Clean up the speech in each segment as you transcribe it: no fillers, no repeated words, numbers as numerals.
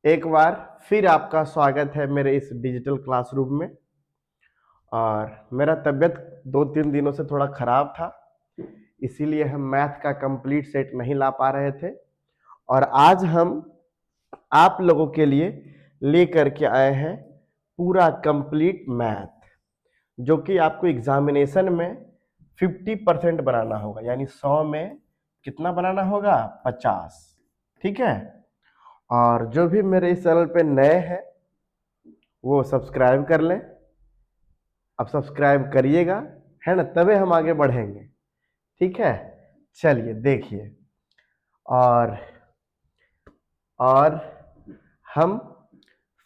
एक बार फिर आपका स्वागत है मेरे इस डिजिटल क्लासरूम में। और मेरा तबीयत 2-3 दिनों से थोड़ा खराब था, इसीलिए हम मैथ का कंप्लीट सेट नहीं ला पा रहे थे। और आज हम आप लोगों के लिए लेकर के आए हैं पूरा कंप्लीट मैथ, जो कि आपको एग्जामिनेशन में 50% बनाना होगा, यानी 100 में कितना बनाना होगा? 50। ठीक है। और जो भी मेरे इस चैनल पे नए हैं वो सब्सक्राइब कर लें। अब सब्सक्राइब करिएगा, है ना, तभी हम आगे बढ़ेंगे। ठीक है, चलिए देखिए। और और हम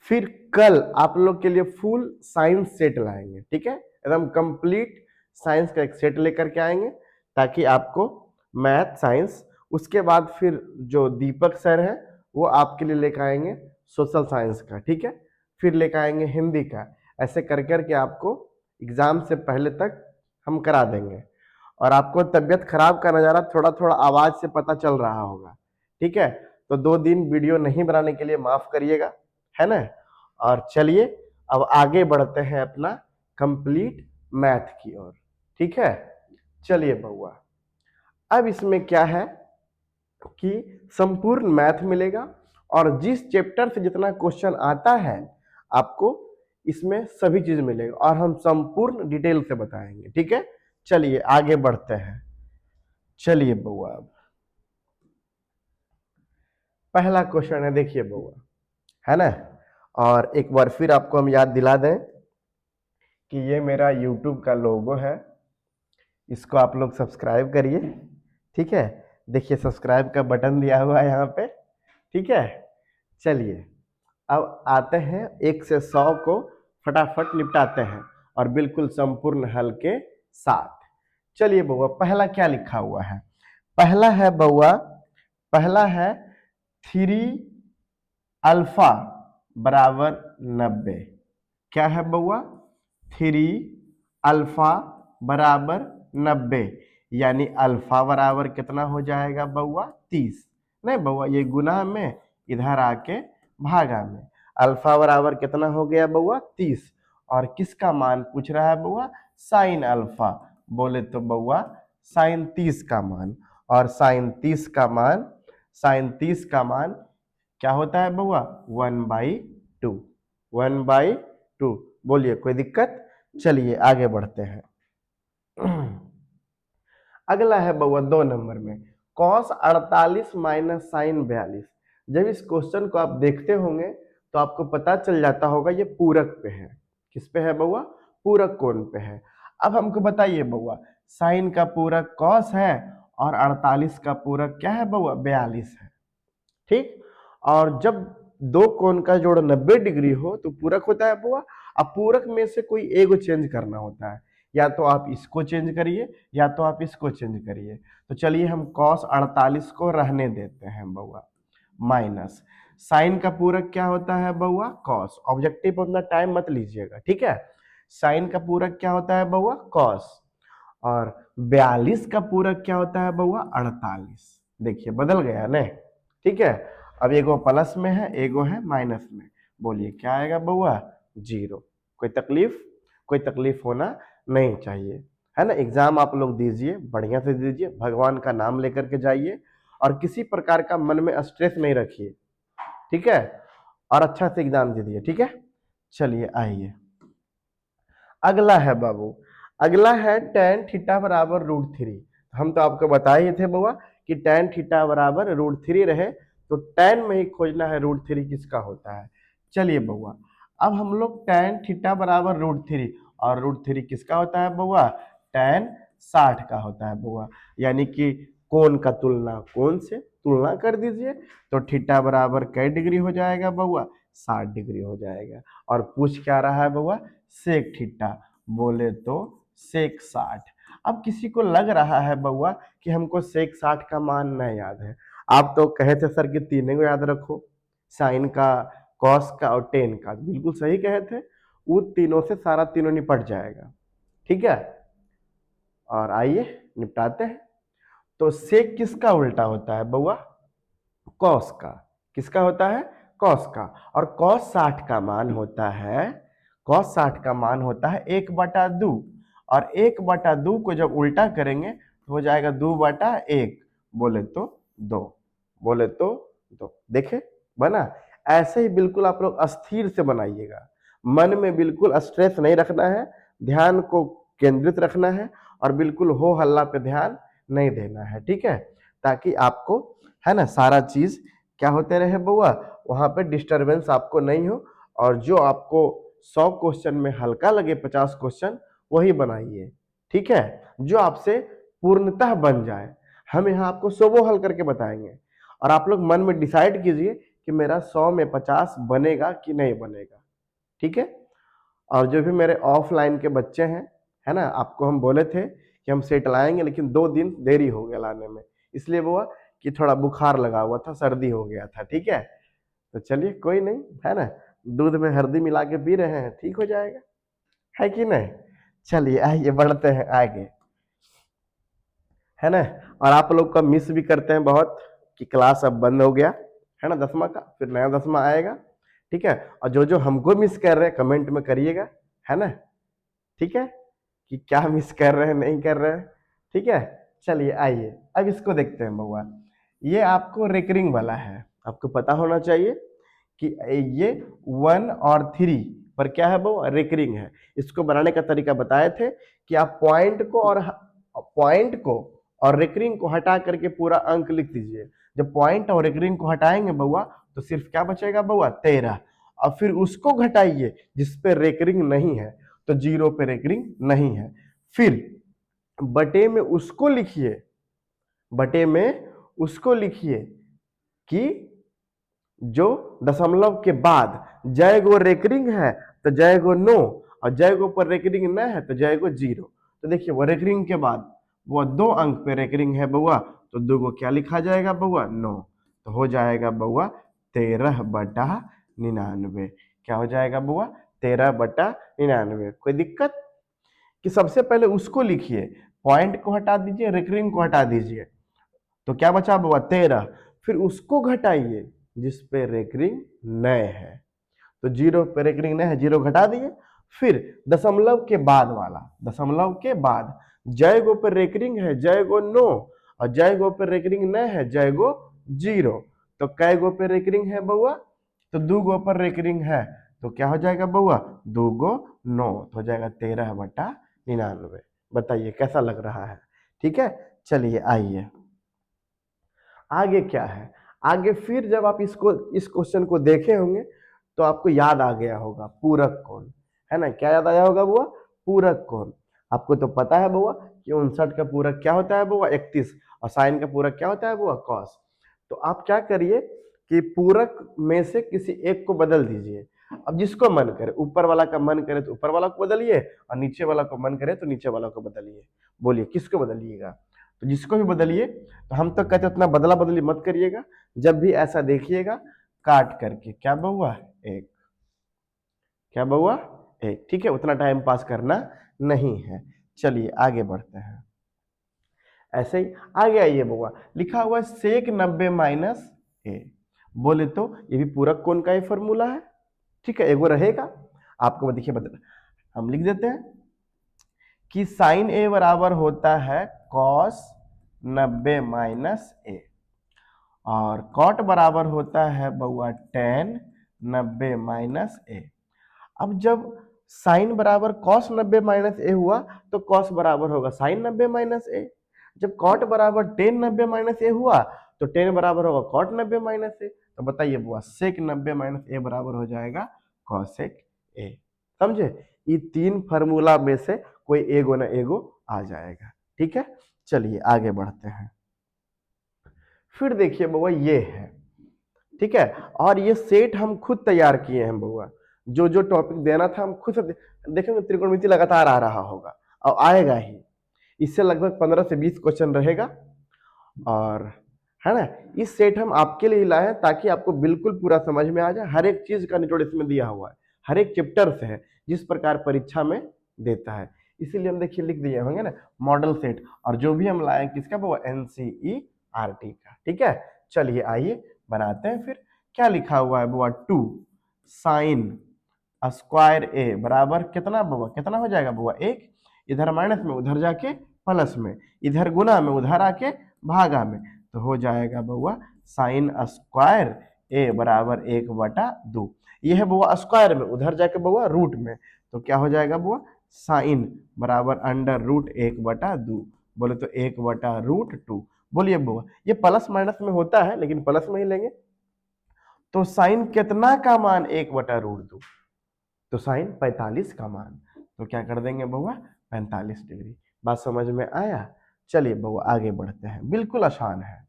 फिर कल आप लोग के लिए फुल साइंस सेट लाएंगे। ठीक है, एकदम कंप्लीट साइंस का एक सेट लेकर के आएंगे, ताकि आपको मैथ साइंस, उसके बाद फिर जो दीपक सर है वो आपके लिए लेकर आएंगे सोशल साइंस का। ठीक है, फिर लेकर आएंगे हिंदी का। ऐसे कर कर के आपको एग्जाम से पहले तक हम करा देंगे। और आपको तबीयत खराब का नज़ारा थोड़ा थोड़ा आवाज से पता चल रहा होगा। ठीक है, तो 2 दिन वीडियो नहीं बनाने के लिए माफ करिएगा, है ना। और चलिए अब आगे बढ़ते हैं अपना कंप्लीट मैथ की ओर। ठीक है, चलिए बउआ। अब इसमें क्या है कि संपूर्ण मैथ मिलेगा, और जिस चैप्टर से जितना क्वेश्चन आता है आपको इसमें सभी चीज मिलेगा, और हम संपूर्ण डिटेल से बताएंगे। ठीक है, चलिए आगे बढ़ते हैं। चलिए बउआ, अब पहला क्वेश्चन है, देखिए बउआ, है ना। और एक बार फिर आपको हम याद दिला दें कि ये मेरा YouTube का लोगो है, इसको आप लोग सब्सक्राइब करिए। ठीक है, देखिए सब्सक्राइब का बटन दिया हुआ है यहाँ पे। ठीक है, चलिए अब आते हैं 1 से 100 को फटाफट निपटाते हैं, और बिल्कुल संपूर्ण हल के साथ। चलिए बउआ, पहला क्या लिखा हुआ है? पहला है बउआ, पहला है 3 अल्फा बराबर 90। क्या है बउआ? 3 अल्फा बराबर 90, यानी अल्फा बराबर कितना हो जाएगा बउआ? 30। नहीं बउआ, ये गुना में, इधर आके भागा में। अल्फा बराबर कितना हो गया बउआ? 30। और किसका मान पूछ रहा है बउआ? Sine alpha. बोले तो बउआ साइन 30 का मान। और साइन 30 का मान, साइन 30 का मान क्या होता है बउआ? 1/2। 1/2। बोलिए कोई दिक्कत? चलिए आगे बढ़ते हैं। अगला है बउआ 2 नंबर में, कॉस 48 माइनस साइन 42। जब इस क्वेश्चन को आप देखते होंगे तो आपको पता चल जाता होगा ये पूरक पे है। किस पे है बउआ? पूरक कोण पे है। अब हमको बताइए बउआ, साइन का पूरक कॉस है और 48 का पूरक क्या है बउआ? 42 है। ठीक, और जब दो कोण का जोड़ 90 डिग्री हो तो पूरक होता है बुआ। अब पूरक में से कोई एगो चेंज करना होता है, या तो आप इसको चेंज करिए या तो आप इसको चेंज करिए। तो चलिए हम cos 48 को रहने देते हैं बउआ, माइनस साइन का पूरक क्या होता है बउआ? cos। ऑब्जेक्टिव अपना टाइम मत लीजिएगा, ठीक है। साइन का पूरक क्या होता है बउआ? cos। और 42 का पूरक क्या होता है बउआ? 48। देखिए बदल गया ना, ठीक है। अब एगो प्लस में है, एगो है माइनस में। बोलिए क्या आएगा बउआ? 0। कोई तकलीफ? कोई तकलीफ होना नहीं चाहिए, है ना। एग्जाम आप लोग दीजिए, बढ़िया से दीजिए, भगवान का नाम लेकर के जाइए, और किसी प्रकार का मन में स्ट्रेस नहीं रखिए, ठीक है। और अच्छा से एग्जाम दीजिए, ठीक है। चलिए आइए, अगला है बाबू, अगला है tan थीटा बराबर √3। हम तो आपको बताए ही थे बउआ कि tan थीटा बराबर √3 रहे तो tan में ही खोजना है √3 किसका होता है। चलिए बउआ, अब हम लोग tan थीटा बराबर √3, और √3 किसका होता है बउआ? tan 60 का होता है बउआ। यानी कि कोण का तुलना कोण से तुलना कर दीजिए, तो थीटा बराबर कै डिग्री हो जाएगा बउआ? 60 डिग्री हो जाएगा। और पूछ क्या रहा है बउआ? Sec theta. बोले तो सेक 60। अब किसी को लग रहा है बउआ कि हमको सेक 60 का मान नहीं याद है। आप तो कहे थे सर कि तीनों को याद रखो, साइन का, कॉस का और टेन का। बिल्कुल सही कहे थे, वो तीनों से सारा तीनों निपट जाएगा, ठीक है। और आइए निपटाते हैं। तो सेक किसका उल्टा होता है बउआ? कॉस का। किसका होता है? कॉस का, और कॉस 60 का मान होता है, कॉस 60 का मान होता है 1/2, और 1/2 को जब उल्टा करेंगे तो हो जाएगा 2/1, बोले तो 2, बोले तो 2। देखे बना। ऐसे ही बिल्कुल आप लोग अस्थिर से बनाइएगा, मन में बिल्कुल स्ट्रेस नहीं रखना है, ध्यान को केंद्रित रखना है, और बिल्कुल हो हल्ला पे ध्यान नहीं देना है, ठीक है, ताकि आपको है ना सारा चीज क्या होते रहे बउआ, वहां पे डिस्टरबेंस आपको नहीं हो, और जो आपको 100 क्वेश्चन में हल्का लगे 50 क्वेश्चन वही बनाइए, ठीक है, जो आपसे पूर्णतः बन जाए। हम यहाँ आपको 100 हल करके बताएंगे, और आप लोग मन में डिसाइड कीजिए कि मेरा 100 में 50 बनेगा कि नहीं बनेगा, ठीक है। और जो भी मेरे ऑफलाइन के बच्चे हैं, है ना, आपको हम बोले थे कि हम सेट लाएंगे, लेकिन 2 दिन देरी हो गया लाने में, इसलिए वो कि थोड़ा बुखार लगा हुआ था, सर्दी हो गया था, ठीक है। तो चलिए कोई नहीं, है ना, दूध में हल्दी मिला के पी रहे हैं, ठीक हो जाएगा, है कि नहीं। चलिए आइए बढ़ते हैं आगे, है ना। और आप लोग का मिस भी करते हैं बहुत कि क्लास अब बंद हो गया, है ना, 10वां का, फिर नया 10वां आएगा, ठीक है। और जो जो हमको मिस कर रहे हैं कमेंट में करिएगा, है ना, ठीक है, कि क्या मिस कर रहे हैं नहीं कर रहे हैं, ठीक है। चलिए आइए अब इसको देखते हैं बउआ। ये आपको रेकरिंग वाला है, आपको पता होना चाहिए कि ये 1 और 3 पर क्या है वो रेकरिंग है। इसको बनाने का तरीका बताए थे कि आप पॉइंट को और रेकरिंग को हटा करके पूरा अंक लिख दीजिए। जब पॉइंट और रेकरिंग को हटाएंगे बउआ तो सिर्फ क्या बचेगा बउआ 13, और फिर उसको घटाइए जिस पे रेकरिंग नहीं है, तो 0 पे रेकरिंग नहीं है, फिर बटे में उसको लिखिए, बटे में उसको लिखिए कि जो दशमलव के बाद जय गो रेकरिंग है तो जय गो नो, और जय गो पर रेकरिंग न है तो जय गो 0। तो देखिए वो रेकरिंग के बाद वो 2 अंक पे रेकरिंग है बउआ, तो 2 को क्या लिखा जाएगा बउआ 9, तो हो जाएगा बउआ 13/99। क्या हो जाएगा बउआ 13/99। कोई दिक्कत कि सबसे पहले उसको लिखिए, पॉइंट को हटा दीजिए, रेकरिंग को हटा दीजिए, तो क्या बचा बउआ 13, फिर उसको घटाइए जिस पे रेकरिंग नए है, तो 0 पे रेकरिंग नए है, 0 घटा दिए, फिर दशमलव के बाद वाला, दशमलव के बाद जय गो पे रेकरिंग है जय गो नो, और जय गो पे रेकरिंग न है जय गो 0, तो कै गो पे रेकरिंग है बउआ, तो 2 गो पर रेकरिंग है, तो क्या हो जाएगा बउआ 2 गो 9, तो हो जाएगा 13/99। बताइए कैसा लग रहा है, ठीक है। चलिए आइए आगे क्या है, आगे फिर जब आप इस क्वेश्चन को देखे होंगे तो आपको याद आ गया होगा पूरक कोण, है ना, क्या याद आया होगा बुआ पूरक कोण। आपको तो पता है बुआ कि 59 का पूरक क्या होता है बुआ 31, और साइन का पूरक क्या होता है बुआ कॉस। तो आप क्या करिए कि पूरक में से किसी एक को बदल दीजिए, अब जिसको मन करे, ऊपर वाला का मन करे तो ऊपर वाला को बदलिए, और नीचे वाला को मन करे तो नीचे वाला को बदलिए। बोलिए किसको बदलिएगा, तो जिसको भी बदलिए। तो हम तो कहते उतना बदला बदली मत करिएगा, जब भी ऐसा देखिएगा काट करके क्या बउआ 1, क्या बउआ 1, ठीक है, उतना टाइम पास करना नहीं है। चलिए आगे बढ़ते हैं, ऐसे ही आगे आइए बउआ, लिखा हुआ है सेक 90 - a, बोले तो ये भी पूरक कोण का ही फॉर्मूला है, ठीक है, एगो रहेगा आपको देखिए बदल, हम लिख देते हैं कि साइन a बराबर होता है कॉस 90 - a, और कॉट बराबर होता है बउआ tan 90 - a। अब जब साइन बराबर कॉस 90 - a हुआ तो कॉस बराबर होगा साइन 90 - a, जब कॉट बराबर टेन 90 - a हुआ तो टेन बराबर होगा कॉट 90 - a। तो बताइए बुआ सेक 90 - a बराबर हो जाएगा कॉसेक a। समझे, ये 3 फार्मूला में से कोई एगो ना एगो आ जाएगा, ठीक है। चलिए आगे बढ़ते हैं, फिर देखिए बउआ ये है, ठीक है, और ये सेट हम खुद तैयार किए हैं बउआ, जो जो टॉपिक देना था हम खुद से देखेंगे, त्रिकोणमिति लगातार आ रहा होगा और आएगा ही, इससे लगभग 15 से 20 क्वेश्चन रहेगा, और है ना, इस सेट हम आपके लिए लाए हैं ताकि आपको बिल्कुल पूरा समझ में आ जाए, हर एक चीज का निचोड़ इसमें दिया हुआ है, हर एक चैप्टर से है जिस प्रकार परीक्षा में देता है, इसीलिए हम देखिए लिख दिए होंगे ना मॉडल सेट, और जो भी हम लाए किसका वो NCERT का, ठीक है। चलिए आइए बनाते हैं फिर क्या लिखा हुआ है बुआ, 2 साइन स्क्वायर ए बराबर कितना बुआ, कितना हो जाएगा बुआ, 1, इधर माइनस में उधर जाके प्लस में, इधर गुना में उधर आके भागा में, तो हो जाएगा बुआ साइन स्क्वायर ए बराबर 1/2। ये है बुआ स्क्वायर में, उधर जाके बुआ रूट में, तो क्या हो जाएगा बुआ, साइन बराबर अंडर रूट 1/2। बोले तो 1/√2। बोलिए बुआ, ये प्लस माइनस में होता है लेकिन प्लस में ही लेंगे। तो साइन कितना का मान 1/√2, तो साइन 45 का मान, तो क्या कर देंगे बउआ, 45 डिग्री। बात समझ में आया। चलिए बउआ आगे बढ़ते हैं, बिल्कुल आसान है,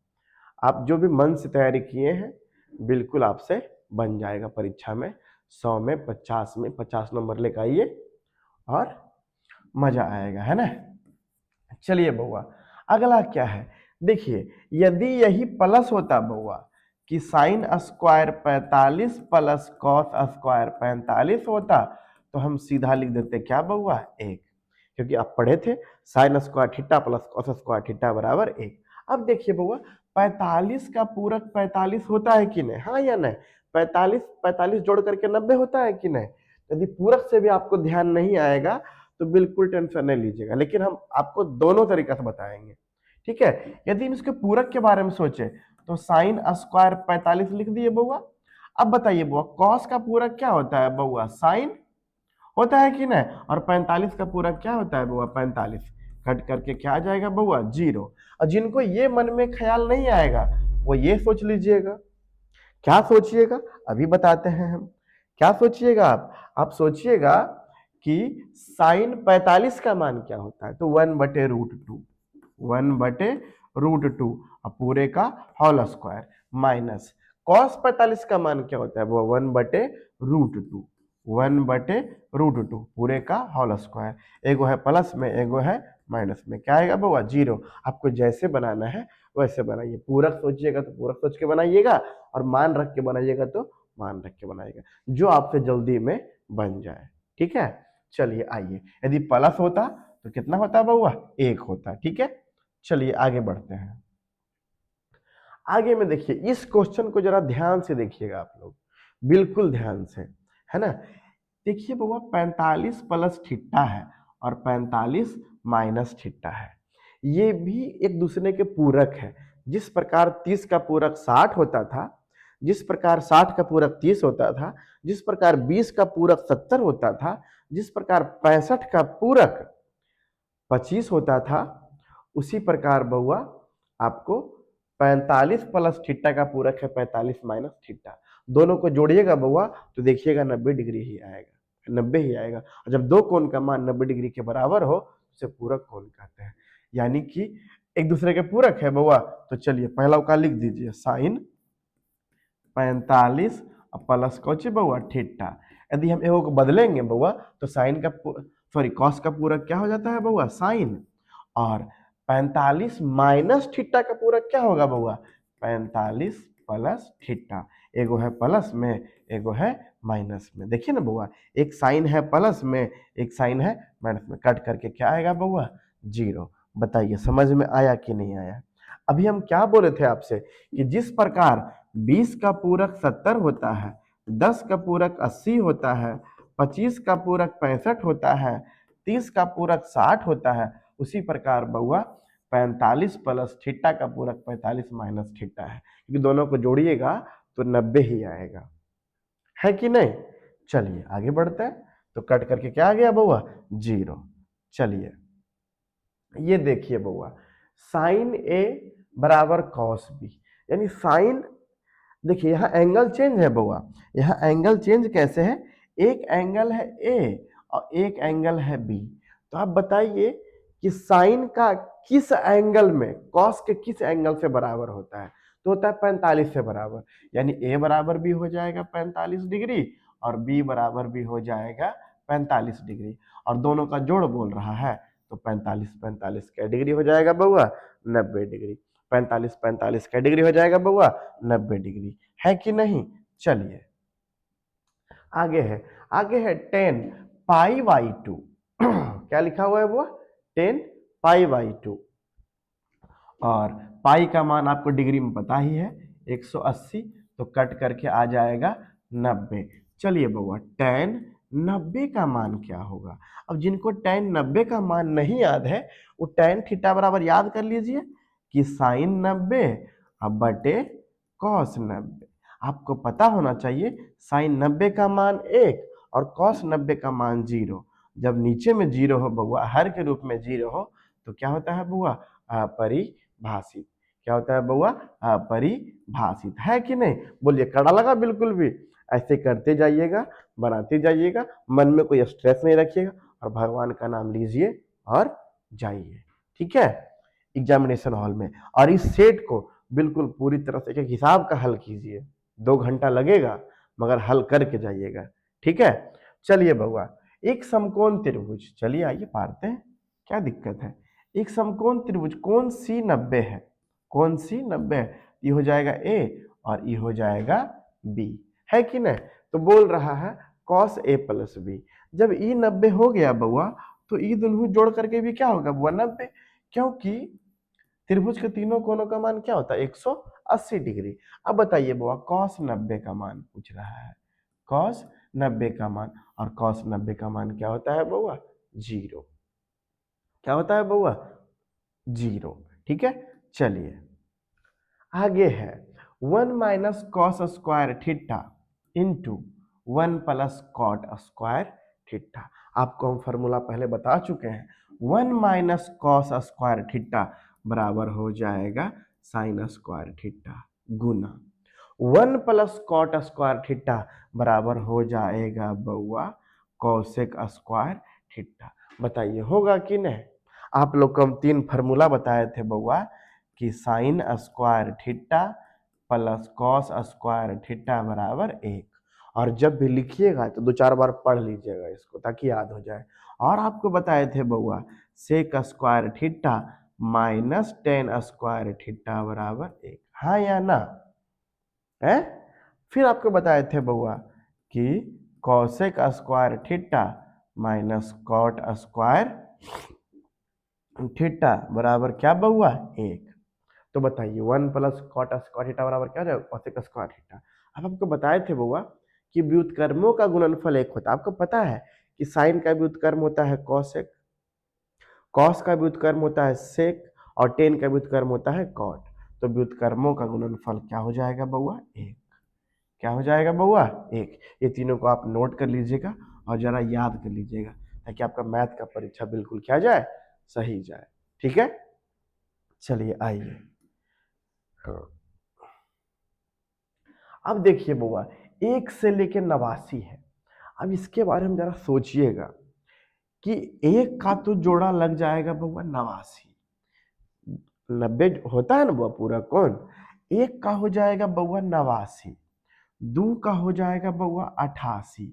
आप जो भी मन से तैयारी किए हैं बिल्कुल आपसे बन जाएगा परीक्षा में, 100 में 50 में 50 नंबर लेकर आइए और मजा आएगा, है ना। चलिए बउआ अगला क्या है, देखिए यदि यही प्लस होता बउआ कि sine square 45 plus cos square 45 होता, तो हम सीधा लिख देते क्या बउआ, 1, क्योंकि आप पढ़े थे sine square theta plus cos square theta बराबर 1। अब देखिए बउआ 45 का पूरक 45 होता है कि नहीं, हाँ या नहीं, 45 45 जोड़ करके 90 होता है कि नहीं। यदि पूरक से भी आपको ध्यान नहीं आएगा तो बिल्कुल टेंशन नहीं लीजिएगा, लेकिन हम आपको दोनों तरीका से बताएंगे, ठीक है। यदि इसके पूरक के बारे में सोचे तो साइन स्क्वायर 45 लिख दिए बउआ। अब बताइए बउआ कॉस का पूरक क्या होता है बउआ, साइन होता है कि नहीं, और 45 का पूरक क्या होता है बउआ, 45, कट करके क्या आ जाएगा बउआ, 0। और जिनको ये मन में ख्याल नहीं आएगा वो ये सोच लीजिएगा, क्या सोचिएगा अभी बताते हैं हम, क्या सोचिएगा आप सोचिएगा कि साइन 45 का मान क्या होता है, तो 1/√2, 1/√2 और पूरे का होल स्क्वायर माइनस कॉस 45 का मान क्या होता है वो 1/√2, 1/√2 पूरे का होल स्क्वायर, एगो है प्लस में एगो है माइनस में, क्या आएगा बउआ, 0। आपको जैसे बनाना है वैसे बनाइए, पूरक सोचिएगा तो पूरक सोच के बनाइएगा और मान रख के बनाइएगा तो मान रख के बनाइएगा, जो आपसे जल्दी में बन जाए, ठीक है। चलिए आइए, यदि प्लस होता तो कितना होता बउआ, 1 होता, ठीक है। चलिए आगे बढ़ते हैं। आगे में देखिए इस क्वेश्चन को जरा ध्यान से देखिएगा आप लोग, बिल्कुल ध्यान से, है ना। देखिए बउआ 45 प्लस थीटा है और 45 माइनस थीटा है, ये भी एक दूसरे के पूरक है। जिस प्रकार 30 का पूरक 60 होता था, जिस प्रकार 60 का पूरक 30 होता था, जिस प्रकार 20 का पूरक 70 होता था, जिस प्रकार 65 का पूरक 25 होता था, उसी प्रकार बउआ आपको 45 प्लस थीटा का पूरक है 45 माइनस थीटा, दोनों को जोड़िएगा बउआ तो देखिएगा 90 डिग्री ही आएगा, 90 ही आएगा। और जब दो कोण का मान 90 डिग्री के बराबर हो उसे पूरक कोण कहते हैं, यानी कि एक दूसरे के पूरक है बउआ। तो चलिए पहला का लिख दीजिए साइन 45 प्लस कौची बउआ, थीटा। यदि हम एगो को बदलेंगे बउआ तो साइन का सॉरी कॉस का पूरक क्या हो जाता है बउआ, साइन, और 45 माइनस थीटा का पूरक क्या होगा बउआ, 45 प्लस थीटा, एगो है प्लस में एगो है माइनस में। देखिए ना बउआ एक साइन है प्लस में एक साइन है माइनस में, कट करके क्या आएगा बउआ, 0। बताइए समझ में आया कि नहीं आया। अभी हम क्या बोले थे आपसे कि जिस प्रकार 20 का पूरक 70 होता है, 10 का पूरक 80 होता है, 25 का पूरक 65 होता है, 30 का पूरक 60 होता है, उसी प्रकार बउआ 45 प्लस थीटा का पूरक 45 माइनस थीटा है, क्योंकि दोनों को जोड़िएगा तो 90 ही आएगा, है कि नहीं। चलिए आगे बढ़ते हैं, तो कट करके क्या आ गया बउआ, 0। चलिए ये देखिए बउआ साइन ए बराबर कॉस बी, यानी साइन, देखिए यहाँ एंगल चेंज है बउआ, यहाँ एंगल चेंज कैसे है, एक एंगल है ए और एक एंगल है बी। तो आप बताइए कि साइन का किस एंगल में कॉस के किस एंगल से बराबर होता है, तो होता है 45 से बराबर, यानी ए बराबर भी हो जाएगा 45 डिग्री और बी बराबर भी हो जाएगा 45 डिग्री, और दोनों का जोड़ बोल रहा है तो 45 45 क्या डिग्री हो जाएगा बउआ, 90 डिग्री, 45 45 क्या डिग्री हो जाएगा बउआ, 90 डिग्री, है कि नहीं। चलिए आगे है 10 पाई/2 क्या लिखा हुआ है वो, 10 पाई/2, और पाई का मान आपको डिग्री में पता ही है 180, तो कट करके आ जाएगा 90। चलिए बउआ tan 90 का मान क्या होगा। अब जिनको tan 90 का मान नहीं याद है वो tan थीटा बराबर याद कर लीजिए कि sin 90 अब बटे cos 90। आपको पता होना चाहिए sin 90 का मान 1 और cos 90 का मान 0। जब नीचे में 0 हो बउआ, हर के रूप में 0 हो, तो क्या होता है बउआ, अपरिभाषित। क्या होता है बउआ, अपरिभाषित। है कि नहीं, बोलिए कड़ा लगा बिल्कुल भी। ऐसे करते जाइएगा, बनाते जाइएगा, मन में कोई स्ट्रेस नहीं रखिएगा और भगवान का नाम लीजिए और जाइए, ठीक है, एग्जामिनेशन हॉल में। और इस सेट को बिल्कुल पूरी तरह से एक हिसाब का हल कीजिए, 2 घंटा लगेगा मगर हल करके जाइएगा, ठीक है। चलिए बउआ, एक समकोण त्रिभुज, चलिए आइए पारते हैं, क्या दिक्कत है। एक समकोण त्रिभुज कोण सी 90 है, कोण सी 90 है, ये हो जाएगा ए और ये हो जाएगा बी, है कि नहीं। तो बोल रहा है cos a प्लस बी। जब ई 90 हो गया बउआ तो ई दोनों जोड़ करके भी क्या होगा बउआ, 90, क्योंकि त्रिभुज के तीनों कोणों का मान क्या होता है, 180 डिग्री। अब बताइए बुआ, cos 90 का मान पूछ रहा है, cos 90 का मान, और cos 90 का मान क्या होता है बुआ, 0। क्या होता है बुआ, 0, ठीक है। चलिए आगे है 1 minus cos square theta into 1 plus cot square theta. आपको हम फॉर्मूला पहले बता चुके हैं, 1 माइनस कॉस स्क्वायर थीटा बराबर हो जाएगा साइन स्क्वायर थीटा गुना 1 प्लस कॉट स्क्वायर थीटा बराबर हो जाएगा बउआ कौसेक स्क्वायर थीटा। बताइए होगा कि नहीं। आप लोग को हम 3 फार्मूला बताए थे बउआ कि sine square theta plus cos square theta बराबर 1। और जब भी लिखिएगा तो 2-4 बार पढ़ लीजिएगा इसको ताकि याद हो जाए। और आपको बताए थे बउआ sec square theta minus tan square theta बराबर 1, हाँ या ना है। फिर आपको बताए थे बउआ कि cosec square theta minus cot square theta बराबर क्या बउआ, 1। तो बताइए 1 प्लस कॉट स्क्वायर थीटा बराबर क्या हो जाएगा, कॉसेक स्क्वायर थीटा। अब आपको बताए थे बउआ कि व्युत्क्रमों का गुणनफल 1 होता है। आपको पता है कि साइन का व्युत्क्रम होता है कॉसेक, कॉस का व्युत्क्रम होता है सेक और टेन का व्युत्क्रम होता है कॉट। तो व्युत्क्रमों का गुणनफल क्या हो जाएगा बउआ, 1। क्या हो जाएगा बउआ, 1। ये तीनों को आप नोट कर लीजिएगा और जरा याद कर लीजिएगा ताकि आपका मैथ का परीक्षा बिल्कुल क्या जाए, सही जाए, ठीक है। चलिए आइए, अब देखिए बउआ 1 से लेके 89 है। अब इसके बारे में जरा सोचिएगा कि 1 का तो जोड़ा लग जाएगा बउआ 89, 90 होता है ना बउआ पूरा कौन, 1 का हो जाएगा बउआ 89, 2 का हो जाएगा बउआ 88,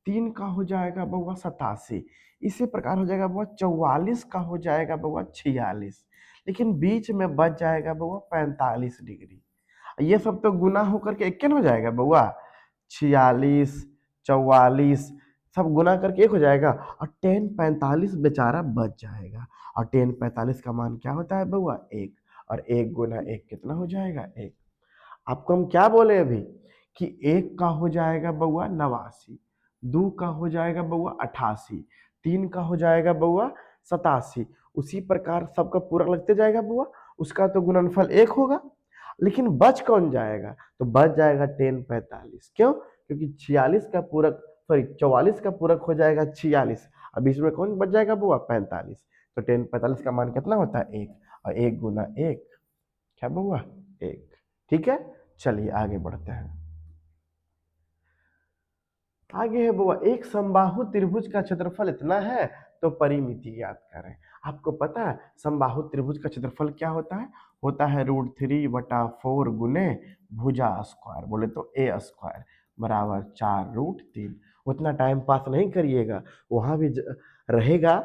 3 का हो जाएगा बउआ 87, इसी प्रकार हो जाएगा बउआ 44 का हो जाएगा बउआ 46, लेकिन बीच में बच जाएगा बउआ 45 डिग्री। ये सब तो गुना होकर के इक्कीन हो जाएगा बउआ, 46 44 सब गुना करके 1 हो जाएगा और टेन 45 बेचारा बच जाएगा। और टेन 45 का मान क्या होता है बउआ, 1, और 1 गुना 1 कितना हो जाएगा, 1। आपको हम क्या बोले अभी कि 1 का हो जाएगा बउआ 89, 2 का हो जाएगा बउआ 88, 3 का हो जाएगा बउआ 87, उसी प्रकार सबका पूरा लगते जाएगा बउआ, उसका तो गुणनफल 1 होगा। लेकिन बच कौन जाएगा, तो बच जाएगा टेन 45। क्यों, क्योंकि 46 का पूरक, सॉरी 44 का पूरक हो जाएगा 46 और बीच में कौन बच जाएगा बुआ, 45। तो टेन 45 का मान कितना होता है, 1, और 1 गुना 1 क्या बुआ, 1, ठीक है। चलिए आगे बढ़ते हैं। आगे है बुआ, एक समबाहु त्रिभुज का क्षेत्रफल इतना है तो परिमिति याद करें। आपको पता है समबाहु त्रिभुज का क्षेत्रफल क्या होता है √3/4 गुने भुजा स्क्वायर, बोले तो ए स्क्वायर बराबर 4√3। उतना टाइम पास नहीं करिएगा, वहाँ भी रहेगा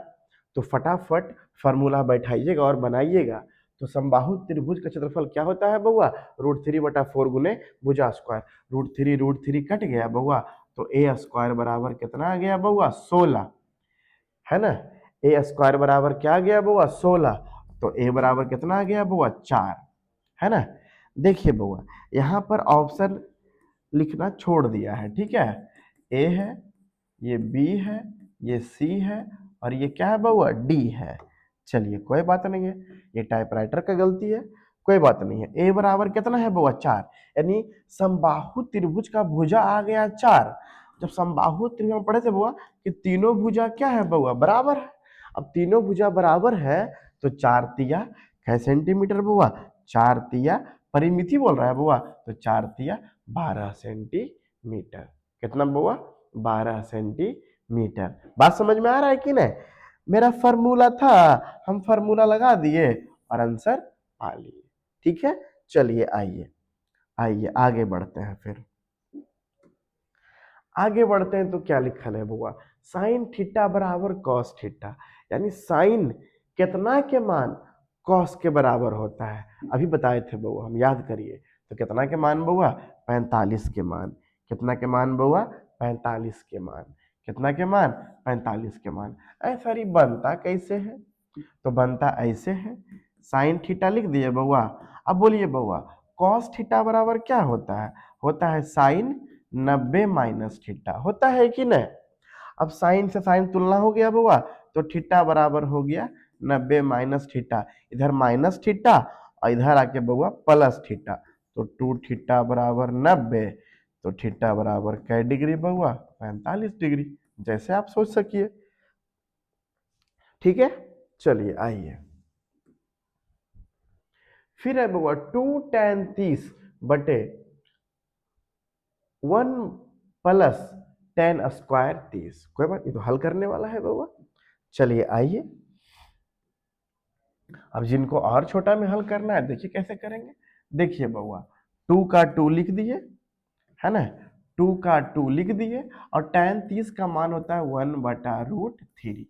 तो फटाफट फार्मूला बैठाइएगा और बनाइएगा। तो समबाहु त्रिभुज का क्षेत्रफल क्या होता है बउआ, √3/4 गुने भुजा स्क्वायर। √3 कट गया बउआ तो ए स्क्वायर बराबर कितना आ गया बउआ, 16, है ना। ए स्क्वायर बराबर क्या आ गया बउआ, 16, तो ए बराबर कितना आ गया बउआ, 4, है ना। देखिए बउआ यहाँ पर ऑप्शन लिखना छोड़ दिया है, ठीक है। ए है, ये बी है, ये सी है, और ये क्या है बउआ, डी है। चलिए कोई बात नहीं है, ये टाइपराइटर का गलती है, कोई बात नहीं है। ए बराबर कितना है बउआ, 4, यानी समबाहु त्रिभुज का भुजा आ गया 4। जब समबाहु त्रिभुज में पढ़े थे बउआ कि तीनों भुजा क्या है बउआ, बराबर है। अब तीनों भुजा बराबर है तो 4 तिया कै सेंटीमीटर बउआ, 4 तिया परिमिति बोल रहा है बउआ, तो 4 तिया 12 सेंटीमीटर। कितना बउआ, 12 सेंटीमीटर। बात समझ में आ रहा है कि नहीं। मेरा फार्मूला था, हम फार्मूला लगा दिए और आंसर पा लिए, ठीक है। चलिए आइए आइए आगे बढ़ते हैं। फिर आगे बढ़ते हैं तो क्या लिखा है बुआ, साइन थीटा बराबर कॉस थीटा, यानी साइन कितना के मान कॉस के बराबर होता है। अभी बताए थे बउआ, हम याद करिए। तो कितना के मान बउआ, 45 के मान। कितना के मान बउआ, 45 के मान। कितना के मान, 45 के मान। ऐसा ही बनता कैसे है, तो बनता ऐसे है, साइन थीटा लिख दिए बउआ। अब बोलिए बउआ, कॉस थीटा बराबर क्या होता है साइन 90 माइनस थीटा, होता है कि नहीं। अब साइन से साइन तुलना हो गया बउआ, तो थीटा बराबर हो गया 90 माइनस थीटा। इधर माइनस थीटा और इधर आके बउआ प्लस थीटा, तो 2 थीटा बराबर 90, तो थीटा बराबर कै डिग्री बउआ, 45 डिग्री, जैसे आप सोच सकिए, ठीक है। चलिए आइए, फिर है बउआ 2 tan 30 बटे 1 प्लस tan स्क्वायर 30। कोई बात, ये तो हल करने वाला है बउआ। चलिए आइए, अब जिनको और छोटा में हल करना है देखिए कैसे करेंगे। देखिए बउआ, 2 का 2 लिख दिए, है ना, 2 का 2 लिख दिए, और tan 30 का मान होता है 1/√3,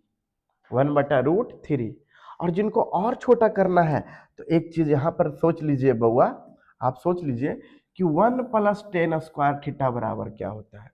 1/√3। और जिनको और छोटा करना है तो एक चीज यहां पर सोच लीजिए बउआ, आप सोच लीजिए कि 1 प्लस टेन स्क्वायर थीटा बराबर क्या होता है।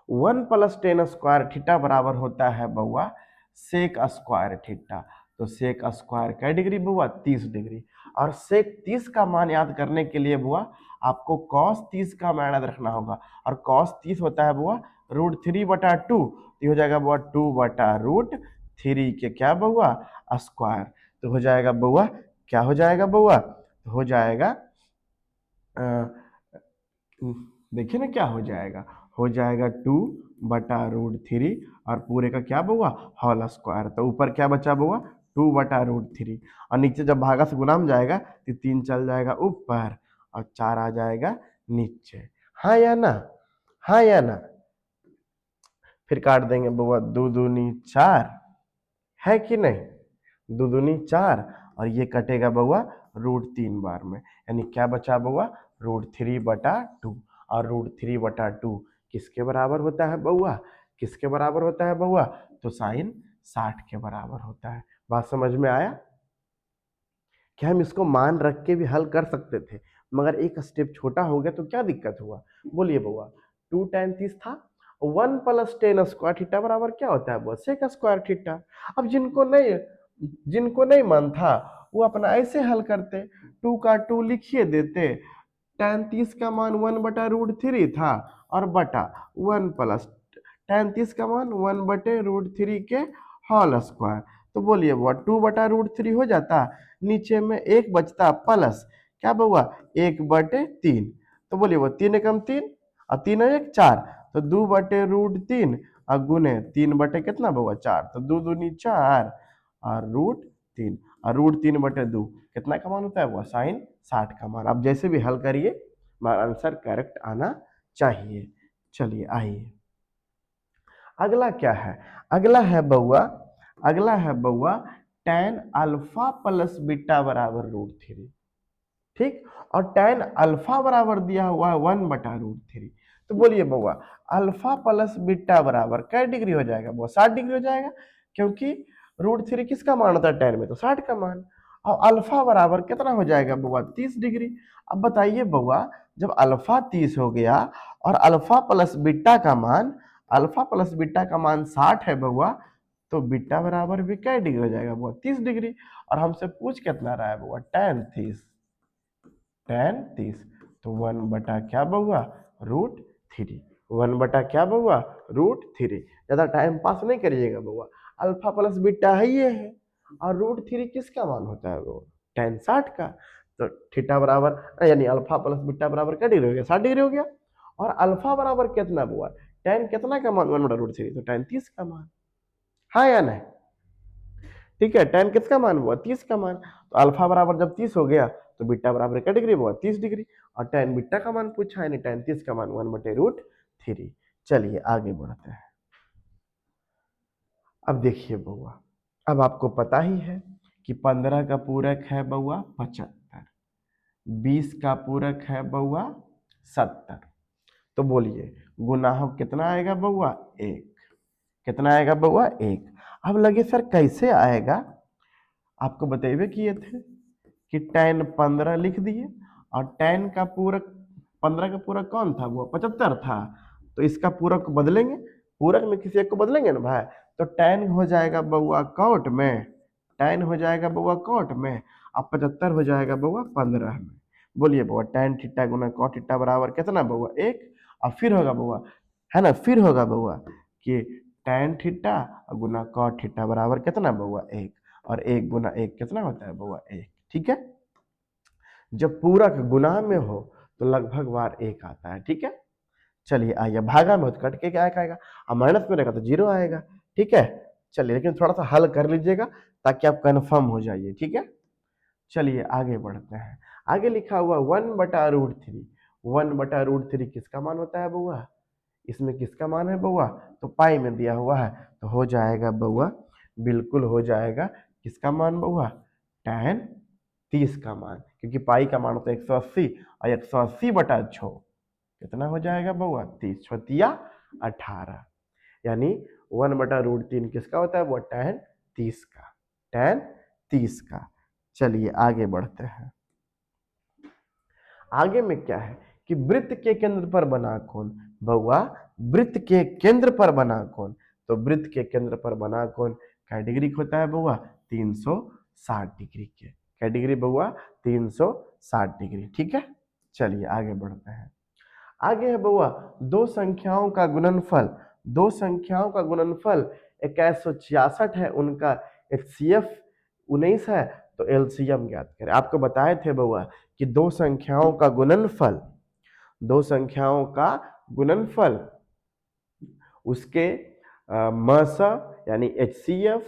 1 प्लस टेन स्क्वायर थीटा बराबर होता है बउआ सेक स्क्वायर थीटा। तो सेक स्क्वायर कै डिग्री बउआ, 30 डिग्री। और सेक 30 का मान याद करने के लिए बुआ आपको कॉस 30 का मान याद रखना होगा, और कॉस 30 होता है बुआ √3/2। तो हो जाएगा बुआ 2/√3 के क्या बउआ, स्क्वायर। तो हो जाएगा बउआ, क्या हो जाएगा बउआ, तो हो जाएगा देखिए ना क्या हो जाएगा 2/√3, और पूरे का क्या बउआ, होल स्क्वायर। तो ऊपर क्या बचा बउआ, 2/√3, और नीचे जब भागा से गुना में जाएगा तो 3 चल जाएगा ऊपर और 4 आ जाएगा नीचे। हाँ या ना, हाँ या ना। फिर काट देंगे बउआ, 2 दूनी 4, है कि नहीं, 2 दूनी 4, और ये कटेगा बउआ √3 बार में, यानी क्या बचा बउआ, √3/2। और √3/2 किसके बराबर होता है बउआ, किसके बराबर होता है बउआ, तो साइन 60 के बराबर होता है। बात समझ में आया। क्या हम इसको मान रख के भी हल कर सकते थे, मगर एक स्टेप छोटा हो गया तो क्या दिक्कत हुआ, बोलिए बउआ। 2 tan 30 था, 1 प्लस टेन स्क्वायर थीटा बराबर क्या होता है बउआ, सेक स्क्वायर थीटा। अब जिनको नहीं मन था वो अपना ऐसे हल करते, 2 का 2 लिखिए देते, tan 30 का मान 1/√3 था, और बटा 1 प्लस tan 30 का मान 1/√3 के होल स्क्वायर। तो बोलिए बुआ 2/√3 हो जाता, नीचे में एक बचता प्लस क्या बउआ 1/3। तो बोलिए वो 3 एकम 3 और 3 एक 4, तो 2/√3 और गुने 3 कितना बउआ 4, तो 2 दूनी 4 और √3, और √3/2 कितना का मान होता है वो, साइन 60 का मान। अब जैसे भी हल करिए आंसर करेक्ट आना चाहिए। चलिए आइए, अगला क्या है, अगला है बउआ tan अल्फा प्लस बीटा बराबर √3, ठीक। और tan अल्फा बराबर दिया हुआ है 1/√3। तो बोलिए बउआ अल्फा प्लस बीटा बराबर कै डिग्री हो जाएगा बउआ, 60 डिग्री हो जाएगा, क्योंकि √3 किसका मान होता है tan में, तो 60 का मान। और अल्फा बराबर कितना हो जाएगा बउआ, 30 डिग्री। अब बताइए बउआ, जब अल्फा 30 हो गया और अल्फा प्लस बीटा का मान 60 है बउआ, तो बीटा बराबर भी कै डिग्री हो जाएगा बउआ, 30 डिग्री। और हमसे पूछ कितना रहा है बउआ, tan 30, तो 1 बटा क्या बउआ, थ्री। 1 बटा क्या बउआ, √3। ज्यादा टाइम पास नहीं करिएगा बउआ, अल्फा प्लस बीटा है ये है, और √3 किसका मान होता है वो, tan 60 का। तो थीटा बराबर यानी अल्फा प्लस बीटा बराबर क्या डिग्री हो गया, 60 डिग्री हो गया। और अल्फा बराबर कितना बुआ, tan कितना का मान, 1/√3, तो tan 30 का मान, हाँ या नहीं। ठीक है, tan किसका मान हुआ, 30 का मान। तो अल्फा बराबर जब 30 हो गया तो बीटा बराबर क्या डिग्री हुआ, 30 डिग्री। और tan बीटा का मान पूछा है, tan 30 का मान 1/√3। चलिए आगे बढ़ते हैं। अब देखिए बउआ, अब आपको पता ही है कि 15 का पूरक है बउआ 75, 20 का पूरक है बउआ 70। तो बोलिए गुनाह कितना आएगा बउआ, 1। कितना आएगा बउआ, 1। अब लगे सर कैसे आएगा, आपको बताइए किए थे कि tan 15 लिख दिए, और tan का पूरक 15 का पूरक कौन था, वो 75 था। तो इसका पूरक बदलेंगे, पूरक में किसी एक को बदलेंगे ना भाई। तो tan हो जाएगा बउआ कॉट में, tan हो जाएगा बउआ कॉट में, अब 75 हो जाएगा बउआ 15 में। बोलिए बउआ tan थीटा गुना cot थीटा बराबर कितना बउआ, 1। और फिर होगा बउआ, है ना, फिर होगा बउआ कि tan थीटा गुना cot थीटा बराबर कितना बउआ, 1। और 1 गुना 1 कितना होता है बउआ, 1। ठीक है, जब पूरक गुना में हो तो लगभग बार 1 आता है। ठीक है, चलिए आइए, भागा में हो तो कट के क्या आएगा, और माइनस में रहेगा तो 0 आएगा। ठीक है, चलिए लेकिन थोड़ा सा हल कर लीजिएगा ताकि आप कंफर्म हो जाइए। ठीक है, चलिए आगे बढ़ते हैं। आगे लिखा हुआ 1/√3। 1/√3 किसका मान होता है बउआ, इसमें किसका मान है बउआ, तो पाई में दिया हुआ है, तो हो जाएगा बउआ, बिल्कुल हो जाएगा किसका मान बउआ, tan 30 का मान, क्योंकि पाई का मान होता है 180, और 180/6 कितना हो जाएगा बउआ, 30 छतिया 18। यानी 1/√3 किसका होता है वो, tan 30 का, tan 30 का। चलिए आगे बढ़ते हैं। आगे में क्या है कि वृत्त के केंद्र पर बना कोण बउआ, वृत्त के केंद्र पर बना कोण, तो वृत्त के केंद्र पर बना कोण क्या डिग्री होता है बउआ, 360 डिग्री के। क्या डिग्री बउआ, 360 डिग्री। ठीक है, चलिए आगे बढ़ते हैं। आगे है बउआ दो संख्याओं का गुणनफल, दो संख्याओं का गुणनफल 2166 है, उनका HCF 19 है, तो LCM ज्ञात करें। आपको बताए थे बउआ कि दो संख्याओं का गुणनफल, दो संख्याओं का गुणनफल उसके मस यानी HCF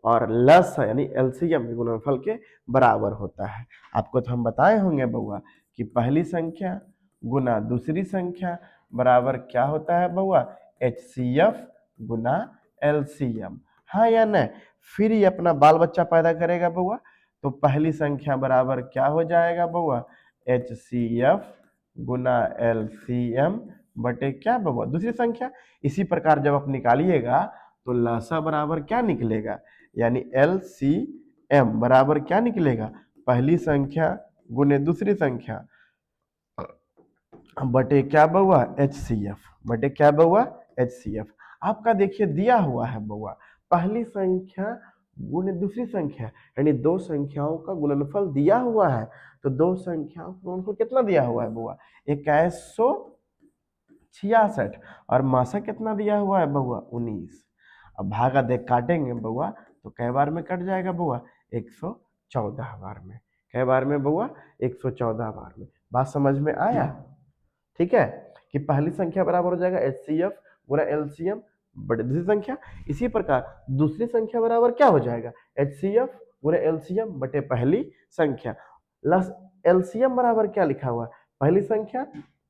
और लस यानी LCM के गुणनफल के बराबर होता है। आपको तो हम बताए होंगे बउआ कि पहली संख्या गुना दूसरी संख्या बराबर क्या होता है बउआ, HCF गुना LCM, हाँ या नहीं। फिर ये अपना बाल बच्चा पैदा करेगा बउआ, तो पहली संख्या बराबर क्या हो जाएगा बउआ, HCF गुना LCM बटे क्या बउआ, दूसरी संख्या। इसी प्रकार जब आप निकालिएगा तो लसा बराबर क्या निकलेगा, यानी LCM बराबर क्या निकलेगा, पहली संख्या गुने दूसरी संख्या बटे क्या बउआ, HCF बटे क्या बउआ, HCF। आपका देखिए दिया हुआ है बउआ पहली संख्या गुणे दूसरी संख्या, यानी दो संख्याओं का गुणनफल दिया हुआ है, तो दो संख्याओं का गुणनफल कितना दिया हुआ है बउआ, 2166, और मासा कितना दिया हुआ है बउआ, 19। अब भागा देख काटेंगे बउआ तो कै बार में कट जाएगा बउआ, 114 बार में। कै बार में बउआ, 114 बार में। बात समझ में आया। ठीक है, कि पहली संख्या बराबर हो जाएगा HCF गुना LCM बटे दूसरी संख्या। इसी प्रकार दूसरी संख्या बराबर क्या हो जाएगा, HCF गुना LCM बटे पहली संख्या। लस LCM बराबर क्या लिखा हुआ, पहली संख्या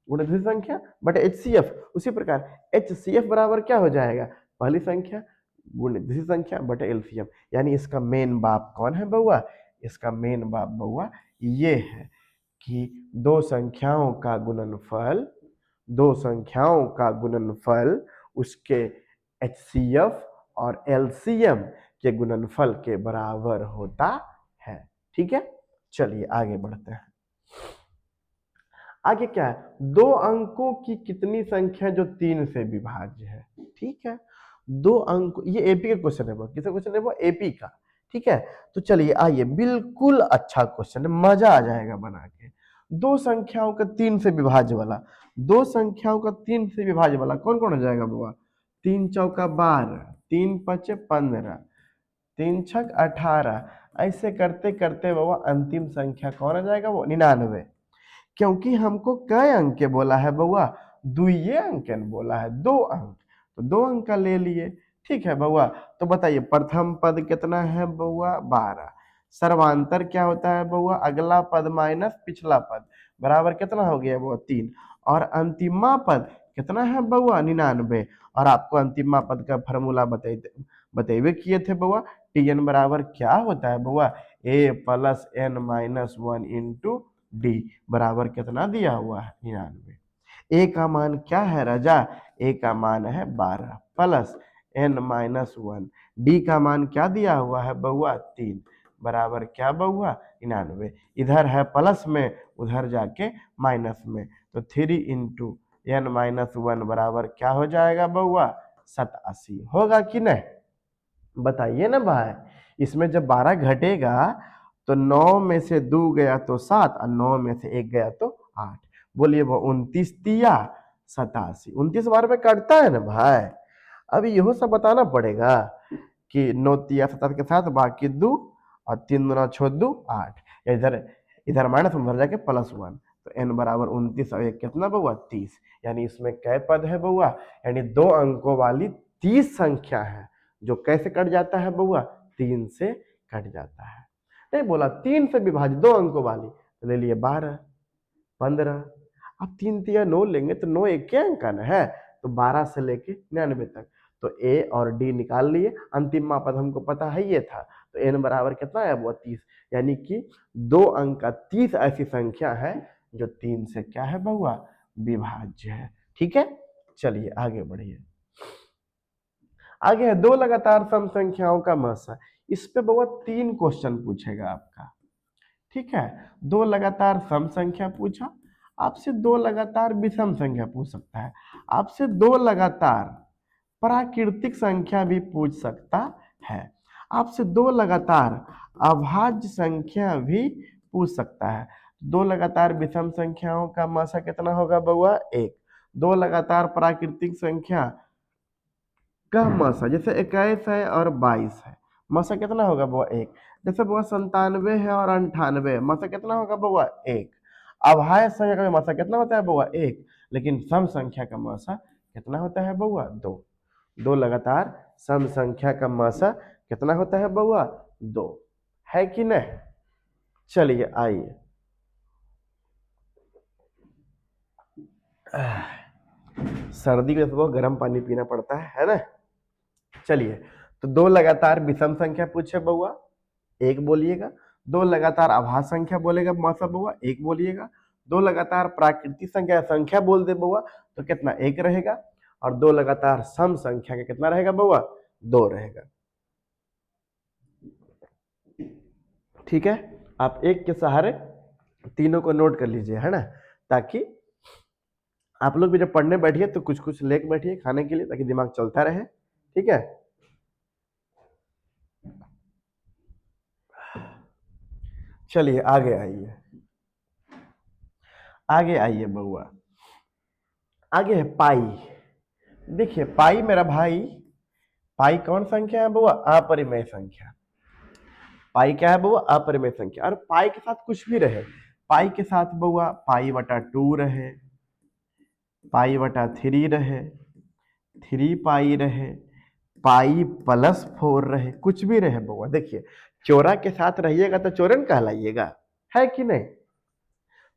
गुना दूसरी संख्या बटे HCF। उसी प्रकार HCF बराबर क्या हो जाएगा, पहली संख्या गुणे दूसरी संख्या बटे LCM। यानी इसका मेन बाप कौन है बउआ, इसका मेन बाप बउआ ये है कि दो संख्याओं का गुणनफल, दो संख्याओं का गुणनफल उसके HCF और LCM के गुणनफल के बराबर होता है। ठीक है, चलिए आगे बढ़ते हैं। आगे क्या है, दो अंकों की कितनी संख्या जो 3 से विभाज्य है। ठीक है, दो अंक, ये एपी का क्वेश्चन है, किसका क्वेश्चन है वो, एपी का। ठीक है, तो चलिए आइए, बिल्कुल अच्छा क्वेश्चन है, मजा आ जाएगा बना के। दो संख्याओं का 3 से विभाज्य वाला, दो संख्याओं का 3 से विभाज्य वाला कौन कौन हो जाएगा बाबा? 3 चौका 12, 3 पचे 15, 3 छक 18, ऐसे करते करते बाबा अंतिम संख्या कौन आ जाएगा? वो 99। क्योंकि हमको कई अंक के बोला है बउआ? दुइये अंक बोला है, 2 अंक, तो 2 अंक का ले लिए। ठीक है बउआ, तो बताइए प्रथम पद कितना है बउआ? 12। सर्वांतर क्या होता है बउआ? अगला पद माइनस पिछला पद, बराबर कितना हो गया बउआ? 3। और अंतिमा पद कितना है बउआ? 99। और आपको अंतिमा पद का फॉर्मूला बतेबे किए थे बउआ, Tn बराबर क्या होता है बउआ? a plus n minus 1 into d, बराबर कितना दिया हुआ है? 99। ए का मान क्या है राजा? ए का मान है 12 प्लस n माइनस 1, डी का मान क्या दिया हुआ है बउआ? 3, बराबर क्या बउआ? 99। इधर है प्लस में, उधर जाके माइनस में, तो 3 इंटू n माइनस 1 बराबर क्या हो जाएगा बउआ? 87। होगा कि नहीं? बताइए ना भाई। इसमें जब 12 घटेगा तो 9 में से 2 गया तो 7 और 9 में से 1 गया तो 8। बोलिए वो 29 तिया 87, 29 बार में कटता है ना भाई। अभी यहो सब बताना पड़ेगा कि 9 तिया 7 के साथ बाकी 2 और 3 दूना 6 2 8, इधर इधर माइनस उधर जाके प्लस 1, तो n बराबर 29 और 1 कितना बउआ? 30। यानी इसमें कै पद है बउआ? यानी 2 अंकों वाली 30 संख्या है, जो कैसे कट जाता है बउआ? 3 से कट जाता है। नहीं बोला 3 से विभाजित 2 अंकों वाली, तो ले लिए 12 15। अब 3 तिया 9 लेंगे तो 9 एक अंक का ना है, तो 12 से लेके 99 तक, तो ए और डी निकाल लिए। अंतिम पद हमको पता है ये था, तो एन बराबर कितना है वो? 30। यानी कि 2 अंक का 30 ऐसी संख्या है जो 3 से क्या है बउआ? विभाज्य है। ठीक है, चलिए आगे बढ़िए। आगे है दो लगातार सम संख्याओं का मसा। इस पे बउआ 3 क्वेश्चन पूछेगा आपका। ठीक है, 2 लगातार सम संख्या पूछा, आपसे 2 लगातार विषम संख्या पूछ सकता है, आपसे 2 लगातार प्राकृतिक संख्या भी पूछ सकता है, आपसे 2 लगातार अभाज्य संख्या भी पूछ सकता है। 2 लगातार विषम संख्याओं का मसा कितना होगा बउआ? 1। 2 लगातार प्राकृतिक संख्या का मसा, जैसे 21 है और 22 है, मसा कितना होगा बउआ? 1। जैसे बउआ 97 है और 98, मसा कितना होगा बउआ? 1। अभाज्य संख्या का मसा कितना होता है बउआ? 1। लेकिन सम संख्या का मसा कितना होता है बउआ? 2। 2 लगातार सम संख्या का मसा कितना होता है बउआ? 2। है कि नहीं? चलिए आइए, सर्दी में सुबह गर्म पानी पीना पड़ता है ना। चलिए, तो 2 लगातार विषम संख्या पूछे बउआ, 1 बोलिएगा। 2 लगातार अभाज्य संख्या बोलेगा मौसा बउआ, 1 बोलिएगा। 2 लगातार प्राकृतिक संख्या संख्या बोल दे बउआ तो कितना? 1 रहेगा। और 2 लगातार सम संख्या का कितना रहेगा बउआ? 2 रहेगा। ठीक है, आप एक के सहारे तीनों को नोट कर लीजिए, है ना, ताकि आप लोग भी जब पढ़ने बैठिए तो कुछ कुछ लेके बैठिए खाने के लिए, ताकि दिमाग चलता रहे। ठीक है, चलिए आगे आइए, आगे आइए बउआ। आगे है पाई। देखिए पाई मेरा भाई, पाई कौन संख्या है बउआ? अपरिमेय संख्या। पाई क्या है बउआ? अपरिमेय संख्या। और पाई के साथ कुछ भी रहे, पाई के साथ बउआ पाई बटा 2 रहे, पाई बटा 3 रहे, 3 पाई रहे, पाई प्लस 4 रहे, कुछ भी रहे बउआ। देखिए चौरा के साथ रहिएगा तो चौरन कहलाइएगा, है कि नहीं?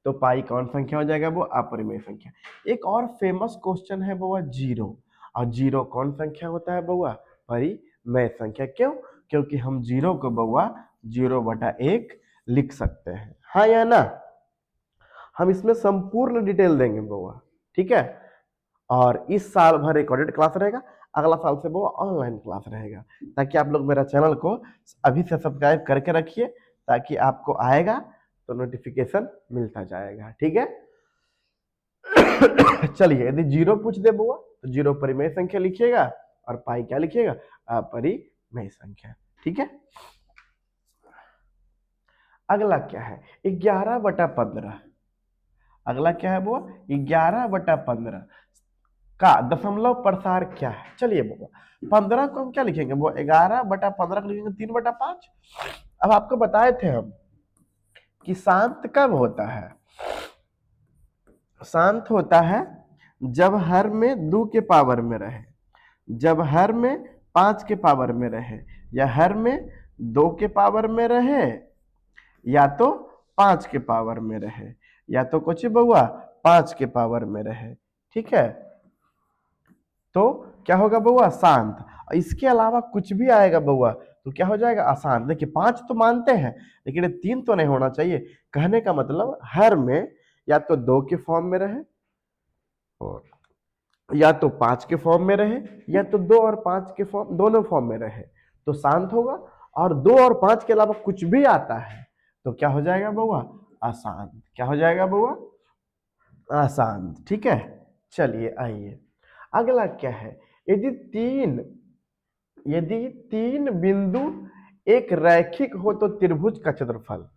तो पाई कौन संख्या हो जाएगा? वो अपरिमेय संख्या। एक और फेमस क्वेश्चन है बउआ जीरो, और जीरो कौन संख्या होता है बउआ? परिमेय संख्या। क्यों? क्योंकि हम जीरो को बउआ 0/1 लिख सकते हैं, हाँ या ना? हम इसमें संपूर्ण डिटेल देंगे बउआ, ठीक है। और इस साल भर रिकॉर्डेड क्लास रहेगा, अगला साल से वो ऑनलाइन क्लास रहेगा, ताकि आप लोग मेरा चैनल को अभी से सब्सक्राइब करके रखिए, ताकि आपको आएगा तो नोटिफिकेशन मिलता जाएगा, ठीक है। चलिए, यदि जीरो पूछ दे बुआ तो जीरो परिमेय संख्या लिखिएगा, और पाई क्या लिखिएगा? अपरिमेय संख्या, ठीक है। अगला क्या है? 11/15। अगला क्या है बुआ, 11/15 का दशमलव प्रसार क्या है। चलिए बुआ 15 को हम क्या लिखेंगे बुआ, 11/15 को लिखेंगे 3/5। अब आपको बताए थे हम कि शांत कब होता है, शांत होता है जब हर में 2 के पावर में रहे, जब हर में 5 के पावर में रहे, या हर में 2 के पावर में रहे, या तो 5 के पावर में रहे, या तो कुछ बउआ 5 के पावर में रहे। ठीक है, तो क्या होगा बउआ, शांत। इसके अलावा कुछ भी आएगा बउआ तो क्या हो जाएगा, अशांत। देखिए 5 तो मानते हैं लेकिन ये 3 तो नहीं होना चाहिए। कहने का मतलब हर में या तो 2 के फॉर्म में रहे, और या तो 5 के फॉर्म में रहे, या तो 2 और 5 के फॉर्म, दोनों फॉर्म में रहे तो शांत होगा। और 2 और 5 के अलावा कुछ भी आता है तो क्या हो जाएगा बउआ, अशांत। क्या हो जाएगा बउआ, अशांत। ठीक है, चलिए आइए अगला क्या है, यदि तीन बिंदु एक रैखिक हो तो त्रिभुज का क्षेत्रफल।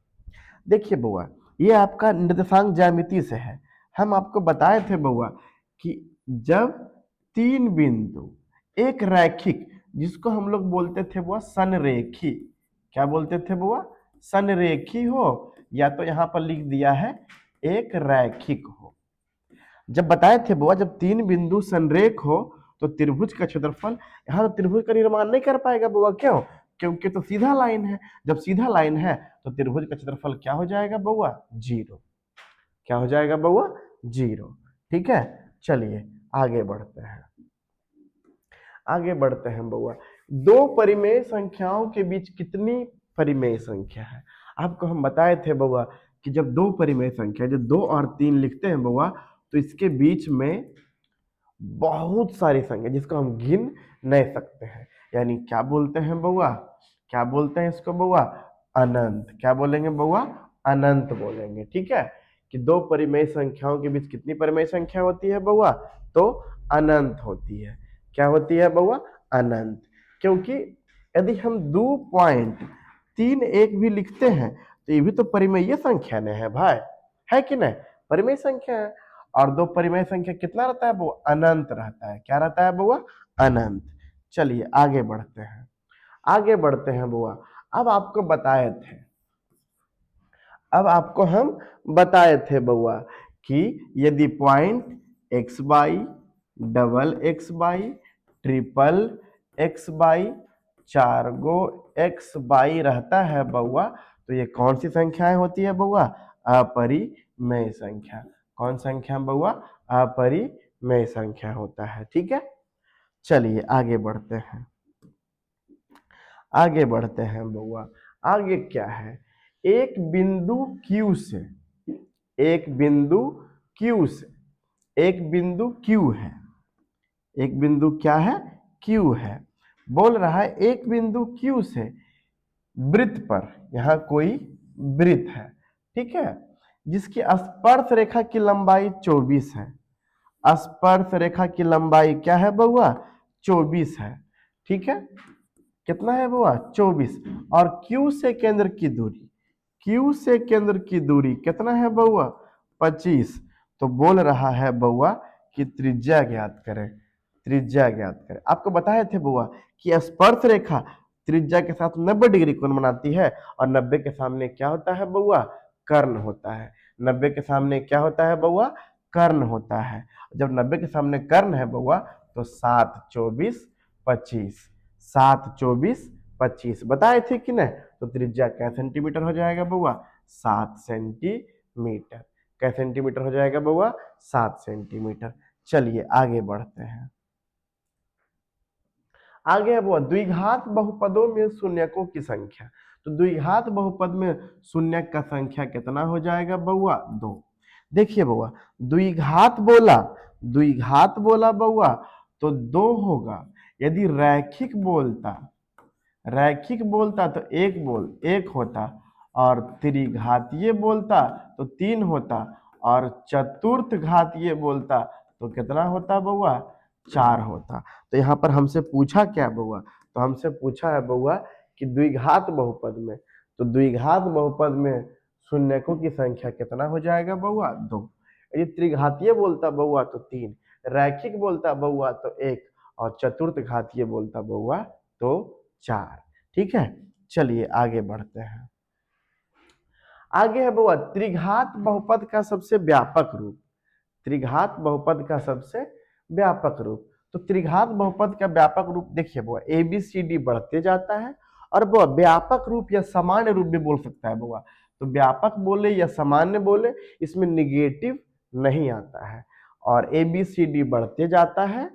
देखिए बउआ ये आपका निर्देशांक ज्यामिति से है। हम आपको बताए थे बउआ कि जब तीन बिंदु एक रैखिक, जिसको हम लोग बोलते थे बुआ संरेखी, क्या बोलते थे बुआ, संरेखी हो, या तो यहां पर लिख दिया है एक रैखिक हो। जब बताए थे बुआ जब तीन बिंदु संरेख हो तो त्रिभुज का क्षेत्रफल, यहाँ तो त्रिभुज का निर्माण नहीं कर पाएगा बुआ, क्यों, क्योंकि तो सीधा लाइन है। जब सीधा लाइन है तो त्रिभुज का क्षेत्रफल क्या हो जाएगा बउआ, 0। क्या हो जाएगा बउआ, 0। ठीक है, चलिए आगे बढ़ते हैं, आगे बढ़ते हैं बउआ। दो परिमेय संख्याओं के बीच कितनी परिमेय संख्या है। आपको हम बताए थे बउआ कि जब दो परिमेय संख्या, जब 2 और 3 लिखते हैं बउआ तो इसके बीच में बहुत सारी संख्या जिसको हम गिन नहीं सकते हैं, यानी क्या बोलते हैं बउआ, क्या बोलते हैं इसको बउआ, अनंत। क्या बोलेंगे बउआ, अनंत बोलेंगे। ठीक है, कि दो परिमेय संख्याओं के बीच कितनी परिमेय संख्या होती है बउआ, तो अनंत होती है। क्या होती है बउआ, अनंत। क्योंकि यदि हम 2.31 भी लिखते हैं तो ये भी तो परिमेय संख्या ने है भाई, है कि नहीं, परिमेय संख्या है। और दो परिमेय संख्या कितना रहता है, वो अनंत रहता है। क्या रहता है बुआ, अनंत। चलिए आगे बढ़ते हैं, आगे बढ़ते हैं बुआ। अब आपको बताए थे, अब आपको हम बताए थे बुआ कि यदि point x by, double x by, triple x by, 4 go x by रहता है बउआ तो ये कौन सी संख्याएं होती है बउआ, अपरिमेय संख्या। कौन संख्या बउआ, अपरिमेय संख्या होता है। ठीक है, चलिए आगे बढ़ते हैं, आगे बढ़ते हैं बउआ। आगे क्या है, एक बिंदु Q से, एक बिंदु Q से, एक बिंदु Q है, एक बिंदु क्या है, Q है। बोल रहा है एक बिंदु Q से वृत्त पर, यहां कोई वृत्त है, ठीक है, जिसकी स्पर्श रेखा की लंबाई 24 है। स्पर्श रेखा की लंबाई क्या है बउआ, 24 है। ठीक है, कितना है बउआ, 24। और Q से केंद्र की दूरी, Q से केंद्र की दूरी कितना है बउआ, 25। तो बोल रहा है बउआ कि त्रिज्या ज्ञात करें, त्रिज्या ज्ञात करें। आपको बताए थे बउआ कि स्पर्श रेखा त्रिज्या के साथ 90 डिग्री कोण बनाती है, और 90 के सामने क्या होता है बउआ, कर्ण होता है। 90 के सामने क्या होता है बउआ, कर्ण होता है। जब 90 के सामने कर्ण है बउआ तो 7, 24, 25, 7, 24, 25 बताए थे कि नहीं। तो त्रिज्या क्या सेंटीमीटर हो जाएगा बउआ, 7 सेंटीमीटर। क्या सेंटीमीटर हो जाएगा बउआ, 7 सेंटीमीटर। चलिए आगे बढ़ते हैं, आगे है वो द्विघात बहुपदों में शून्यकों की संख्या। तो द्विघात बहुपद में शून्यक का संख्या कितना हो जाएगा बउआ, 2। देखिए बउआ द्विघात बोला, द्विघात बोला बउआ तो 2 होगा। यदि रैखिक बोलता, रैखिक बोलता तो एक होता, और त्रिघातीय बोलता तो 3 होता, और चतुर्थ घातीय बोलता तो कितना होता बउआ, 4 होता। तो यहाँ पर हमसे पूछा क्या बउआ, तो हमसे पूछा है बउआ कि द्विघात बहुपद में, तो द्विघात बहुपद में शून्यकों की संख्या कितना हो जाएगा बउआ, 2। यदि त्रिघातीय बोलता बउआ तो 3, रैखिक बोलता बउआ तो 1 और चतुर्थ घातीय बोलता बउआ तो 4। ठीक है, चलिए आगे बढ़ते हैं। आगे है बउआ त्रिघात बहुपद का सबसे व्यापक रूप। त्रिघात बहुपद का सबसे व्यापक रूप। तो त्रिघात बहुपद का व्यापक रूप देखिए बुआ, ए बी सी डी बढ़ते जाता है और बुआ व्यापक रूप या सामान्य रूप भी बोल सकता है बुआ। तो व्यापक बोले या सामान्य बोले, इसमें निगेटिव नहीं आता है। और ए बी सी डी बढ़ते जाता है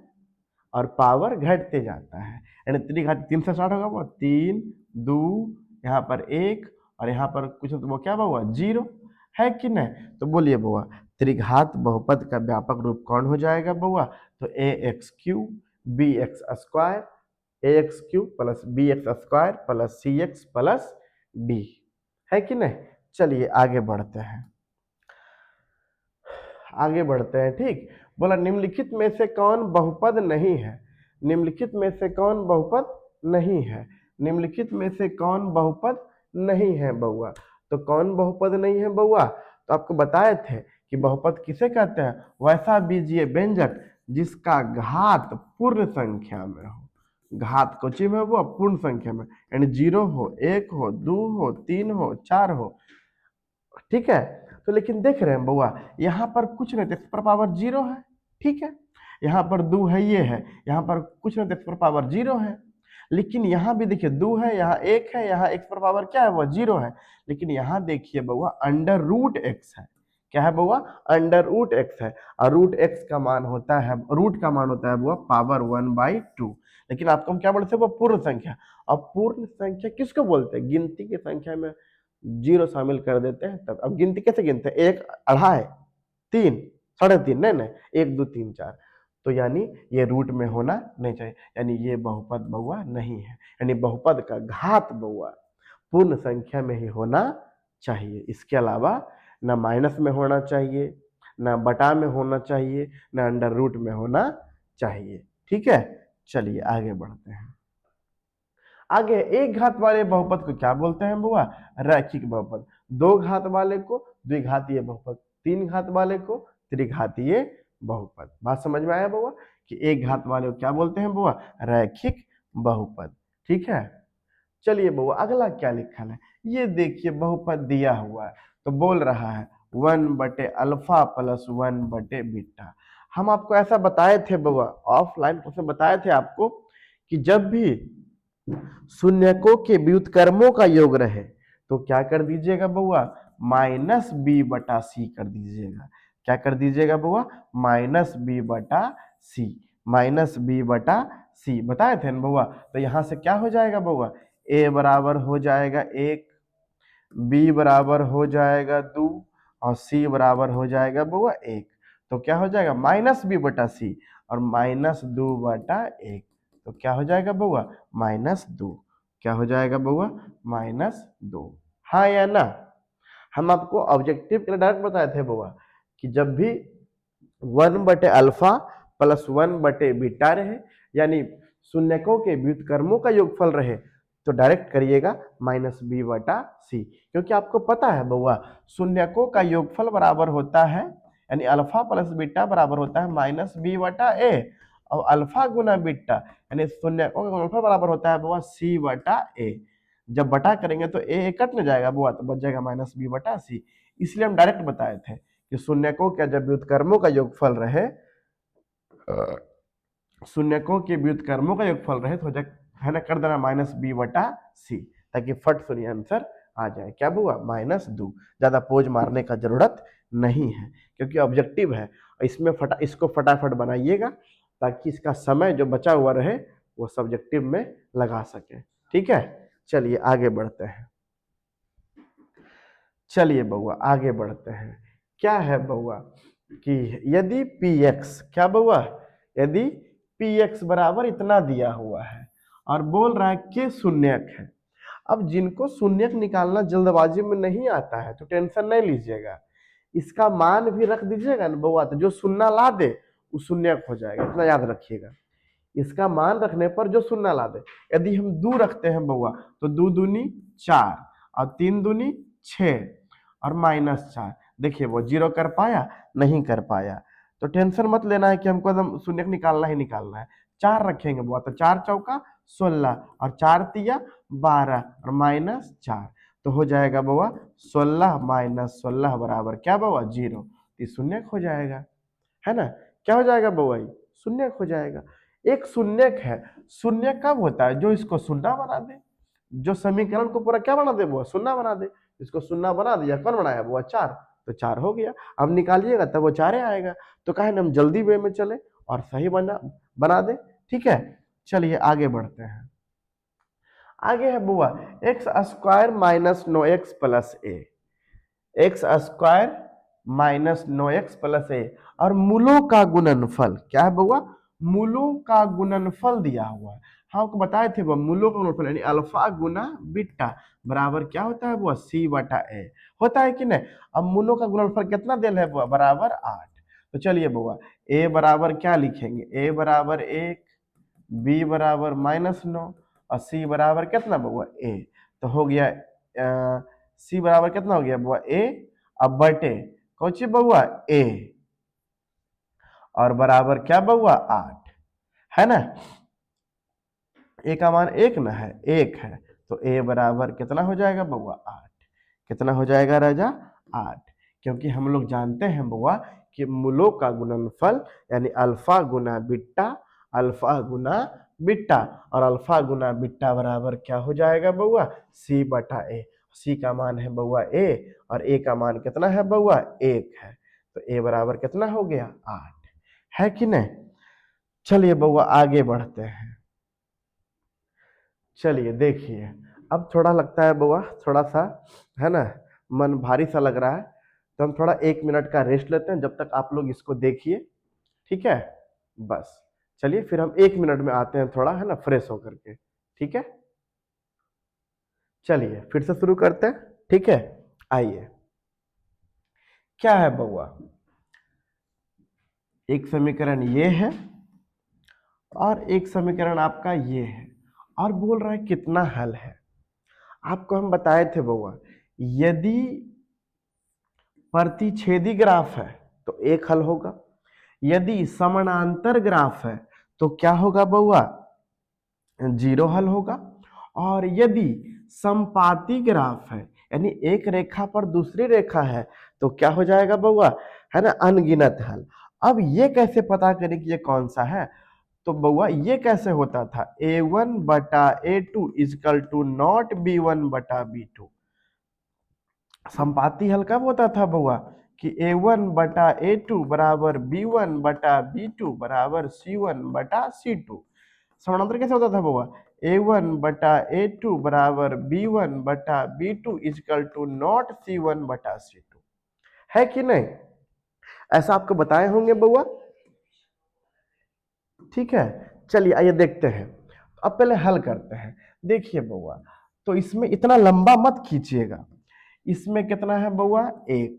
और पावर घटते जाता है, यानी त्रिघात 3 से स्टार्ट होगा वो 3 2, यहाँ पर 1 और यहाँ पर कुछ तो वो क्या हुआ 0 है कि नहीं। तो बोलिए बुआ त्रिघात बहुपद का व्यापक रूप कौन हो जाएगा बुआ। तो a x cube b x square, a x cube plus b x square plus c x plus d, है कि नहीं। चलिए आगे बढ़ते हैं, आगे बढ़ते हैं। ठीक, बोला निम्नलिखित में से कौन बहुपद नहीं है। निम्नलिखित में से कौन बहुपद नहीं है। निम्नलिखित में से कौन बहुपद नहीं है बउआ। तो कौन बहुपद नहीं है बउआ, तो आपको बताए थे कि बहुपद किसे कहते हैं, वैसा बीजीय व्यंजक जिसका घात पूर्ण संख्या में हो। घात कोची में वो पूर्ण संख्या में, यानी 0 हो, 1 हो, 2 हो, 3 हो, 4 हो। ठीक है, तो लेकिन देख रहे हैं बउआ यहाँ पर कुछ नहीं, x पर पावर 0 है। ठीक है, यहाँ पर 2 है, ये है, यहाँ पर कुछ नहीं, x पर पावर 0 है। लेकिन यहाँ भी देखिए 2 है, यहाँ 1 है, यहाँ x पर पावर क्या है वह 0 है। लेकिन यहाँ देखिए बउआ अंडर रूट x है। क्या है बउआ, अंडर रूट x है। और रूट x का मान होता है, रूट का मान होता है बउआ पावर 1/2। लेकिन आपको हम क्या बोलते हैं वो पूर्ण संख्या। अब पूर्ण संख्या किसको बोलते हैं, गिनती की संख्या में 0 शामिल कर देते हैं तब। अब गिनती कैसे गिनते हैं, 1 2.5 3 3.5, नहीं नहीं 1 2 3 4। तो यानी ये रूट में होना नहीं चाहिए, यानी ये बहुपद बउआ नहीं है। यानी बहुपद का घात बउआ पूर्ण संख्या में ही होना चाहिए। इसके अलावा ना माइनस में होना चाहिए, ना बटा में होना चाहिए, ना अंडर रूट में होना चाहिए। ठीक है, चलिए आगे बढ़ते हैं। आगे एक घात वाले बहुपद को क्या बोलते हैं बुआ, रैखिक बहुपद। 2 घात वाले को द्विघातीय बहुपद, 3 घात वाले को त्रिघातीय बहुपद। बात समझ में आया बुआ कि एक घात वाले को क्या बोलते हैं बुआ, रैखिक बहुपद। ठीक है, चलिए बुआ अगला क्या लिखा है, ये देखिए बहुपद दिया हुआ है। तो बोल रहा है 1/अल्फा प्लस 1/बीटा। हम आपको ऐसा बताए थे बुआ, ऑफलाइन क्वेश्चन बताए थे आपको कि जब भी शून्यकों के व्युत्क्रमों का योग रहे तो क्या कर दीजिएगा बउआ, -b/c कर दीजिएगा। क्या कर दीजिएगा बउआ, -b/c, -b/c बताए थे ना बउआ। तो यहां से क्या हो जाएगा बउआ, a बराबर हो जाएगा 1, b बराबर हो जाएगा 2 और c बराबर हो जाएगा बउआ 1। तो क्या हो जाएगा -b/c और -2/1। तो क्या हो जाएगा बउआ, -2। क्या हो जाएगा बउआ, -2। हाँ या ना। हम आपको ऑब्जेक्टिव के लिए डायरेक्ट बताए थे बउआ कि जब भी 1/अल्फा प्लस 1/बीटा रहे, यानी शून्यकों के व्युत्क्रमों का योगफल रहे, तो डायरेक्ट करिएगा -b/c। क्योंकि आपको पता है बउआ शून्यकों का योगफल बराबर होता है, यानी अल्फा प्लस बीटा बराबर होता है -b/a और अल्फा गुना बीटा यानी शून्यकों का गुणनफल बराबर होता है बउआ c/a। जब बटा करेंगे तो a कट न जाएगा बउआ, तो बच जाएगा -b/c। इसलिए हम डायरेक्ट बताए थे कि शून्यकों का जब व्युत्क्रमों का योगफल रहे, शून्यकों के व्युत्क्रमों का योगफल रहे तो है ना कर देना -b/c, ताकि फट सुनिए आंसर आ जाए। क्या बुआ, -2। ज्यादा पोज मारने का जरूरत नहीं है क्योंकि ऑब्जेक्टिव है। इसमें इसको फटाफट बनाइएगा ताकि इसका समय जो बचा हुआ रहे वो सब्जेक्टिव में लगा सके। ठीक है, चलिए आगे बढ़ते हैं। चलिए बउआ आगे बढ़ते हैं। क्या है बउआ कि यदि px, क्या बउआ, यदि px बराबर इतना दिया हुआ है और बोल रहा है कि शून्यक है। अब जिनको शून्यक निकालना जल्दबाजी में नहीं आता है तो टेंशन नहीं लीजिएगा, इसका मान भी रख दीजिएगा ना बउआ, तो जो शून्य ला दे वो शून्यक हो जाएगा, इतना याद रखिएगा। इसका मान रखने पर जो शून्य ला दे, यदि हम 2 रखते हैं बउआ तो 2 दूनी 4 और 3 दूनी 6 और -4, देखिए वो जीरो कर पाया, नहीं कर पाया, तो टेंशन मत लेना है कि हमको एकदम शून्य निकालना ही निकालना है। 4 रखेंगे बुआ, तो 4 चौका 16 और 4 तिया 12 और -4, तो हो जाएगा बुआ 16 - 16 बराबर क्या बुआ 0, ये शून्य हो जाएगा, है ना। क्या हो जाएगा बुआ, शून्य हो जाएगा। एक शून्य है, शून्य कब होता है, जो इसको शून्य बना दे, जो समीकरण को पूरा क्या बना दे बुआ, शून्य बना दे। इसको शून्य बना दिया, कौन बनाया बुआ 4, तो 4 हो गया। अब निकालिएगा तब वो 4 आएगा, तो कहे ना हम जल्दी वे में चले और सही बना दे। ठीक है, चलिए आगे बढ़ते हैं। आगे है बुआ x² - 9x + a, x² - 9x + a और मूलों का गुणनफल क्या है बुआ, मूलों का गुणनफल दिया हुआ है। हम आपको बताए थे वो मूलों का गुणनफल यानी अल्फा गुना बीटा बराबर क्या होता है वो c/a होता है कि नहीं। अब मूलों का गुणनफल कितना दिया है बुआ, बराबर 8। तो चलिए बुआ a बराबर क्या लिखेंगे, a बराबर 1, b बराबर -9 और c बराबर कितना बुआ a, तो हो गया c बराबर कितना हो गया बुआ a, अब बटे कौन सी बुआ a और बराबर क्या बुआ 8, है ना। a का मान 1 ना है, 1 है, तो a बराबर कितना हो जाएगा बुआ 8, कितना हो जाएगा राजा 8, क्योंकि हम लोग जानते हैं बुआ कि मूलों का गुणनफल यानी अल्फा गुना बीटा, अल्फा गुना बीटा और अल्फा गुना बीटा बराबर क्या हो जाएगा बुआ c/a। c का मान है बुआ a और a का मान कितना है बुआ 1 है, तो a बराबर कितना हो गया 8, है कि नहीं। चलिए बुआ आगे बढ़ते हैं। चलिए देखिए, अब थोड़ा लगता है बुआ थोड़ा सा, है ना, मन भारी सा लग रहा है, तो हम थोड़ा 1 मिनट का रेस्ट लेते हैं, जब तक आप लोग इसको देखिए, ठीक है। बस चलिए फिर हम 1 मिनट में आते हैं, थोड़ा है ना फ्रेश होकर के, ठीक है। चलिए फिर से शुरू करते हैं, ठीक है। आइए, क्या है बुआ, एक समीकरण ये है और एक समीकरण आपका ये है, और बोल रहा है कितना हल है। आपको हम बताए थे बुआ, यदि प्रतिच्छेदी ग्राफ है तो एक हल होगा, यदि समानांतर ग्राफ है तो क्या होगा बुआ 0 हल होगा, और यदि समपाती ग्राफ है यानी एक रेखा पर दूसरी रेखा है तो क्या हो जाएगा बुआ, है ना, अनगिनत हल। अब ये कैसे पता करें कि ये कौन सा है, तो बुआ ये कैसे होता था, a1/a2 = नॉट b1/b2। संपाती हल कब होता था बुआ कि a1/a2 बराबर b1/b2 बराबर c1/c2। समानांतर कैसे होता था बुआ, a1/a2 बराबर b1/b2 = नॉट c1/c2, है कि नहीं। ऐसा आपको बताए होंगे बुआ, ठीक है। चलिए आइए देखते हैं, अब पहले हल करते हैं। देखिए बुआ, तो इसमें इतना लंबा मत खींचिएगा, इसमें कितना है बुआ 1,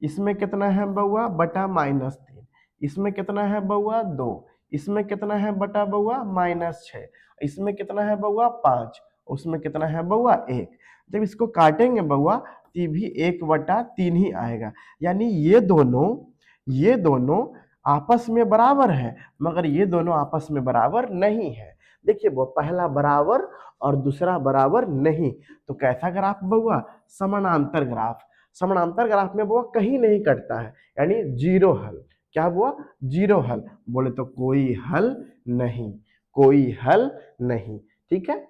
इसमें कितना है बउआ बटा -3, इसमें कितना है बउआ 2, इसमें कितना है बटा बउआ -6, इसमें कितना है बउआ 5, उसमें कितना है बउआ 1। जब इसको काटेंगे बउआ तो ये भी 1/3 ही आएगा, यानी ये दोनों आपस में बराबर है, मगर ये दोनों आपस में बराबर नहीं है। देखिए वो पहला बराबर और दूसरा बराबर नहीं, तो कैसा ग्राफ बउआ, समानांतर ग्राफ। समानांतर ग्राफ में वो कहीं नहीं कटता है, यानी 0 हल। क्या हुआ 0 हल, बोले तो कोई हल नहीं, कोई हल नहीं, ठीक है।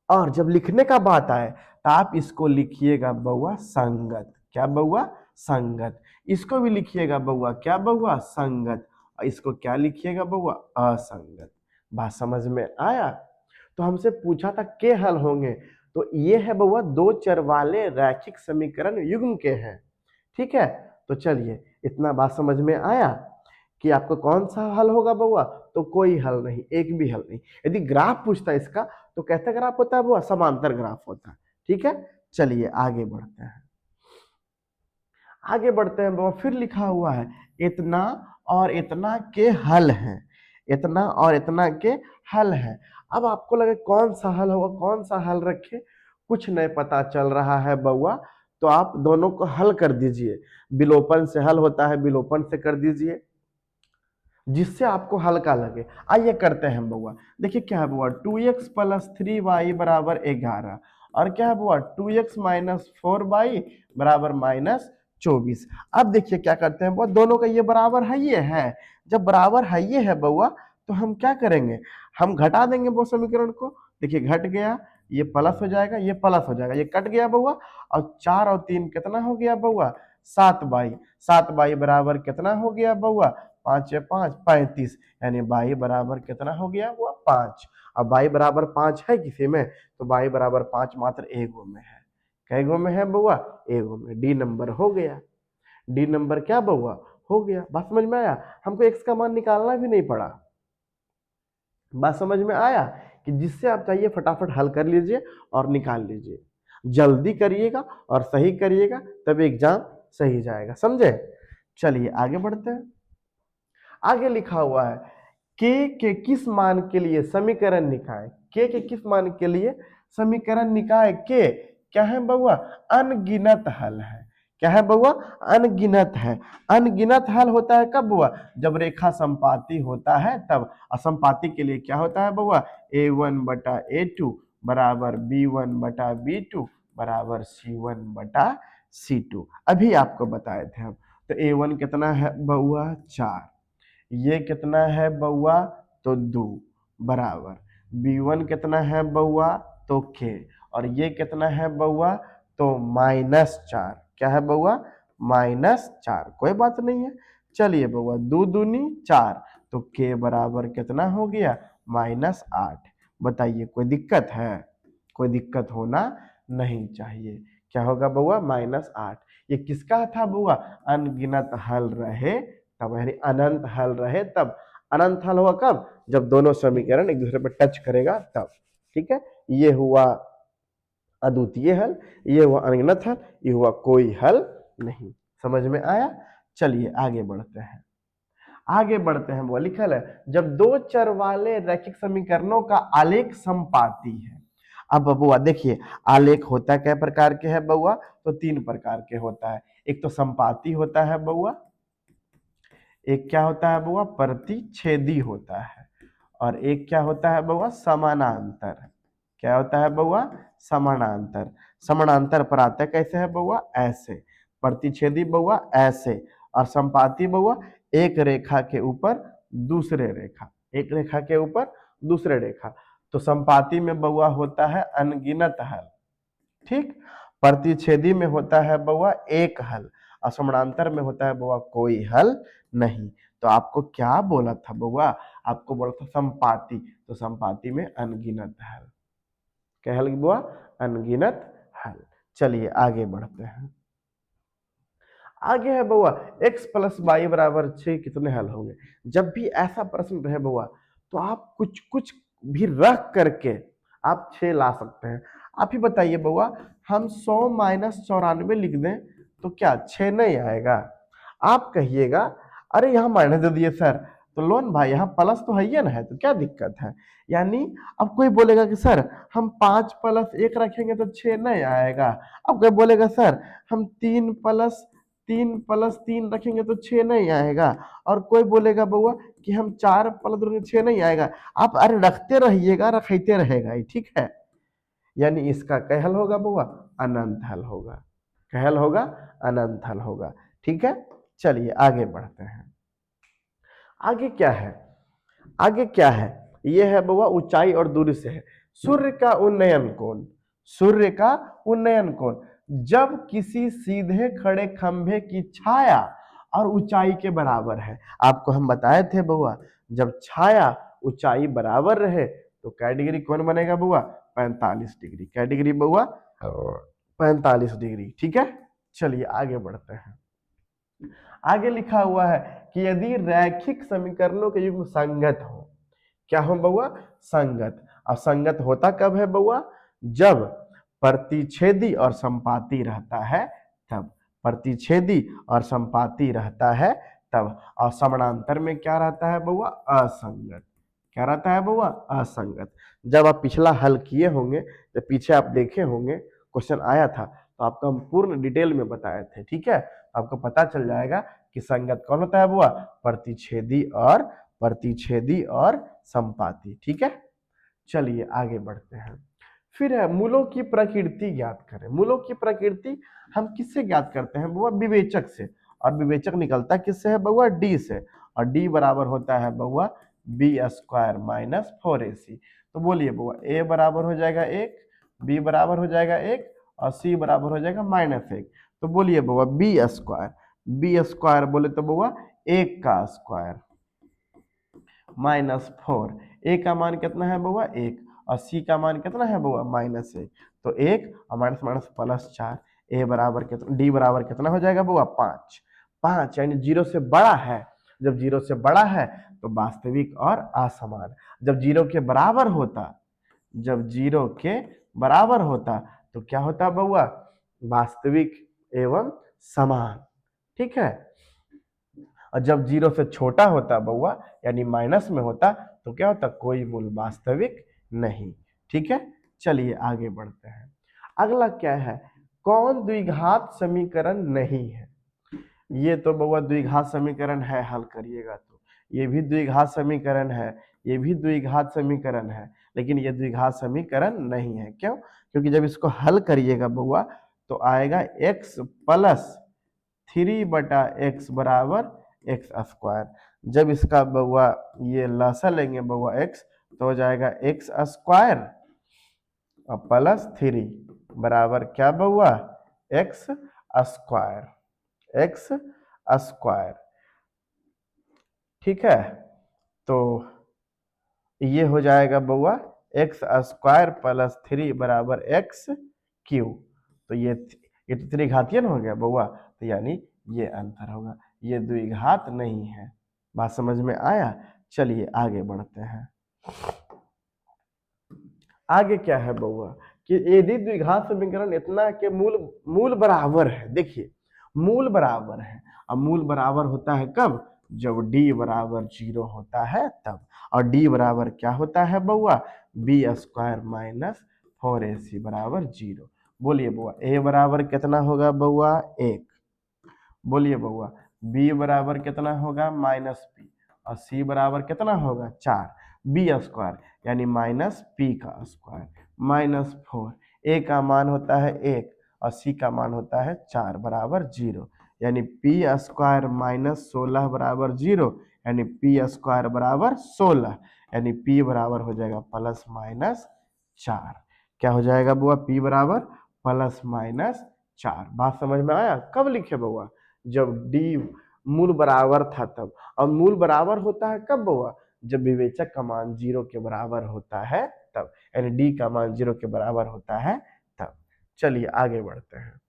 और जब लिखने का बात आए तो आप इसको लिखिएगा बउआ संगत, क्या बउआ संगत। इसको भी लिखिएगा बउआ क्या बउआ संगत, और इसको क्या लिखिएगा बउआ असंगत। बात समझ में आया। तो हमसे पूछा था के हल होंगे, तो ये है बउआ दो चर वाले रैखिक समीकरण युग्म के हैं, ठीक है। तो चलिए इतना बात समझ में आया कि आपको कौन सा हल होगा बउआ, तो कोई हल नहीं, एक भी हल नहीं। यदि ग्राफ पूछता है इसका तो कैसा ग्राफ होता है बउआ, समांतर ग्राफ होता है, ठीक है। चलिए आगे बढ़ते हैं, आगे बढ़ते हैं बउआ, फिर लिखा हुआ है इतना और इतना के हल हैं, इतना और इतना के हल हैं। अब आपको लगे कौन सा हल होगा, कौन सा हल रखे, कुछ नहीं पता चल रहा है बउआ, तो आप दोनों को हल कर दीजिए। विलोपन से हल होता है, विलोपन से कर दीजिए जिससे आपको हल्का लगे। आइए करते हैं बउआ। देखिए क्या है बउआ, 2x प्लस 3y बराबर 11 और क्या है बउआ 2x माइनस 4y बराबर माइनस 24। अब देखिए क्या करते हैं बउआ, दोनों का ये बराबर है ये है। जब बराबर है ये है बउआ तो हम क्या करेंगे, हम घटा देंगे वो समीकरण को। देखिए घट गया, ये प्लस हो जाएगा, ये प्लस हो जाएगा, ये कट गया बउआ और 4 और 3 कितना हो गया बउआ 7y। 7y बराबर कितना हो गया बउआ 5 या 5 35, यानी बाई बराबर कितना हो गया वो 5। अब बाई बराबर 5 है किसी में, तो बाई बराबर 5 मात्र एगो में है। कै गो में है बउआ, एगो में। डी नंबर हो गया। डी नंबर क्या बउआ हो गया। बात समझ में आया, हमको एक्स का मान निकालना भी नहीं पड़ा। बात समझ में आया कि जिससे आप चाहिए फटाफट हल कर लीजिए और निकाल लीजिए। जल्दी करिएगा और सही करिएगा तब एग्जाम सही जाएगा, समझे। चलिए आगे बढ़ते हैं। आगे लिखा हुआ है के किस मान के लिए समीकरण निकाय। के किस मान के लिए समीकरण निकाय के क्या है बउआ, अनगिनत हल है। क्या है बउआ, अनगिनत है। अनगिनत हल होता है कब बउआ, जब रेखा संपाती होता है तब। असंपाती के लिए क्या होता है बउआ, a1 बटा a2 बराबर b1 बटा b2 बराबर c1 बटा c2। अभी आपको बताए थे हम। तो a1 कितना है बउआ 4, ये कितना है बउआ तो 2 बराबर b1 कितना है बउआ तो k, और ये कितना है बउआ तो -4। क्या है बउआ -4। कोई बात नहीं है। चलिए बउआ 2 दूनी 4, तो k बराबर कितना हो गया -8। बताइए कोई दिक्कत है, कोई दिक्कत होना नहीं चाहिए। क्या होगा बउआ -8। ये किसका था बउआ, अनगिनत हल रहे तब, यानी अनंत हल रहे तब। अनंत हल हुआ कब, जब दोनों समीकरण एक दूसरे पर टच करेगा तब। ठीक है, ये हुआ अद्वितीय हल, ये हुआ अनगिनत हल, ये हुआ कोई हल नहीं। समझ में आया। चलिए आगे बढ़ते हैं। आगे बढ़ते हैं, वो लिखल है जब दो चर वाले रैखिक समीकरणों का आलेख समपाती है। अब बबुआ देखिए आलेख होता कै प्रकार के है बउआ, तो 3 प्रकार के होता है। एक तो समपाती होता है बउआ, एक क्या होता है बउआ प्रतिच्छेदी होता है, और एक क्या होता है बउआ समानांतर। क्या होता है बउआ समानांतर। समानांतर पर आता है कैसे है बउआ ऐसे, प्रतिच्छेदी बउआ ऐसे, और संपाती बउआ एक रेखा के ऊपर दूसरे रेखा, एक रेखा के ऊपर दूसरे रेखा। तो संपाती में बउआ होता है अनगिनत हल, ठीक। प्रतिच्छेदी में होता है बउआ एक हल, और समानांतर में होता है बउआ कोई हल नहीं। तो आपको क्या बोला था बउआ, आपको बोला था संपाती, तो संपाती में अनगिनत हल। क्या हल बउआ, अनगिनत हल। चलिए आगे बढ़ते हैं। आगे है बउआ x प्लस वाई बराबर 6 कितने हल होंगे। जब भी ऐसा प्रश्न रहे बउआ तो आप कुछ कुछ भी रख करके आप 6 ला सकते हैं। आप ही बताइए बउआ, हम 100 माइनस 94 लिख दें तो क्या 6 नहीं आएगा। आप कहिएगा अरे यहाँ माइनस दे दिए सर, तो लोन भाई यहाँ प्लस तो है ही ना, है तो क्या दिक्कत है। यानी अब कोई बोलेगा कि सर हम 5 प्लस 1 रखेंगे तो 6 नहीं आएगा। अब कोई बोलेगा सर हम 3 प्लस 3 रखेंगे तो 6 नहीं आएगा। और कोई बोलेगा बउआ कि हम 4 प्लस 2 6 नहीं आएगा। आप अरे रखते रहिएगा, रखते रहेगा ही, ठीक है। यानी इसका क्या हल होगा बउआ, अनंत हल होगा। क्या हल होगा, अनंत हल होगा। ठीक है, चलिए आगे बढ़ते हैं। आगे क्या है, आगे क्या है, ये है बउआ ऊंचाई और दूरी से है। सूर्य का उन्नयन कोण, सूर्य का उन्नयन कोण जब किसी सीधे खड़े खंभे की छाया और ऊंचाई के बराबर है। आपको हम बताए थे बउआ जब छाया ऊंचाई बराबर रहे तो क्या डिग्री कोण बनेगा बउआ 45 डिग्री। क्या डिग्री बउआ 45 डिग्री। ठीक है, चलिए आगे बढ़ते हैं। आगे लिखा हुआ है कि यदि रैखिक समीकरणों के युग्म संगत हो। क्या हो बउआ, संगत। अब संगत होता कब है बउआ, जब प्रतिच्छेदी और संपाती रहता है तब। प्रतिच्छेदी और संपाती रहता है तब। और समानांतर में क्या रहता है बउआ, असंगत। क्या रहता है बउआ, असंगत। जब आप पिछला हल किए होंगे, जब पीछे आप देखे होंगे क्वेश्चन आया था, तो आपको हम पूर्ण डिटेल में बताए थे, ठीक है। आपको पता चल जाएगा कि संगत कौन होता है बुआ, प्रतिच्छेदी और संपाती, ठीक है। चलिए आगे बढ़ते हैं। फिर है मूलों की प्रकृति ज्ञात करें। मूलों की प्रकृति हम किससे ज्ञात करते हैं बुआ, विवेचक से, और विवेचक निकलता किससे है बुआ, डी से, और डी बराबर होता है बुआ बी स्क्वायर माइनस 4ac। तो बोलिए बुआ ए बराबर हो जाएगा 1, बी बराबर हो जाएगा 1 और सी बराबर हो जाएगा -1। तो बोलिए बुआ बी स्क्वायर बोले तो बुआ 1 का स्क्वायर -4, ए का मान कितना है बुआ 1 और सी का मान कितना है बुआ -1। तो 1 और माइनस माइनस प्लस 4, ए बराबर कितना, डी बराबर कितना हो जाएगा बुआ 5 यानी 0 से बड़ा है। जब 0 से बड़ा है तो वास्तविक और असमान। जब 0 के बराबर होता तो क्या होता बउआ, वास्तविक एवं समान, ठीक है। और जब 0 से छोटा होता बउआ यानी माइनस में होता तो क्या होता, कोई मूल वास्तविक नहीं, ठीक है। चलिए आगे बढ़ते हैं। अगला क्या है, कौन द्विघात समीकरण नहीं है। ये तो बउआ द्विघात समीकरण है, हल करिएगा तो ये भी द्विघात समीकरण है, ये भी द्विघात समीकरण है, लेकिन ये द्विघात समीकरण नहीं है। क्यों? क्योंकि जब इसको हल करिएगा बउआ तो आएगा x प्लस 3/x बराबर एक्स स्क्वायर। जब इसका बउआ ये लसा लेंगे बउआ x तो हो जाएगा एक्स स्क्वायर और प्लस 3 बराबर क्या बउआ, एक्स स्क्वायर, ठीक है। तो ये हो जाएगा बउआ एक्स स्क्वायर प्लस 3 बराबर एक्स क्यू। तो ये तो त्रिघातीय हो गया बउआ, तो यानी ये आंसर होगा, ये द्विघात नहीं है। बात समझ में आया। चलिए आगे बढ़ते हैं। आगे क्या है बउआ कि यदि द्विघात समीकरण इतना के मूल बराबर है, देखिए मूल बराबर है, अब मूल बराबर होता है कब, जब d बराबर 0 होता है तब, और d बराबर क्या होता है बउआ, बी स्क्वायर माइनस 4ac बराबर 0। बोलिए बउआ a बराबर कितना होगा बउआ 1, बोलिए बउआ b बराबर कितना होगा -p, और c बराबर कितना होगा 4, बी स्क्वायर यानी -p का स्क्वायर -4, a का मान होता है 1 और c का मान होता है 4 बराबर 0, यानी p स्क्वायर -16 बराबर 0, यानी p स्क्वायर बराबर 16, यानी p बराबर हो जाएगा +-4। क्या हो जाएगा बुआ, p बराबर +-4। बात समझ में आया। कब लिखे बुआ, जब d मूल बराबर था तब। और मूल बराबर होता है कब बुआ, जब विवेचक का मान 0 के बराबर होता है तब, यानी d का मान 0 के बराबर होता है तब। चलिए आगे बढ़ते हैं।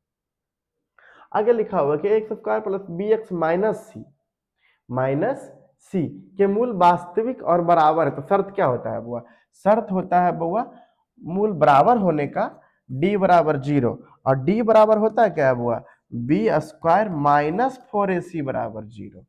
आगे लिखा हुआ कि x square plus b x minus c के मूल वास्तविक और बराबर है। तो शर्त क्या होता है बुआ, शर्त होता है बुआ मूल बराबर होने का, d बराबर 0, और d बराबर होता है क्या है बुआ, बी स्क्वायर -4ac बराबर 0।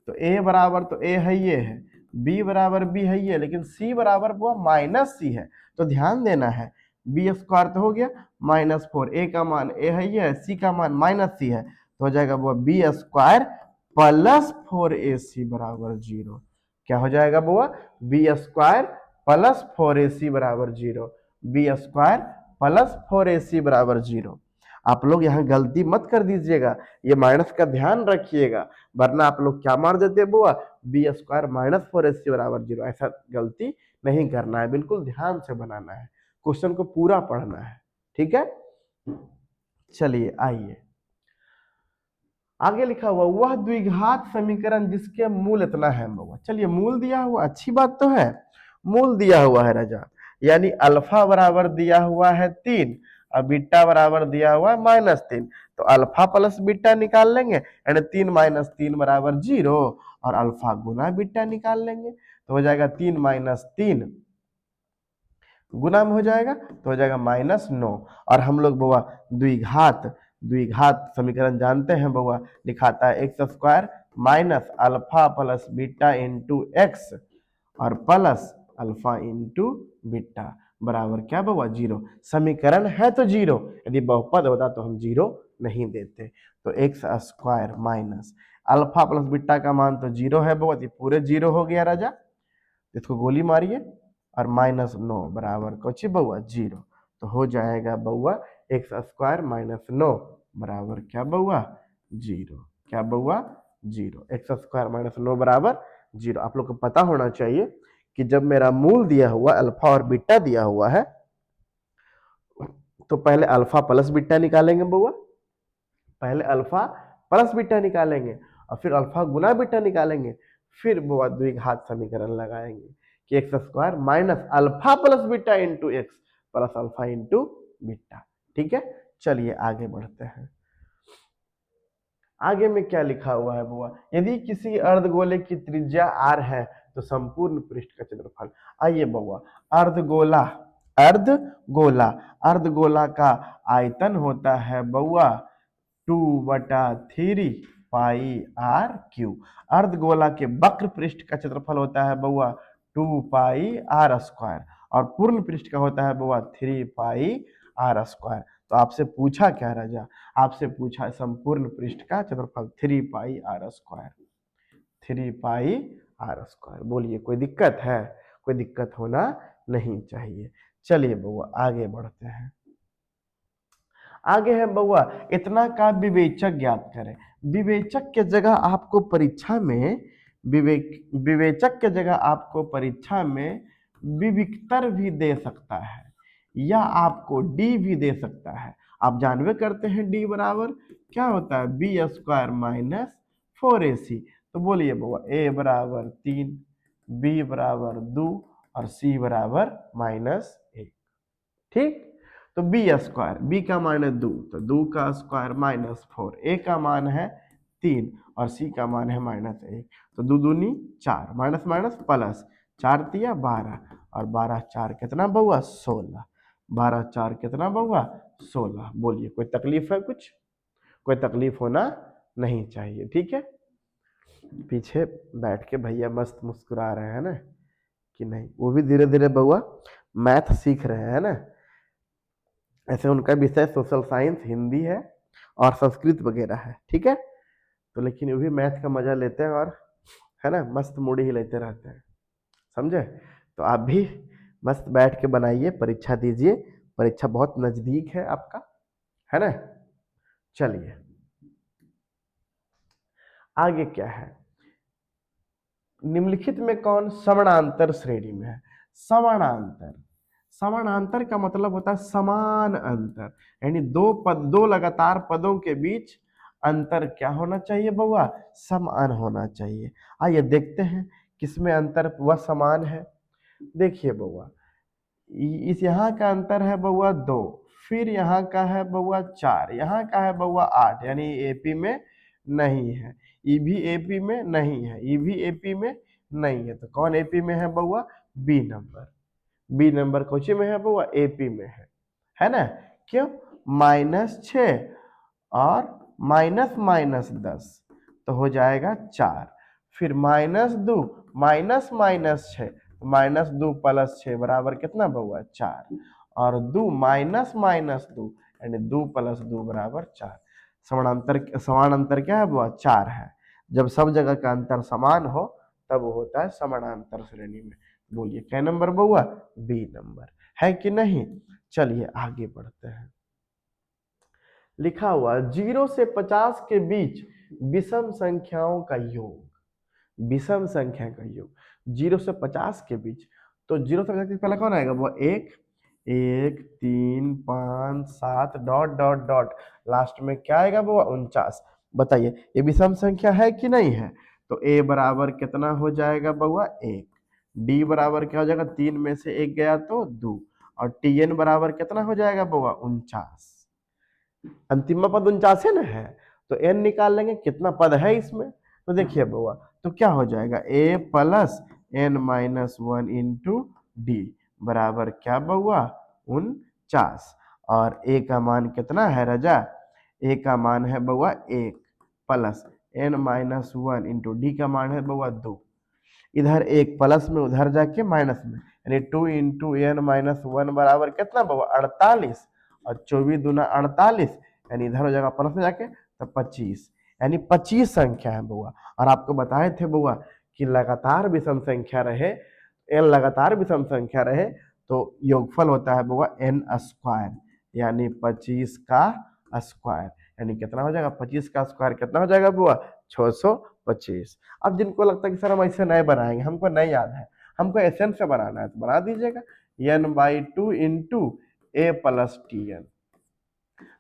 तो a बराबर तो a है, ये है, b बराबर b है ये, लेकिन c बराबर बुआ -c है। तो ध्यान देना है, बी स्क्वायर तो हो गया -4, a का मान a है ये, c का मान -c है, तो हो जाएगा बुआ बी स्क्वायर +4ac बराबर 0। क्या हो जाएगा बुआ, बी स्क्वायर +4ac बराबर 0, बी स्क्वायर +4ac बराबर 0। आप लोग यहाँ गलती मत कर दीजिएगा, ये माइनस का ध्यान रखिएगा, वरना आप लोग क्या मार देते हैं बुआ, बी स्क्वायर -4ac बराबर 0। ऐसा गलती नहीं करना है, बिल्कुल ध्यान से बनाना है, क्वेश्चन को पूरा पढ़ना है, ठीक है। चलिए आइए आगे लिखा हुआ, वह द्विघात समीकरण जिसके मूल इतना है बउआ। चलिए मूल दिया हुआ, अच्छी बात तो है, मूल दिया हुआ है राजा, यानी अल्फा बराबर दिया हुआ है 3 और बीटा बराबर दिया हुआ है -3। तो अल्फा प्लस बीटा निकाल लेंगे, यानी 3 - 3 बराबर 0, और अल्फा गुना बीटा निकाल लेंगे तो हो जाएगा 3 - 3 गुना में हो जाएगा तो हो जाएगा -9। और हम लोग बउआ द्विघात समीकरण जानते हैं बउआ, लिखाता है x square minus alpha plus beta into x और प्लस अल्फा इंटू बीटा। बराबर क्या बउआ 0। समीकरण है तो 0, यदि बहुपद होता तो हम 0 नहीं देते। तो x square minus alpha plus beta का मान तो 0 है बउआ, तो पूरे 0 हो गया राजा। इसको गोली मारिए और -9 बराबर कुछ बउआ 0। तो हो जाएगा बउआ एक्स स्क्वायर माइनस 9 बराबर क्या बउआ 0। क्या बउआ 0। एक्स स्क्वायर माइनस 9 बराबर 0। आप लोग को पता होना चाहिए कि जब मेरा मूल दिया हुआ अल्फा और बीटा दिया हुआ है तो पहले अल्फा प्लस बीटा निकालेंगे बउआ, पहले अल्फा प्लस बीटा निकालेंगे और फिर अल्फा गुना बीटा निकालेंगे, फिर बउआ द्विघात समीकरण लगाएंगे कि x square minus alpha plus beta into x plus alpha into beta. ठीक है, चलिए आगे बढ़ते हैं। आगे में क्या लिखा हुआ है बुआ, यदि किसी अर्धगोले की त्रिज्या r है तो संपूर्ण पृष्ठ का क्षेत्रफल। आइए बुआ, अर्धगोला अर्धगोला अर्धगोला का आयतन होता है बुआ 2/3 पाई आर क्यू। अर्धगोला के वक्र पृष्ठ का क्षेत्रफल होता है बुआ 2 पाई आर स्क्वायर और पूर्ण पृष्ठ का होता है बुआ 3 पाई आर स्क्वायर। तो आपसे पूछा क्या राजा, आपसे पूछा संपूर्ण पृष्ठ का क्षेत्रफल 3 pi r square, 3 pi r square. बोलिए कोई दिक्कत है? कोई दिक्कत होना नहीं चाहिए। चलिए बउआ आगे बढ़ते हैं। आगे है बउआ इतना का विवेचक ज्ञात करें। विवेचक के जगह आपको परीक्षा में विवेचक के जगह आपको परीक्षा में विविक्तर भी दे सकता है या आपको डी भी दे सकता है। आप जानवे करते हैं डी बराबर क्या होता है बी स्क्वायर माइनस 4ac। तो बोलिए बउआ ए बराबर 3, बी बराबर 2 और सी बराबर -1। ठीक, तो बी स्क्वायर, बी का मान है 2, तो 2 का स्क्वायर -4, ए का मान है 3 और सी का मान है -1। तो 2 दूनी 4, माइनस माइनस प्लस, 4 तिया 12 और 12 4 कितना बउआ 16, 12 4 कितना बउआ 16। बोलिए कोई तकलीफ है? कुछ कोई तकलीफ होना नहीं चाहिए। ठीक है, पीछे बैठ के भैया मस्त मुस्कुरा रहे हैं ना कि नहीं, वो भी धीरे धीरे बउआ मैथ सीख रहे हैं ना। ऐसे उनका विषय सोशल साइंस, हिंदी है और संस्कृत वगैरह है। ठीक है, तो लेकिन वो भी मैथ का मजा लेते हैं और है ना मस्त मूडी ही लेते रहते हैं, समझे। तो आप भी मस्त बैठ के बनाइए, परीक्षा दीजिए, परीक्षा बहुत नजदीक है आपका, है ना। चलिए आगे क्या है, निम्नलिखित में कौन समानांतर श्रेणी में है? समानांतर, समानांतर का मतलब होता है समान अंतर, यानी दो लगातार पदों के बीच अंतर क्या होना चाहिए बउआ? समान होना चाहिए। आइए देखते हैं किसमें अंतर वह समान है। देखिए बउआ, इस यहाँ का अंतर है बउआ 2, फिर यहाँ का है बउआ 4, यहाँ का है बउआ 8, यानी एपी में नहीं है, ई भी एपी में नहीं है, ई भी एपी में नहीं है। तो कौन एपी में है बउआ? B number. बी नंबर कौची में है बउआ? एपी में है ना। क्यों? -6 और माइनस माइनस 10 तो हो जाएगा 4, फिर -2 माइनस माइनस 6, -2 प्लस 6 बराबर कितना बउआ 4 और 2 माइनस माइनस 2 यानी 2 प्लस 2 बराबर 4। समान अंतर क्या है बउआ? 4 है। जब सब जगह का अंतर समान हो तब होता है समानांतर श्रेणी में। बोलिए क्या नंबर बउआ? बी नंबर, है कि नहीं। चलिए आगे बढ़ते हैं। लिखा हुआ 0 से 50 के बीच विषम संख्याओं का योग, विषम संख्या का योग 0 से 50 के बीच। तो 0 से 50 के पहले कौन आएगा वो? 1 1 3 5 7 डॉट डॉट डॉट, लास्ट में क्या आएगा वो? 49। बताइए ये विषम संख्या है कि नहीं है? तो a बराबर कितना हो जाएगा बउआ? 1। d बराबर क्या हो जाएगा? 3 में से 1 गया तो 2 और tn बराबर कितना हो जाएगा बउआ? 49। अंतिम पद 49 है ना है, तो n निकाल लेंगे कितना पद है इसमें। तो देखिए बउआ, तो क्या हो जाएगा? a plus n minus 1 into d बराबर क्या बउआ? 49। और a का मान कितना है राजा? a का मान है बउआ 1 plus n minus 1 into D का मान है बउआ 2। इधर एक प्लस में, उधर जाके माइनस में, यानी 2 इंटू एन माइनस 1 बराबर कितना बउआ 48, और 24 दूना 48, यानी इधर हो जाएगा प्लस में जाके तो 25, यानी 25 संख्या है बउआ। और आपको बताए थे बउआ कि लगातार विषम संख्या रहे, एन लगातार विषम संख्या रहे तो योगफल होता है बउआ एन स्क्वायर, यानी 25 का स्क्वायर, यानी कितना हो जाएगा 25 का स्क्वायर कितना हो जाएगा बुआ 625। अब जिनको लगता है कि सर हम ऐसे नहीं बनाएंगे, हमको नहीं याद है, हमको एसएन से बनाना है, तो बना दीजिएगा n/2 इंटू ए प्लस टी एन।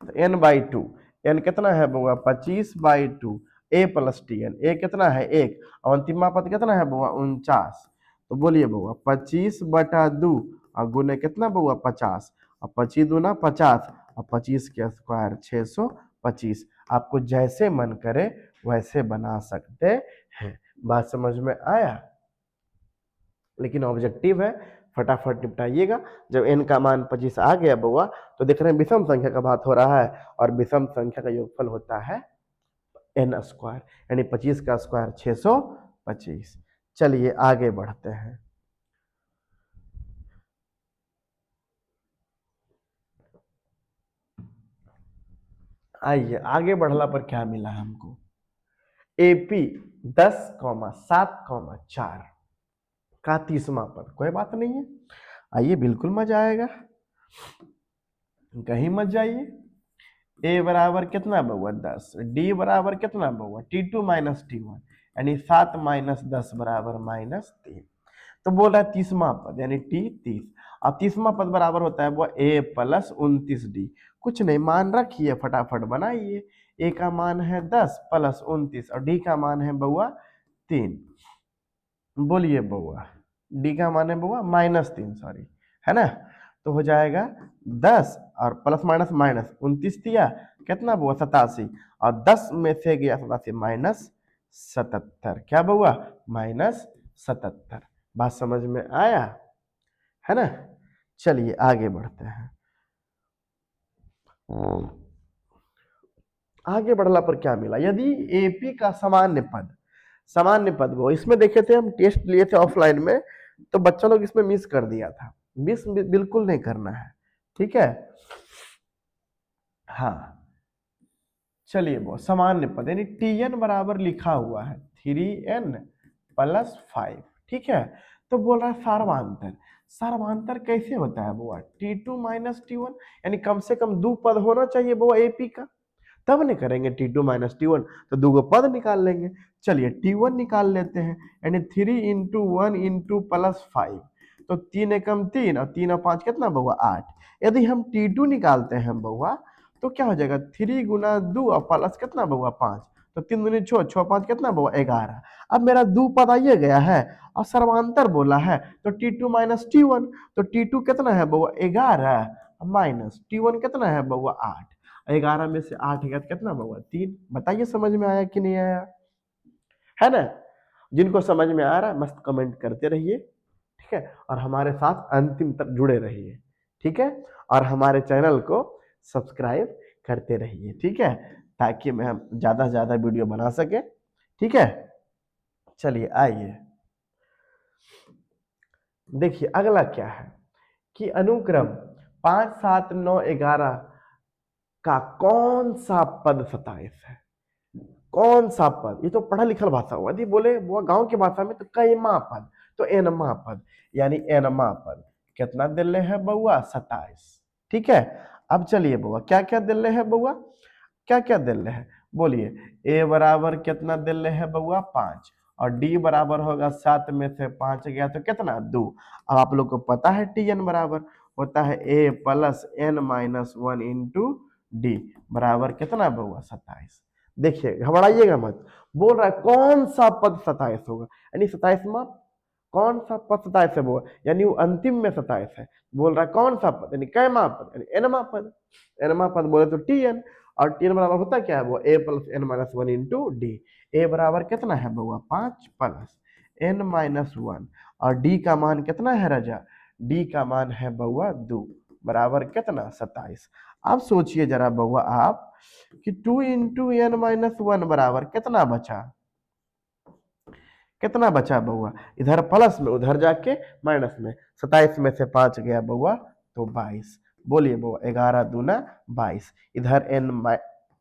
तो n/2, एन कितना है बुआ 25/2, ए प्लस टी एन, ए कितना है 1, और अंतिम पद कितना है बुआ 49। तो बोलिए बुआ 25/2 और गुने कितना बुआ 50, और 25 दूना 50, और 25 के स्क्वायर 625। आपको जैसे मन करे वैसे बना सकते हैं। बात समझ में आया? लेकिन ऑब्जेक्टिव है, फटाफट निपटाइएगा। जब n का मान 25 आ गया बउआ तो देख रहे हैं विषम संख्या का बात हो रहा है, और विषम संख्या का योगफल होता है n स्क्वायर, यानी 25 का स्क्वायर 625। चलिए आगे बढ़ते हैं। आइए आगे बढ़ला पर क्या मिला हमको, एपी 10,7,4 का 30वां पद। कोई बात नहीं है, आइए बिल्कुल मजा आएगा, कहीं मत जाइए। ए बराबर कितना बउआ 10, डी बराबर कितना बउआ T2 माइनस T1, यानी 7 माइनस 10 बराबर -3। तो बोल रहा है 30वां पद यानी T 30, और 30वां पद बराबर होता है वो A प्लस 29D। कुछ नहीं, मान रखिए फटाफट बनाइए। A का मान है 10 प्लस 29 और D का मान है बउआ 3। बोलिए बउआ, D का मान है बउआ -3, सॉरी, है ना। तो हो जाएगा 10 और प्लस माइनस माइनस 29 दिया कितना बउआ 87, और 10 में से गया 87 -77, क्या बउआ -77। बात समझ में आया, है ना। चलिए आगे बढ़ते हैं। आगे बढ़ला पर क्या मिला, यदि एपी का सामान्य पद वो, इसमें देखे थे हम, टेस्ट लिए थे ऑफलाइन में, तो बच्चा लोग इसमें मिस कर दिया था। मिस बिल्कुल नहीं करना है, ठीक है। हाँ चलिए वो सामान्य पद यानी Tn बराबर लिखा हुआ है 3n प्लस 5, ठीक है। तो बोल रहा है सार्वधातर, सार्वधातर कैसे होता है बुआ T2 माइनस T1, यानी कम से कम 2 पद होना चाहिए बुआ एपी का, तब नहीं करेंगे T2 माइनस T1, तो 2 पद निकाल लेंगे। चलिए T1 निकाल लेते हैं, यानी 3 इंटू 1 इंटू प्लस 5, तो 3 एकम 3 और 3 और 5 कितना बउआ 8। यदि हम T2 निकालते हैं बउआ तो क्या हो जाएगा 3 गुना 2 और प्लस कितना बउआ 5, तो 3 दूनी 6, 6 5 कितना बउआ 11। अब मेरा 2 पद आइए गया है और सर्वांतर बोला है, तो T2 माइनस T1, तो T2 कितना है बउआ 11 माइनस T1 कितना है बउआ 8, 11 में से 8 गया कितना बउआ 3। बताइए समझ में आया कि नहीं आया, है ना। जिनको समझ में आ रहा है मस्त कमेंट करते रहिए, ठीक है, और हमारे साथ अंतिम तक जुड़े रहिए, ठीक है, और हमारे चैनल को सब्सक्राइब करते रहिए, ठीक है, ताकि मैं हम ज़्यादा से ज़्यादा वीडियो बना सके, ठीक है। चलिए आइए देखिए अगला क्या है कि अनुक्रम 5 7 9 11 का कौन सा पद 27 है। कौन सा पद, ये तो पढ़ा लिखल भाषा हुआ, यदि बोले वो गांव की भाषा में तो कैमा पद, तो एनमा पद, यानी एनमा पद कितना दिले है बउआ 27, ठीक है। अब चलिए बउआ क्या क्या दिले है बउआ, क्या क्या दिले है बोलिए। ए बराबर कितना दिले है बउआ 5, और डी बराबर होगा 7 में से 5 गया तो कितना 2। अब आप लोग को पता है Tn बराबर होता है a plus n minus 1 into d, बराबर कितना बउआ 27। देखिए घबराइएगा मत, बोल रहा है कौन सा पद 27 होगा, यानी 27वां कौन सा पद 27 है वो, यानी वो अंतिम में 27 है। बोल रहा है कौन सा पद, यानी कैमा पद, यानी एनमा पद। एनमा पद बोले तो Tn, और Tn बराबर होता क्या है वो a plus n minus 1 into d. A बराबर कितना है बउआ 5 प्लस एन माइनस 1, और डी का मान कितना है राजा, डी का मान है बउआ 2, बराबर कितना 27। अब सोचिए जरा बउआ आप कि 2 इंटू एन माइनस 1 बराबर कितना बचा, कितना बचा बउआ, इधर प्लस में उधर जाके माइनस में, 27 में से 5 गया बउआ तो 22। बोलिए बउआ 11 दूना 22। इधर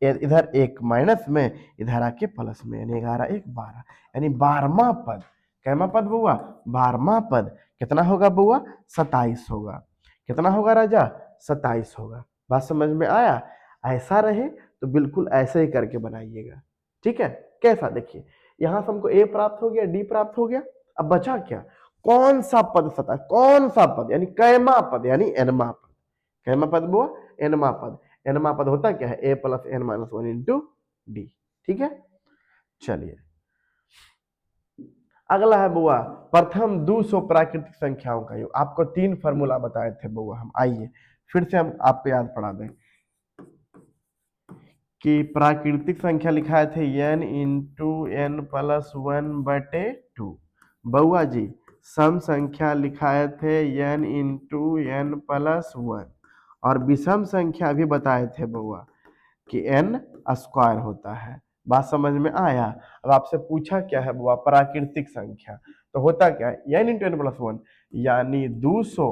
इधर एक माइनस में, इधर आके प्लस में, यानी 11 एक 12, यानी 12वां पद। कैमा पद बउआ, 12वां पद कितना होगा बउआ, 27 होगा। कितना होगा राजा, 27 होगा। बात समझ में आया। ऐसा रहे तो बिल्कुल ऐसे ही करके बनाइएगा, ठीक है। कैसा, देखिए यहां से हमको ए प्राप्त हो गया, डी प्राप्त हो गया। अब बचा क्या, कौन सा पद 27, कौन सा पद, यानी कैमा पद, यानी एनमा पद। कैमा पद बुआ, एनमा पद। एनमा पद होता क्या है, a plus n minus one into d, ठीक है। चलिए अगला है बुआ, प्रथम 200 प्राकृतिक संख्याओं का योग। आपको 3 फार्मूला बताए थे बुआ हम, आइए फिर से हम आपको याद पढ़ा दें कि प्राकृतिक संख्या लिखाए थे n into N plus one बटे टू। बउआ जी सम संख्या लिखाए थे n into N plus one, और विषम संख्या भी बताए थे बउआ कि n स्क्वायर होता है। बात समझ में आया। अब आपसे पूछा क्या है बुआ, प्राकृतिक संख्या, तो होता क्या है n into N plus one, यानी 200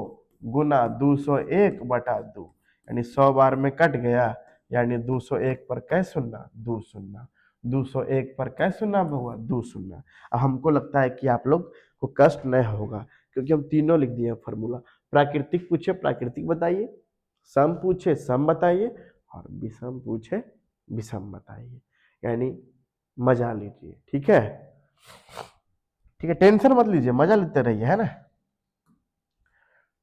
गुना 201 बटा 2, यानी 100 बार में कट गया, यानी 201 पर कै शून्य, 2 शून्य, 201 पर कै शून्य बउआ, 2 शून्य। अब हमको लगता है कि आप लोग को कष्ट नहीं होगा, क्योंकि हम तीनों लिख दिए फॉर्मूला। प्राकृतिक पूछे प्राकृतिक बताइए, सम पूछे सम बताइए, और विषम पूछे विषम बताइए, यानी मजा लीजिए, ठीक है। ठीक है, टेंशन मत लीजिए, मजा लेते रहिए, है ना।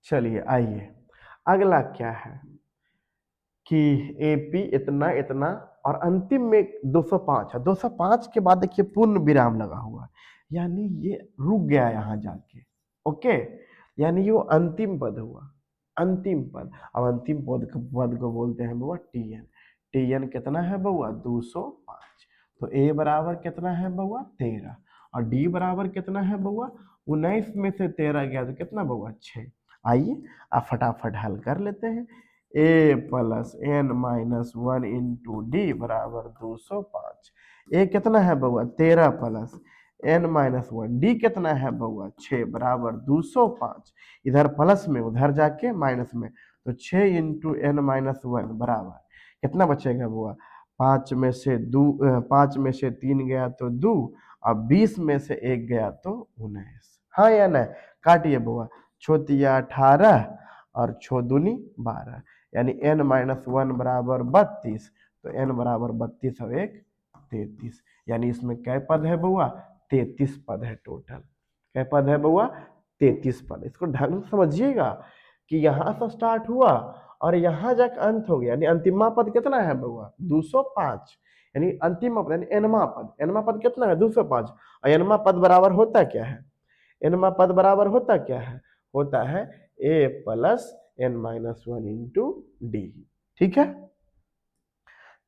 चलिए आइए अगला क्या है कि एपी इतना इतना, और अंतिम में 205 है। 205 के बाद देखिए पूर्ण विराम लगा हुआ है, यानी ये रुक गया यहाँ जाके, ओके, यानी ये वो अंतिम पद हुआ, अंतिम पद। अब अंतिम पद को बोलते हैं बउआ टीएन। टीएन कितना है बउआ, 205। तो ए बराबर कितना है बउआ, 13, और डी बराबर कितना है बउआ, 19 में से 13 गया तो कितना बउआ, 6। आइए आप फटाफट हल कर लेते हैं। A plus n minus one into d बराबर 205। ए कितना है बउआ, 13 plus n minus one, d कितना है बउआ, 6 बराबर 205। इधर प्लस में उधर जाके माइनस में, तो 6 इंटू एन माइनस वन बराबर कितना बचेगा बुआ, 5 में से 3 गया तो 2, और 20 में से 1 गया तो 19। हाँ या नहीं, काटिए बुआ, छोतिया 18 और छो दूनी 12, यानी n माइनस वन बराबर 32, तो n बराबर 32 और 1 33, यानी इसमें कै पद है बउआ, 33 पद है टोटल। कै पद है बउआ, 33 पद। इसको ढंग से समझिएगा कि यहाँ से स्टार्ट हुआ और यहाँ जाकर अंत हो गया, यानी अंतिमा पद कितना है बउआ, 205, यानी अंतिम पद यानी एनमा पद। एनमा पद कितना है, 205, और एनमा पद बराबर होता क्या है, एनमा पद बराबर होता क्या है, होता है a plus n minus one into d, ठीक है।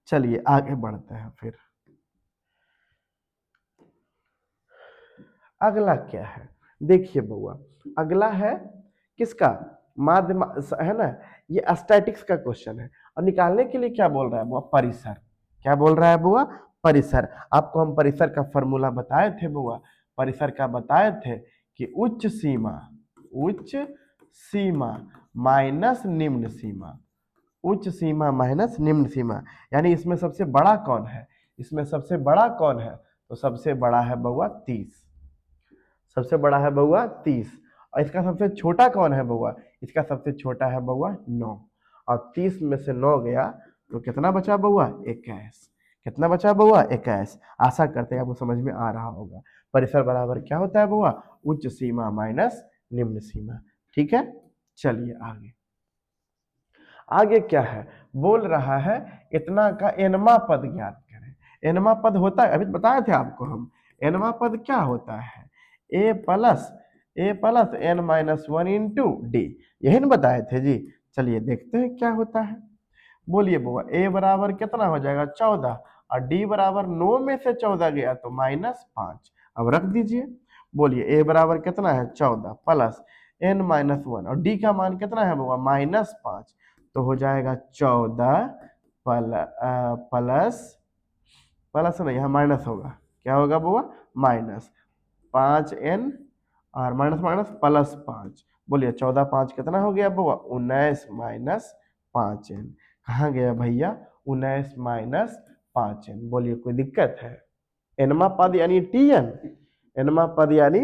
चलिए आगे बढ़ते हैं फिर। अगला क्या है, देखिए बउआ, अगला है किसका, माध्यम है ना, ये स्टैटिक्स का क्वेश्चन है, और निकालने के लिए क्या बोल रहा है बुआ, परिसर। क्या बोल रहा है बुआ, परिसर। आपको हम परिसर का फॉर्मूला बताए थे बुआ, परिसर का बताए थे कि उच्च सीमा माइनस निम्न सीमा, उच्च सीमा माइनस निम्न सीमा, यानी इसमें सबसे बड़ा कौन है, इसमें सबसे बड़ा कौन है, तो सबसे बड़ा है बउआ 30, सबसे बड़ा है बउआ 30, और इसका सबसे छोटा कौन है बउआ, इसका सबसे छोटा है बउआ 9, और 30 में से 9 गया तो कितना बचा बउआ, 21। कितना बचा बउआ, 21। आशा करते हैं आपको समझ में आ रहा होगा। परिसर बराबर क्या होता है बउआ, उच्च सीमा माइनस निम्न सीमा, ठीक है। चलिए आगे, आगे क्या है, बोल रहा है इतना का एनमा पद ज्ञात करें। एनमा पद होता है, अभी बताए थे आपको हम, एनमा पद क्या होता है, a plus n minus one into d, यही ना बताए थे जी। चलिए देखते हैं क्या होता है। बोलिए बुआ, ए बराबर कितना हो जाएगा, 14, और डी बराबर 9 में से 14 गया तो -5। अब रख दीजिए। बोलिए ए बराबर कितना है, 14 प्लस एन माइनस वन, और डी का मान कितना है बुआ, -5, तो हो जाएगा 14 प्लस, प्लस नहीं यहाँ माइनस होगा, क्या होगा बुआ, माइनस 5n और माइनस माइनस प्लस 5। बोलिए 14 5 कितना हो गया बउआ? 19 माइनस 5n। कहाँ गया भैया? 19 माइनस 5n। बोलिए कोई दिक्कत है? एनमा पद यानी tn, एनमा पद यानी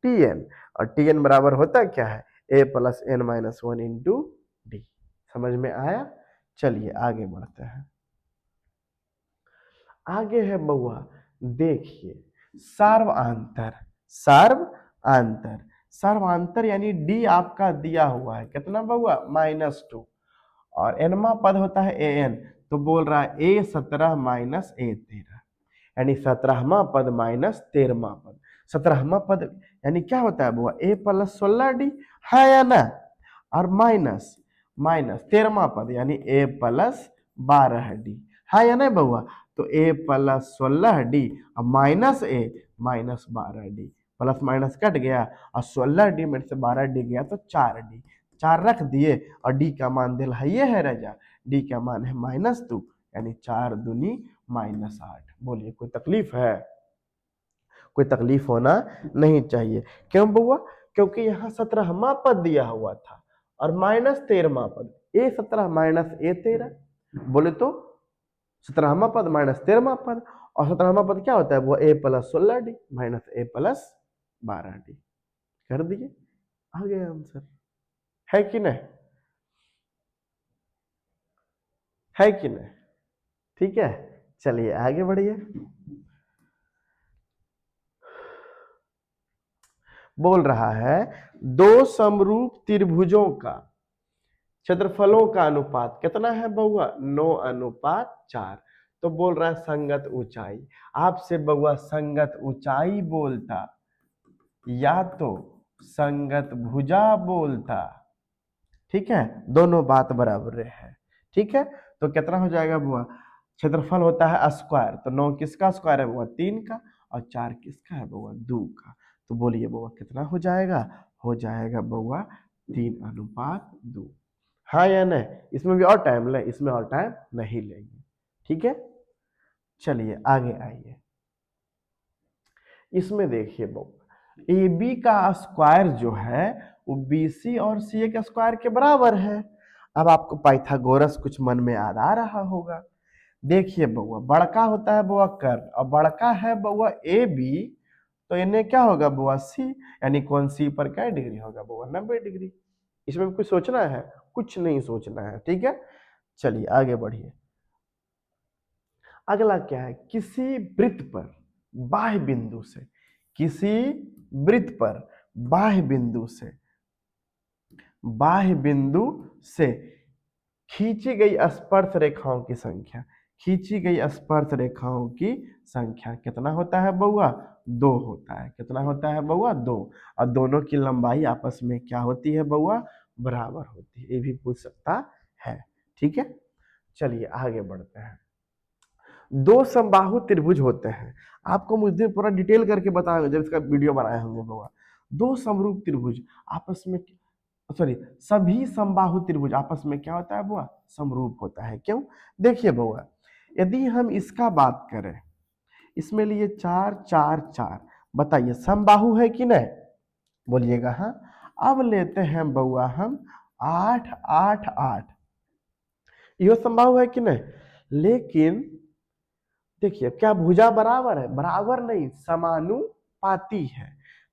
tn, और tn बराबर होता क्या है? a plus n minus 1 into D. समझ में आया? चलिए आगे बढ़ते हैं। आगे है बउआ, देखिए सर्वांतर। सर्वांतर, सर्वांतर यानी डी आपका दिया हुआ है कितना बउआ? -2, और एनमा पद होता है an, तो बोल रहा है a17 माइनस a13, यानी 17वां पद माइनस 13वां पद। 17वां पद यानी क्या होता है बुआ? a प्लस 16d है या ना, और माइनस माइनस 13वां पद यानी a प्लस 12d है या नहीं बउआ? तो a प्लस 16d और minus a minus 12d, plus minus cut गया और 16d में से 12d गया तो 4d, 4 रख दिए और d का मान दिल है ये है राजा, d का मान है -2, यानी 4 दूनी -8। बोलिए कोई तकलीफ है? कोई तकलीफ होना नहीं चाहिए। क्यों बउआ? क्योंकि यहाँ 17वां पद दिया हुआ था और माइनस 13वां पद, a17 माइनस a13। बोले तो 17वां पद माइनस 13वां पद, और 17वां पद क्या होता है? वो a plus 16d minus a plus 12d। कर दिए, आ गया आंसर। है कि नहीं? है कि नहीं? ठीक है, चलिए आगे बढ़िए। बोल रहा है दो समरूप त्रिभुजों का क्षेत्रफलों का अनुपात कितना है बउआ? 9:4। तो बोल रहा है संगत ऊंचाई। आपसे बउआ संगत ऊंचाई बोलता या तो संगत भुजा बोलता, ठीक है, दोनों बात बराबर है। ठीक है, तो कितना हो जाएगा बुआ? क्षेत्रफल होता है स्क्वायर, तो 9 किसका स्क्वायर है बुआ? 3 का, और 4 किसका है बुआ? 2 का। तो बोलिए बुआ कितना हो जाएगा? हो जाएगा बुआ 3:2। हाँ या नहीं? इसमें भी और टाइम ले, इसमें और टाइम नहीं लेंगे। ठीक है, चलिए आगे आइए। इसमें देखिए बुआ, ए बी का स्क्वायर जो है वो बी सी और सी ए के स्क्वायर के बराबर है। अब आपको पाइथागोरस कुछ मन में याद आ रहा होगा। देखिए बउआ, बड़का होता है बउआ कर्ण, और बड़का है बउआ ए बी, तो इन्हें क्या होगा बउआ? सी, यानी कौन सी पर क्या डिग्री होगा बउआ? 90 डिग्री। इसमें कुछ सोचना है? कुछ नहीं सोचना है। ठीक है, चलिए आगे बढ़िए। अगला क्या है? किसी वृत्त पर बाह्य बिंदु से, किसी वृत्त पर बाह्य बिंदु से, बाह्य बिंदु से खींची गई स्पर्श रेखाओं की संख्या, खींची गई स्पर्श रेखाओं की संख्या कितना होता है बउआ? 2 होता है। कितना होता है बउआ? 2। और दोनों की लंबाई आपस में क्या होती है बउआ? बराबर होती है। ये भी पूछ सकता है। ठीक है, चलिए आगे बढ़ते हैं। दो समबाहु त्रिभुज होते हैं, आपको मुझ दिन पूरा डिटेल करके बताएंगे जब इसका वीडियो बनाए होंगे बउआ। दो समरूप त्रिभुज आपस में, सॉरी, सभी समबाहु त्रिभुज आपस में क्या होता है बुआ? समरूप होता है। क्यों? देखिए बुआ, यदि हम इसका बात करें, इसमें लिए 4 4 4, बताइए समबाहु है कि नहीं? बोलिएगा हाँ। अब लेते हैं बउआ हम 8 8 8, यह समबाहु है कि नहीं? लेकिन देखिए क्या भुजा बराबर है? बराबर नहीं, समानुपाती है।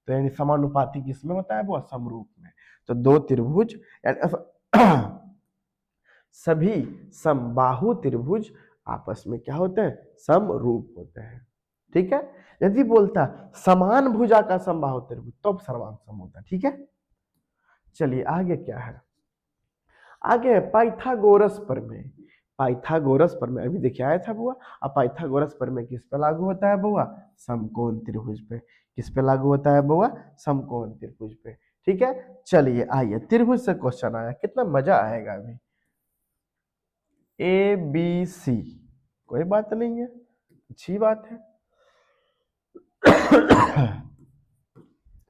तो यानी समानुपाती किसमें होता है बुआ? समरूप में। तो दो त्रिभुज सभी समबाहु त्रिभुज आपस में क्या होते हैं? समरूप होते हैं। ठीक है, यदि बोलता समान भुजा का समबाहु त्रिभुज तो सर्वांग सम होता है। ठीक है, चलिए आगे क्या है? आगे है पाइथागोरस प्रमेय। पाइथागोरस प्रमेय अभी देखिए आया था बुआ। अब पाइथागोरस प्रमेय किस पे लागू होता है बुआ? समकोण त्रिभुज पे। किस पे लागू होता है बुआ? समकोण त्रिभुज पे। ठीक है, चलिए आइए त्रिभुज से क्वेश्चन आया, कितना मजा आएगा अभी। ए बी सी, कोई बात नहीं है, अच्छी बात है।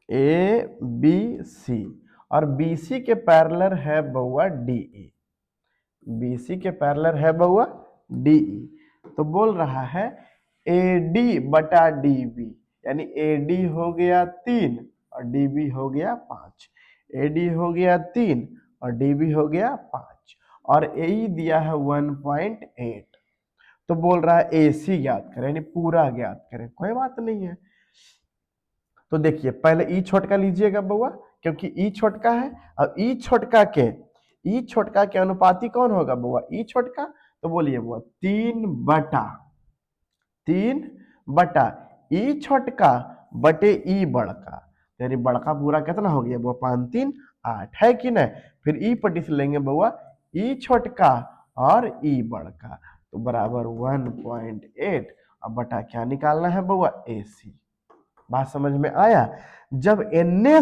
ए बी सी, और बी सी के पैरेलल है बउआ डी ई, बीसी के पैरेलल है बउआ डीई। तो बोल रहा है AD बटा DB, यानी AD हो गया 3 और DB हो गया 5। AD हो गया 3 और DB हो गया 5 और AE दिया है 1.8। तो बोल रहा है AC ज्ञात करें, यानी पूरा ज्ञात करें। कोई बात नहीं है। तो देखिए पहले ई छोटका लीजिएगा बउआ, क्योंकि ई छोटका है। और ई छोटका के अनुपाती कौन होगा बउआ? ई छोटका। तो बोलिए बउआ 3/3 ई छोटका बटे ई बड़का, यानी बड़का पूरा कितना हो गया बउआ? 5 3 8, है कि नहीं? फिर ई पट्टी से लेंगे बउआ ई छोटका और ई बड़का, तो बराबर 1.8। अब बटा क्या निकालना है बउआ? AC। बात समझ में आया? जब एन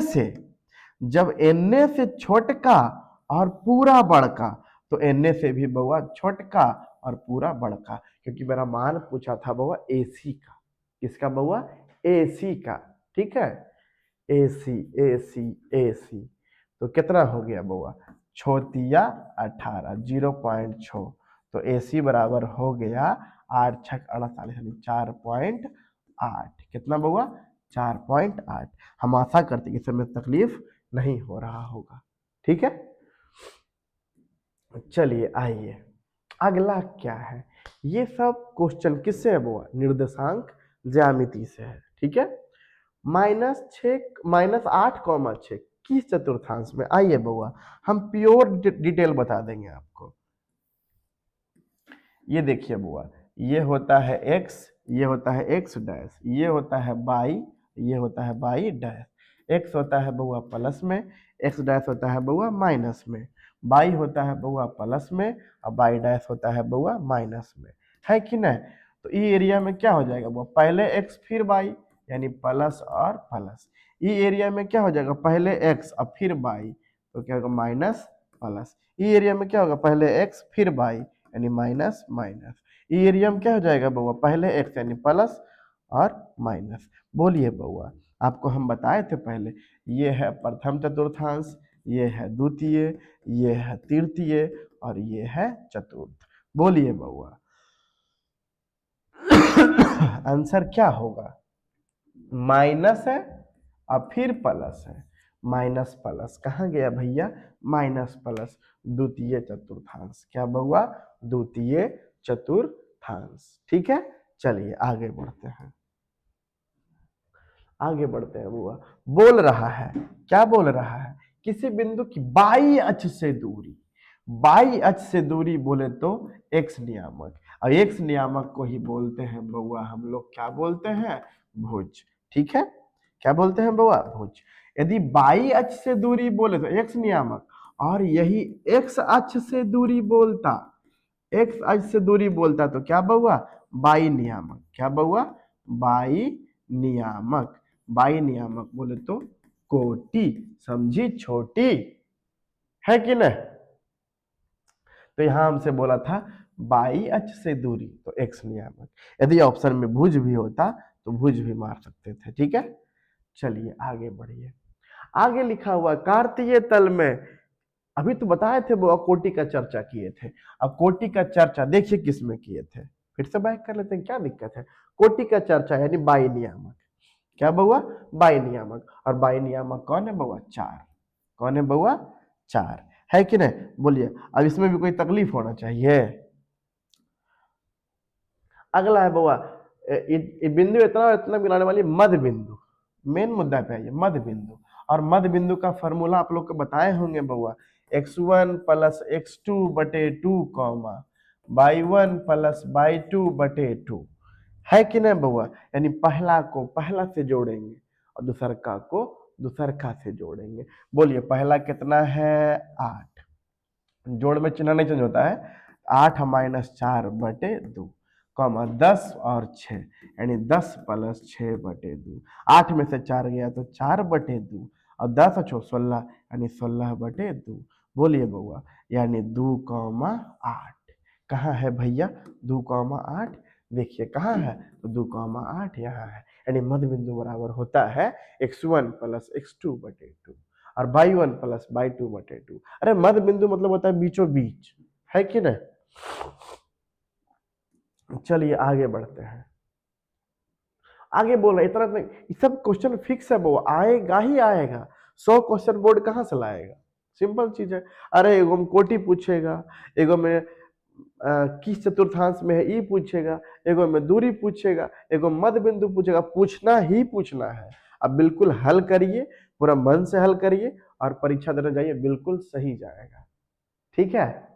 से छोटका और पूरा बड़का, तो एन से भी बउआ छोटका और पूरा बड़का, क्योंकि मेरा मान पूछा था बउआ AC का। किसका बउआ? AC का। ठीक है, AC। तो कितना हो गया बउआ? 6 18, 0.6। तो AC बराबर हो गया 8 6 48, यानी 4.8। कितना बउआ? 4.8। हम आशा करते कि इसमें तकलीफ नहीं हो रहा होगा। ठीक है, चलिए आइए अगला क्या है। ये सब क्वेश्चन किससे है बउआ? निर्देशांक ज्यामिति से है। ठीक है, -8,6 किस चतुर्थांश में? आइए बउआ हम प्योर डिटेल बता देंगे आपको। ये देखिए बुआ, ये होता है x, ये होता है x डैश, ये होता है y, ये होता है y डैश। x होता है बउआ प्लस में, x डैश होता है बउआ माइनस में, y होता है बउआ प्लस में और y डैश होता है बउआ माइनस में, है कि नहीं? तो ई एरिया में क्या हो जाएगा बुआ? पहले x फिर y, यानी प्लस और प्लस। ई एरिया में क्या हो जाएगा? पहले x और फिर y, तो क्या होगा? Minus plus. ई एरिया में क्या होगा? पहले x फिर y, यानी माइनस माइनस। ई एरिया में क्या हो जाएगा बउआ? पहले x यानी प्लस और माइनस। बोलिए बउआ, आपको हम बताए थे पहले, ये है प्रथम चतुर्थांश, ये है द्वितीय, ये है तृतीय और ये है चतुर्थ। बोलिए बउआ आंसर क्या होगा? माइनस है और फिर प्लस है, माइनस प्लस कहाँ गया भैया? माइनस प्लस, द्वितीय चतुर्थांश। क्या बउआ? द्वितीय चतुर्थांश। ठीक है, चलिए आगे बढ़ते हैं। आगे बढ़ते हैं बुआ, बोल रहा है, क्या बोल रहा है? किसी बिंदु की बाई अक्ष से दूरी, बाई अक्ष से दूरी बोले तो x नियामक, और x नियामक को ही बोलते हैं बउआ हम लोग क्या बोलते हैं? भुज। ठीक है, क्या बोलते हैं बउआ? भुज। यदि बाई अक्ष से दूरी बोले तो x नियामक, और यही x अक्ष से दूरी बोलता, x अक्ष से दूरी बोलता तो क्या बउआ? बाई नियामक। क्या बउआ? बाई नियामक। बाई नियामक बोले तो कोटि, समझी छोटी, है कि नहीं? तो यहां हमसे बोला था बाई अक्ष से दूरी तो x नियामक। यदि ऑप्शन में भुज भी होता तो भुज भी मार सकते थे। ठीक है, चलिए आगे बढ़िए। आगे लिखा हुआ कार्तीय तल में, अभी तो बताए थे वो कोटि का चर्चा किए थे। अब कोटि का चर्चा देखिए किस में किए थे, फिर से बैक कर लेते हैं, क्या दिक्कत है? कोटि का चर्चा यानी बाई नियामक। क्या बउआ? बाई नियामक। और बाई नियामक कौन है बउआ? 4। कौन है बउआ? 4, है कि नहीं? बोलिए, अब इसमें भी कोई तकलीफ होना चाहिए? अगला है बउआ बिंदु इतना और इतना मिलाने वाली मध्य बिंदु। मेन मुद्दा पे है मध्य बिंदु, और मध्य बिंदु का फॉर्मूला आप लोग को बताए होंगे बउआ, x1 प्लस x2 बटे 2 कॉमा y1 प्लस y2 बटे 2, है कि नहीं बउआ? यानी पहला को पहला से जोड़ेंगे और दूसरका को दूसरका से जोड़ेंगे। बोलिए पहला कितना है? 8, जोड़ में चिन्ह नहीं चेंज होता है, 8 माइनस 4 बटे 2 कॉमा 10 और 6, यानी 10 प्लस 6 बटे 2। 8 में से 4 गया तो 4 बटे 2 और 10 और 16, यानी 16 बटे 2। बोलिए बउआ, यानी 2,8 कहाँ है भैया? 2,8 देखिए कहाँ है? तो 2,8 यहाँ है, यानी मध्य बिंदु बराबर होता है x1 प्लस x2 बटे 2 और y1 प्लस y2 बटे 2। अरे मध्य बिंदु मतलब होता है बीचों बीच, है कि नहीं? चलिए आगे बढ़ते हैं। आगे बोल रहा है इतना नहीं, ये सब क्वेश्चन फिक्स है वो आएगा ही आएगा। 100 क्वेश्चन बोर्ड कहाँ से लाएगा? सिंपल चीज है। अरे एगो में कोटि पूछेगा, एगो में किस चतुर्थांश में है ई पूछेगा, एगो में दूरी पूछेगा, एगो मध्य बिंदु पूछेगा, पूछना ही पूछना है। अब बिल्कुल हल करिए, पूरा मन से हल करिए और परीक्षा देने जाइए, बिल्कुल सही जाएगा। ठीक है,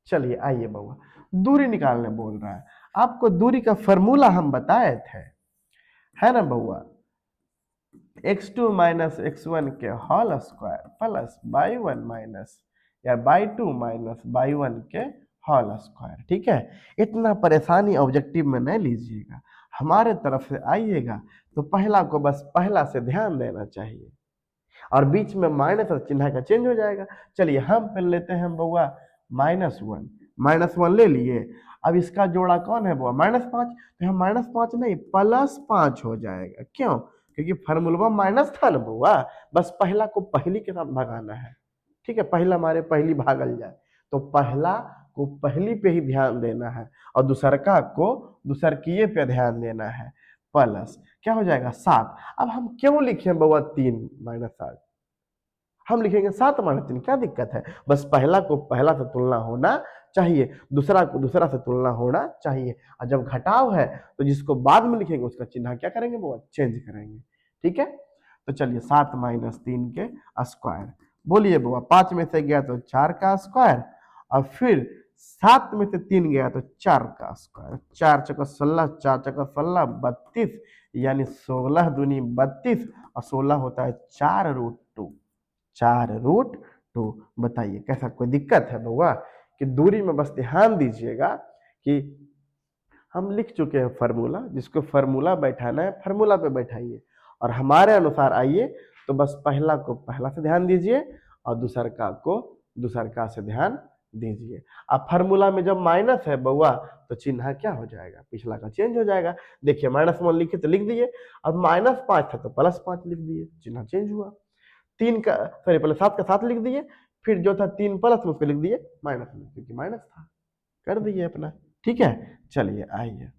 चलिए आइए बउआ, दूरी निकालने बोल रहा है। आपको दूरी का फॉर्मूला हम बताए थे, है ना बउआ? x2 माइनस x1 के whole square plus y1 minus या y2 माइनस y1 के होल स्क्वायर। ठीक है, इतना परेशानी ऑब्जेक्टिव में नहीं लीजिएगा, हमारे तरफ से आइएगा तो पहला को बस पहला से ध्यान देना चाहिए और बीच में माइनस और चिन्ह का चेंज हो जाएगा। चलिए हम पहले लेते हैं बउआ -1 ले लिए। अब इसका जोड़ा कौन है बउआ? -5, तो हम -5 नहीं +5 हो जाएगा। क्यों? क्योंकि फार्मूला माइनस था ना बउआ, बस पहला को पहली के साथ भगाना है। ठीक है, पहला मारे पहली भागल जाए, तो पहला को पहली पे ही ध्यान देना है और दूसरका को दूसरकिए पे ध्यान देना है। प्लस क्या हो जाएगा 7। अब हम क्यों लिखे बउआ 3 -7? हम लिखेंगे 7 - 3, क्या दिक्कत है? बस पहला को पहला से तुलना होना चाहिए, दूसरा को दूसरा से तुलना होना चाहिए। और जब घटाव है तो जिसको बाद में लिखेंगे उसका चिन्ह क्या करेंगे वो चेंज करेंगे। ठीक है, तो चलिए 7 - 3 के स्क्वायर। बोलिए बुआ, 5 में से गया तो 4 का स्क्वायर और फिर 7 में से 3 गया तो 4 का स्क्वायर। 4 चौका 16, 4 चौका 16, 32, यानी 16 दूनी 32 और 16 होता है 4√2। 4√2। बताइए कैसा कोई दिक्कत है बउआ? कि दूरी में बस ध्यान दीजिएगा कि हम लिख चुके हैं फार्मूला, जिसको फार्मूला बैठाना है फार्मूला पे बैठाइए और हमारे अनुसार आइए, तो बस पहला को पहला से ध्यान दीजिए और दूसरका को दूसरका से ध्यान दीजिए। अब फार्मूला में जब माइनस है बउआ तो चिन्ह क्या हो जाएगा? पिछला का चेंज हो जाएगा। देखिए -1 लिखे तो लिख दिए, अब -5 था तो +5 लिख दिए, चिन्ह चेंज हुआ। 3 का सॉरी पहले 7 का 7 लिख दिए, फिर जो था 3 प्लस में उसको लिख दिए माइनस में, क्योंकि माइनस था, कर दिए अपना। ठीक है, चलिए आइए,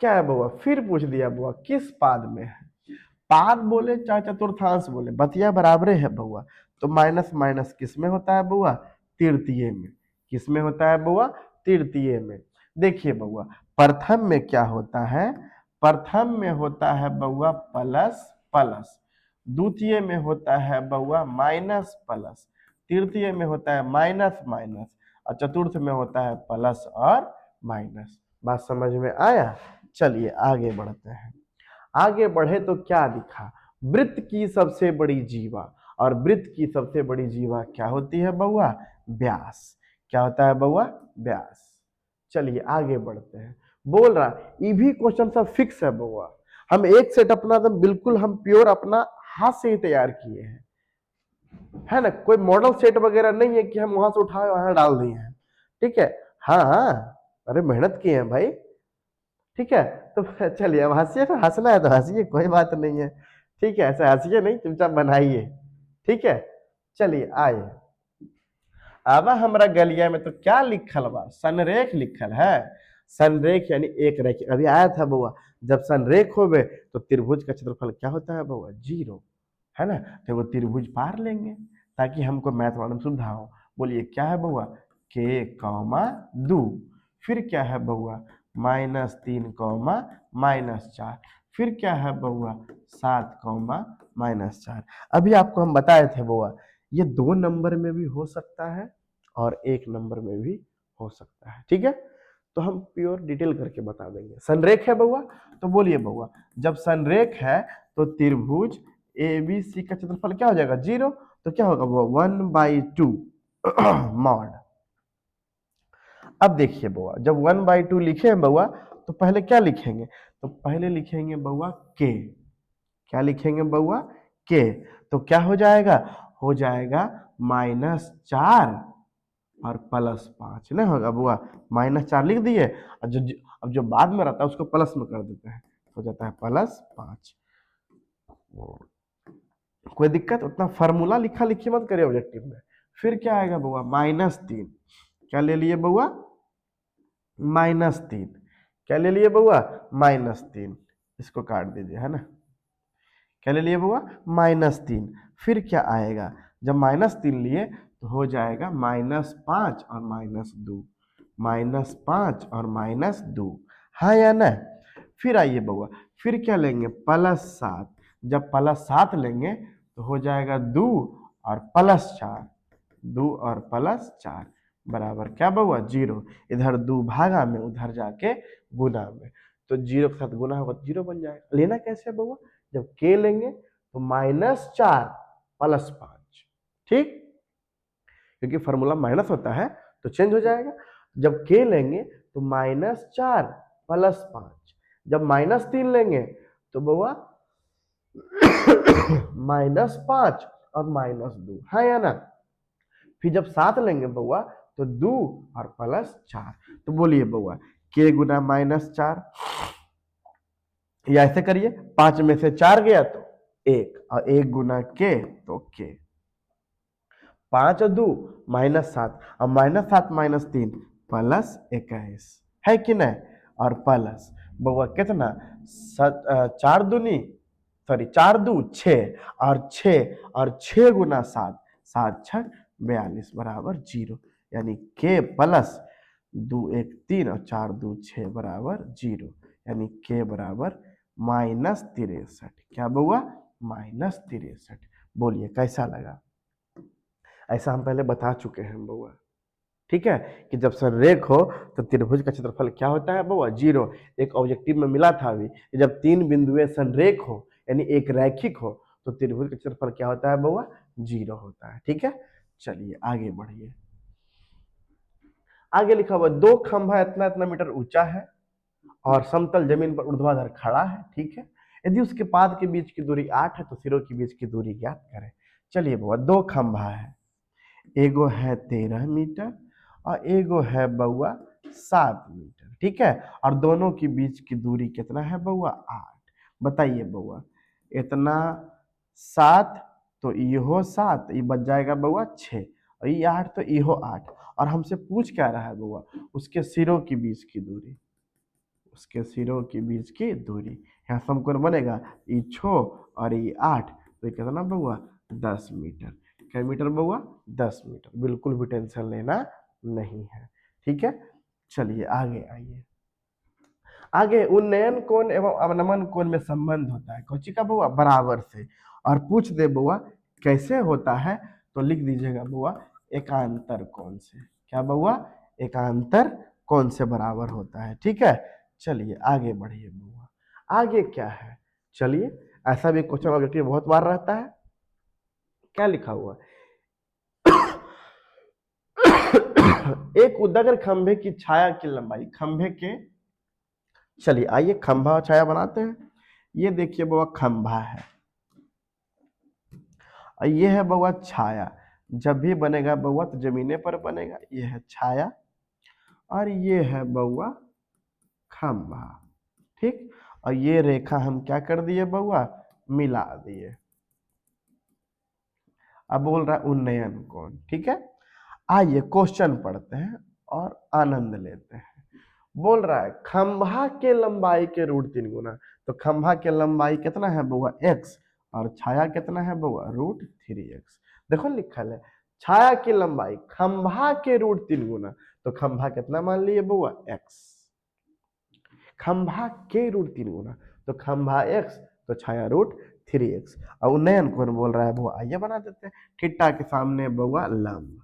क्या है बउआ? फिर पूछ दिया बउआ किस पाद में है? पाद बोले चाहे चतुर्थांश बोले, बतिया बराबरे है बउआ। तो माइनस माइनस किस में होता है बउआ? तृतीय में। किस में होता है बउआ? तृतीय में। देखिए बउआ, प्रथम में क्या होता है? प्रथम में होता है बउआ प्लस प्लस, द्वितीय में होता है बउआ माइनस प्लस, तृतीय में होता है माइनस माइनस और चतुर्थ में होता है प्लस और माइनस। बात समझ में आया? चलिए आगे बढ़ते हैं। आगे बढ़े तो क्या दिखा? वृत्त की सबसे बड़ी जीवा, और वृत्त की सबसे बड़ी जीवा क्या होती है बउआ? व्यास। क्या होता है बउआ? व्यास। चलिए आगे बढ़ते हैं। बोल रहा ये भी क्वेश्चन सब फिक्स है बउआ, हम एक सेट अपना तो बिल्कुल हम प्योर अपना हाथ से ही तैयार किए हैं, है ना? कोई मॉडल सेट वगैरह नहीं है कि हम वहां से उठाए वहां डाल दिए हैं। ठीक है, हाँ हाँ, अरे मेहनत किए हैं भाई। ठीक है, तो चलिए अब हंसिए, तो हंसना है तो हंसिए, कोई बात नहीं है। ठीक है, ऐसे हंसिए नहीं, चुपचाप बनाइए। ठीक है, चलिए आइए। अब हमारा गलिया में तो क्या लिखल बा? संरेख लिखल है। संरेख यानी एक रेख। अभी आया था बउआ, जब संरेख होवे तो त्रिभुज का क्षेत्रफल क्या होता है बउआ? 0, है ना? तो वो त्रिभुज पार लेंगे ताकि हमको मैथ वाले में सुविधा हो। बोलिए क्या है बउआ? k,2, फिर क्या है बउआ? -3, -4, फिर क्या है बउआ? 7, -4। अभी आपको हम बताए थे बउआ, ये 2 नंबर में भी हो सकता है और 1 नंबर में भी हो सकता है। ठीक है, तो हम प्योर डिटेल करके बता देंगे। संरेख है बउआ, तो बोलिए बउआ, जब संरेख है तो त्रिभुज ABC का क्षेत्रफल क्या हो जाएगा? 0। तो क्या होगा बउआ? 1/2 मॉड। अब देखिए बउआ, जब 1/2 लिखे हैं बउआ तो पहले क्या लिखेंगे? तो पहले लिखेंगे बउआ k। क्या लिखेंगे बउआ? k। तो क्या हो जाएगा? हो जाएगा -4 और +5 नहीं होगा बुआ? -4 लिख दिए और अब जो बाद में रहता है उसको प्लस में कर देते हैं, हो जाता है +5। कोई दिक्कत? उतना फार्मूला लिखा लिखी मत करिए ऑब्जेक्टिव में। फिर क्या आएगा बुआ? -3। क्या ले लिए बुआ? -3। क्या ले लिए बउआ, -3, इसको काट दीजिए, है ना। क्या ले लिए बउआ, -3। फिर क्या आएगा, जब -3 लिए तो हो जाएगा -5 और -2, -5 और -2, हाँ या ना। फिर आइए बउआ, फिर क्या लेंगे, +7। जब +7 लेंगे तो हो जाएगा 2 और +4, 2 और +4 बराबर क्या बउआ, 0। इधर 2 भागा में, उधर जाके गुना में, तो 0 के साथ गुना होगा तो 0 बन जाएगा। लेना कैसे है बउआ, जब k लेंगे तो -4 +5, ठीक, क्योंकि फॉर्मूला माइनस होता है तो चेंज हो जाएगा। जब k लेंगे तो -4 +5, जब -3 लेंगे तो बउआ -5 और -2, है या ना। फिर जब 7 लेंगे बउआ तो 2 और +4, तो बोलिए बउआ k गुना -4, या ऐसे करिए 5 में से 4 गया तो 1, और 1 गुना k तो k, 5 और 2 -7, और -7 -3 +21, है कि नहीं, और प्लस बउआ कितना, 4 दूनी, सॉरी 4 2 6, और 6 गुना 7, 7 6 42 बराबर 0, यानी k प्लस 2 1 3 और 4 2 6 बराबर 0, यानी k बराबर -63। क्या बउआ, -63। बोलिए कैसा लगा। ऐसा हम पहले बता चुके हैं बउआ, ठीक है, कि जब संरेख हो तो त्रिभुज का क्षेत्रफल क्या होता है बउआ, 0। एक ऑब्जेक्टिव में मिला था अभी, जब 3 बिंदुएं संरेख हो यानी एक रैखिक हो तो त्रिभुज का क्षेत्रफल क्या होता है बउआ, 0 होता है, ठीक है। चलिए आगे बढ़िए। आगे लिखा हुआ, 2 खंभा इतना इतना मीटर ऊंचा है और समतल जमीन पर ऊर्ध्वाधर खड़ा है, ठीक है। यदि उसके पाद के बीच की दूरी 8 है तो सिरों के बीच की दूरी ज्ञात करें। चलिए बउआ, 2 खंभा है, एगो है 13 मीटर और एगो है बउआ 7 मीटर, ठीक है, और दोनों के बीच की दूरी कितना है बउआ, 8। बताइए बउआ, इतना 7 तो इहो 7, ये बच जाएगा बउआ 6, और ये 8 तो इहो 8, और हमसे पूछ क्या रहा है बउआ, उसके सिरों के बीच की दूरी, उसके सिरों के बीच की दूरी। यहाँ समकोण बनेगा, ये 6 और ये 8, तो ये कितना बउआ, 10 मीटर। क्या मीटर बउआ, 10 मीटर। बिल्कुल भी टेंशन लेना नहीं है, ठीक है। चलिए आगे आइए। आगे उन्नयन कोण एवं अवनमन कोण में संबंध होता है, कौची का बउआ, बराबर से, और पूछ दे बउआ कैसे होता है तो लिख दीजिएगा बउआ एकांतर कोण से। क्या बउआ, एकांतर कोण से बराबर होता है, ठीक है। चलिए आगे बढ़िए बउआ, आगे क्या है, चलिए, ऐसा भी क्वेश्चन ऑब्जेक्टिव बहुत बार रहता है। क्या लिखा हुआ एक उदग्र खंभे की छाया की लंबाई, खंभे के, चलिए आइए खंभा और छाया बनाते हैं। ये देखिए बउआ खंभा है और ये है बउआ छाया। जब भी बनेगा बउआ तो जमीने पर बनेगा, ये है छाया और ये है बउआ खंभा, ठीक। और ये रेखा हम क्या कर दिए बउआ, मिला दिए। अब बोल रहा है उन्नयन कोण, ठीक है। आइए क्वेश्चन पढ़ते हैं और आनंद लेते हैं। बोल रहा है खंभा के लंबाई के √3 गुना, तो खंभा के लंबाई कितना है बउआ, x, और छाया कितना है बउआ, √3x। देखो लिखा है छाया की लंबाई खंभा के √3 गुना, तो खंभा कितना मान लिए बउआ, x, खंभा के √3 गुना, तो खंभा x, तो छाया √3x। और उन्नयन कोण बोल रहा है बउआ, आइए बना देते हैं। थीटा के सामने बउआ लंब,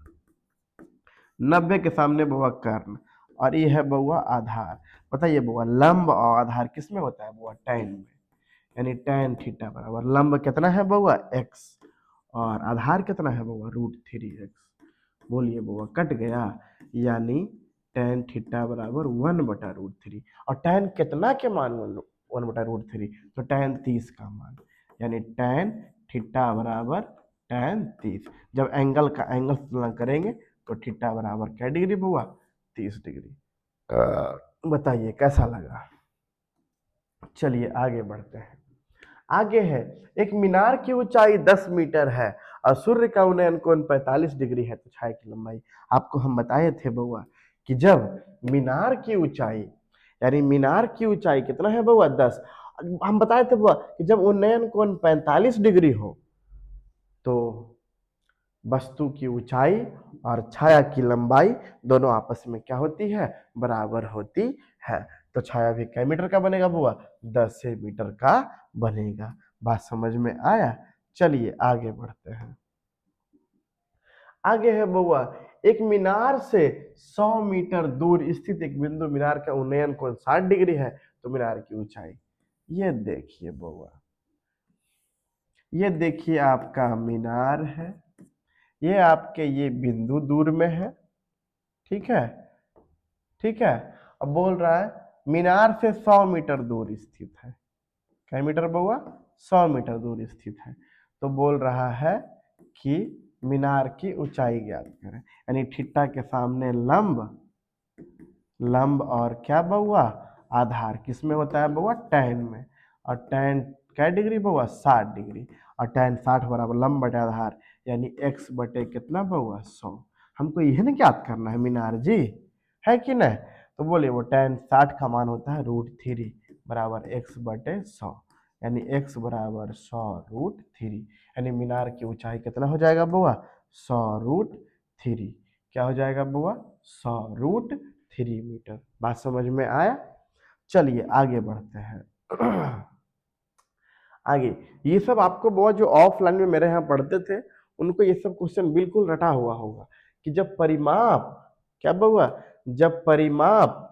90 के सामने बउआ कर्ण, और ये है बउआ आधार। बताइए बउआ लंब और आधार किस में होता है बउआ, tan में, यानी tan थीटा बराबर लंब कितना है बउआ, x, और आधार कितना है बउआ, √3x। बोलिए बउआ कट गया, यानी tan थीटा बराबर 1/√3, और tan कितना के मान 1/√3, तो tan 30 का मान, यानी tan थीटा बराबर tan 30। जब एंगल का एंगल तुलना करेंगे तो थीटा बराबर क्या डिग्री बउआ, 30 डिग्री। बताइए कैसा लगा। चलिए आगे बढ़ते हैं। आगे है एक मीनार की ऊंचाई 10 मीटर है और सूर्य का उन्नयन कोण 45 डिग्री है, तो छाया की लंबाई। आपको हम बताए थे बउआ कि जब मीनार की ऊंचाई यानी मीनार की ऊंचाई कितना है बउआ 10। हम बताए थे बउआ कि जब उन्नयन कोण 45 डिग्री हो तो वस्तु की ऊंचाई और छाया की लंबाई दोनों आपस में क्या होती है, बराबर होती है। तो छाया भी कै मीटर का बनेगा बुआ, 10 मीटर का बनेगा। बात समझ में आया। चलिए आगे बढ़ते हैं। आगे है बउआ, एक मीनार से 100 मीटर दूर स्थित एक बिंदु मीनार का उन्नयन कोण 60 डिग्री है, तो मीनार की ऊंचाई। ये देखिए बउआ, ये देखिए आपका मीनार है, ये आपके ये बिंदु दूर में है, ठीक है, ठीक है। अब बोल रहा है मीनार से 100 मीटर दूर स्थित है। क्या मीटर बउआ, 100 मीटर दूर स्थित है। तो बोल रहा है कि मीनार की ऊंचाई ज्ञात करें, यानी थीटा के सामने लंब, लंब और क्या बउआ, आधार किस में होता है बउआ, टैन में। और टैन क्या डिग्री बउआ, 60 डिग्री। और टैन 60 बराबर लंब बटे आधार, यानी x बटे कितना बउआ, 100। हमको यह ना ज्ञात करना है मीनार जी, है कि नहीं। तो बोलिए वो टैन 60 का मान होता है √3 बराबर x बटे 100, यानी x बराबर 100√3, यानी मीनार की ऊंचाई कितना हो जाएगा बउआ, 100√3। क्या हो जाएगा बउआ, 100√3 मीटर। बात समझ में आया। चलिए आगे बढ़ते हैं। आगे ये सब आपको बहुत जो ऑफलाइन में मेरे यहाँ पढ़ते थे उनको ये सब क्वेश्चन बिल्कुल रटा हुआ होगा कि जब परिमाप, क्या बउआ, जब परिमाप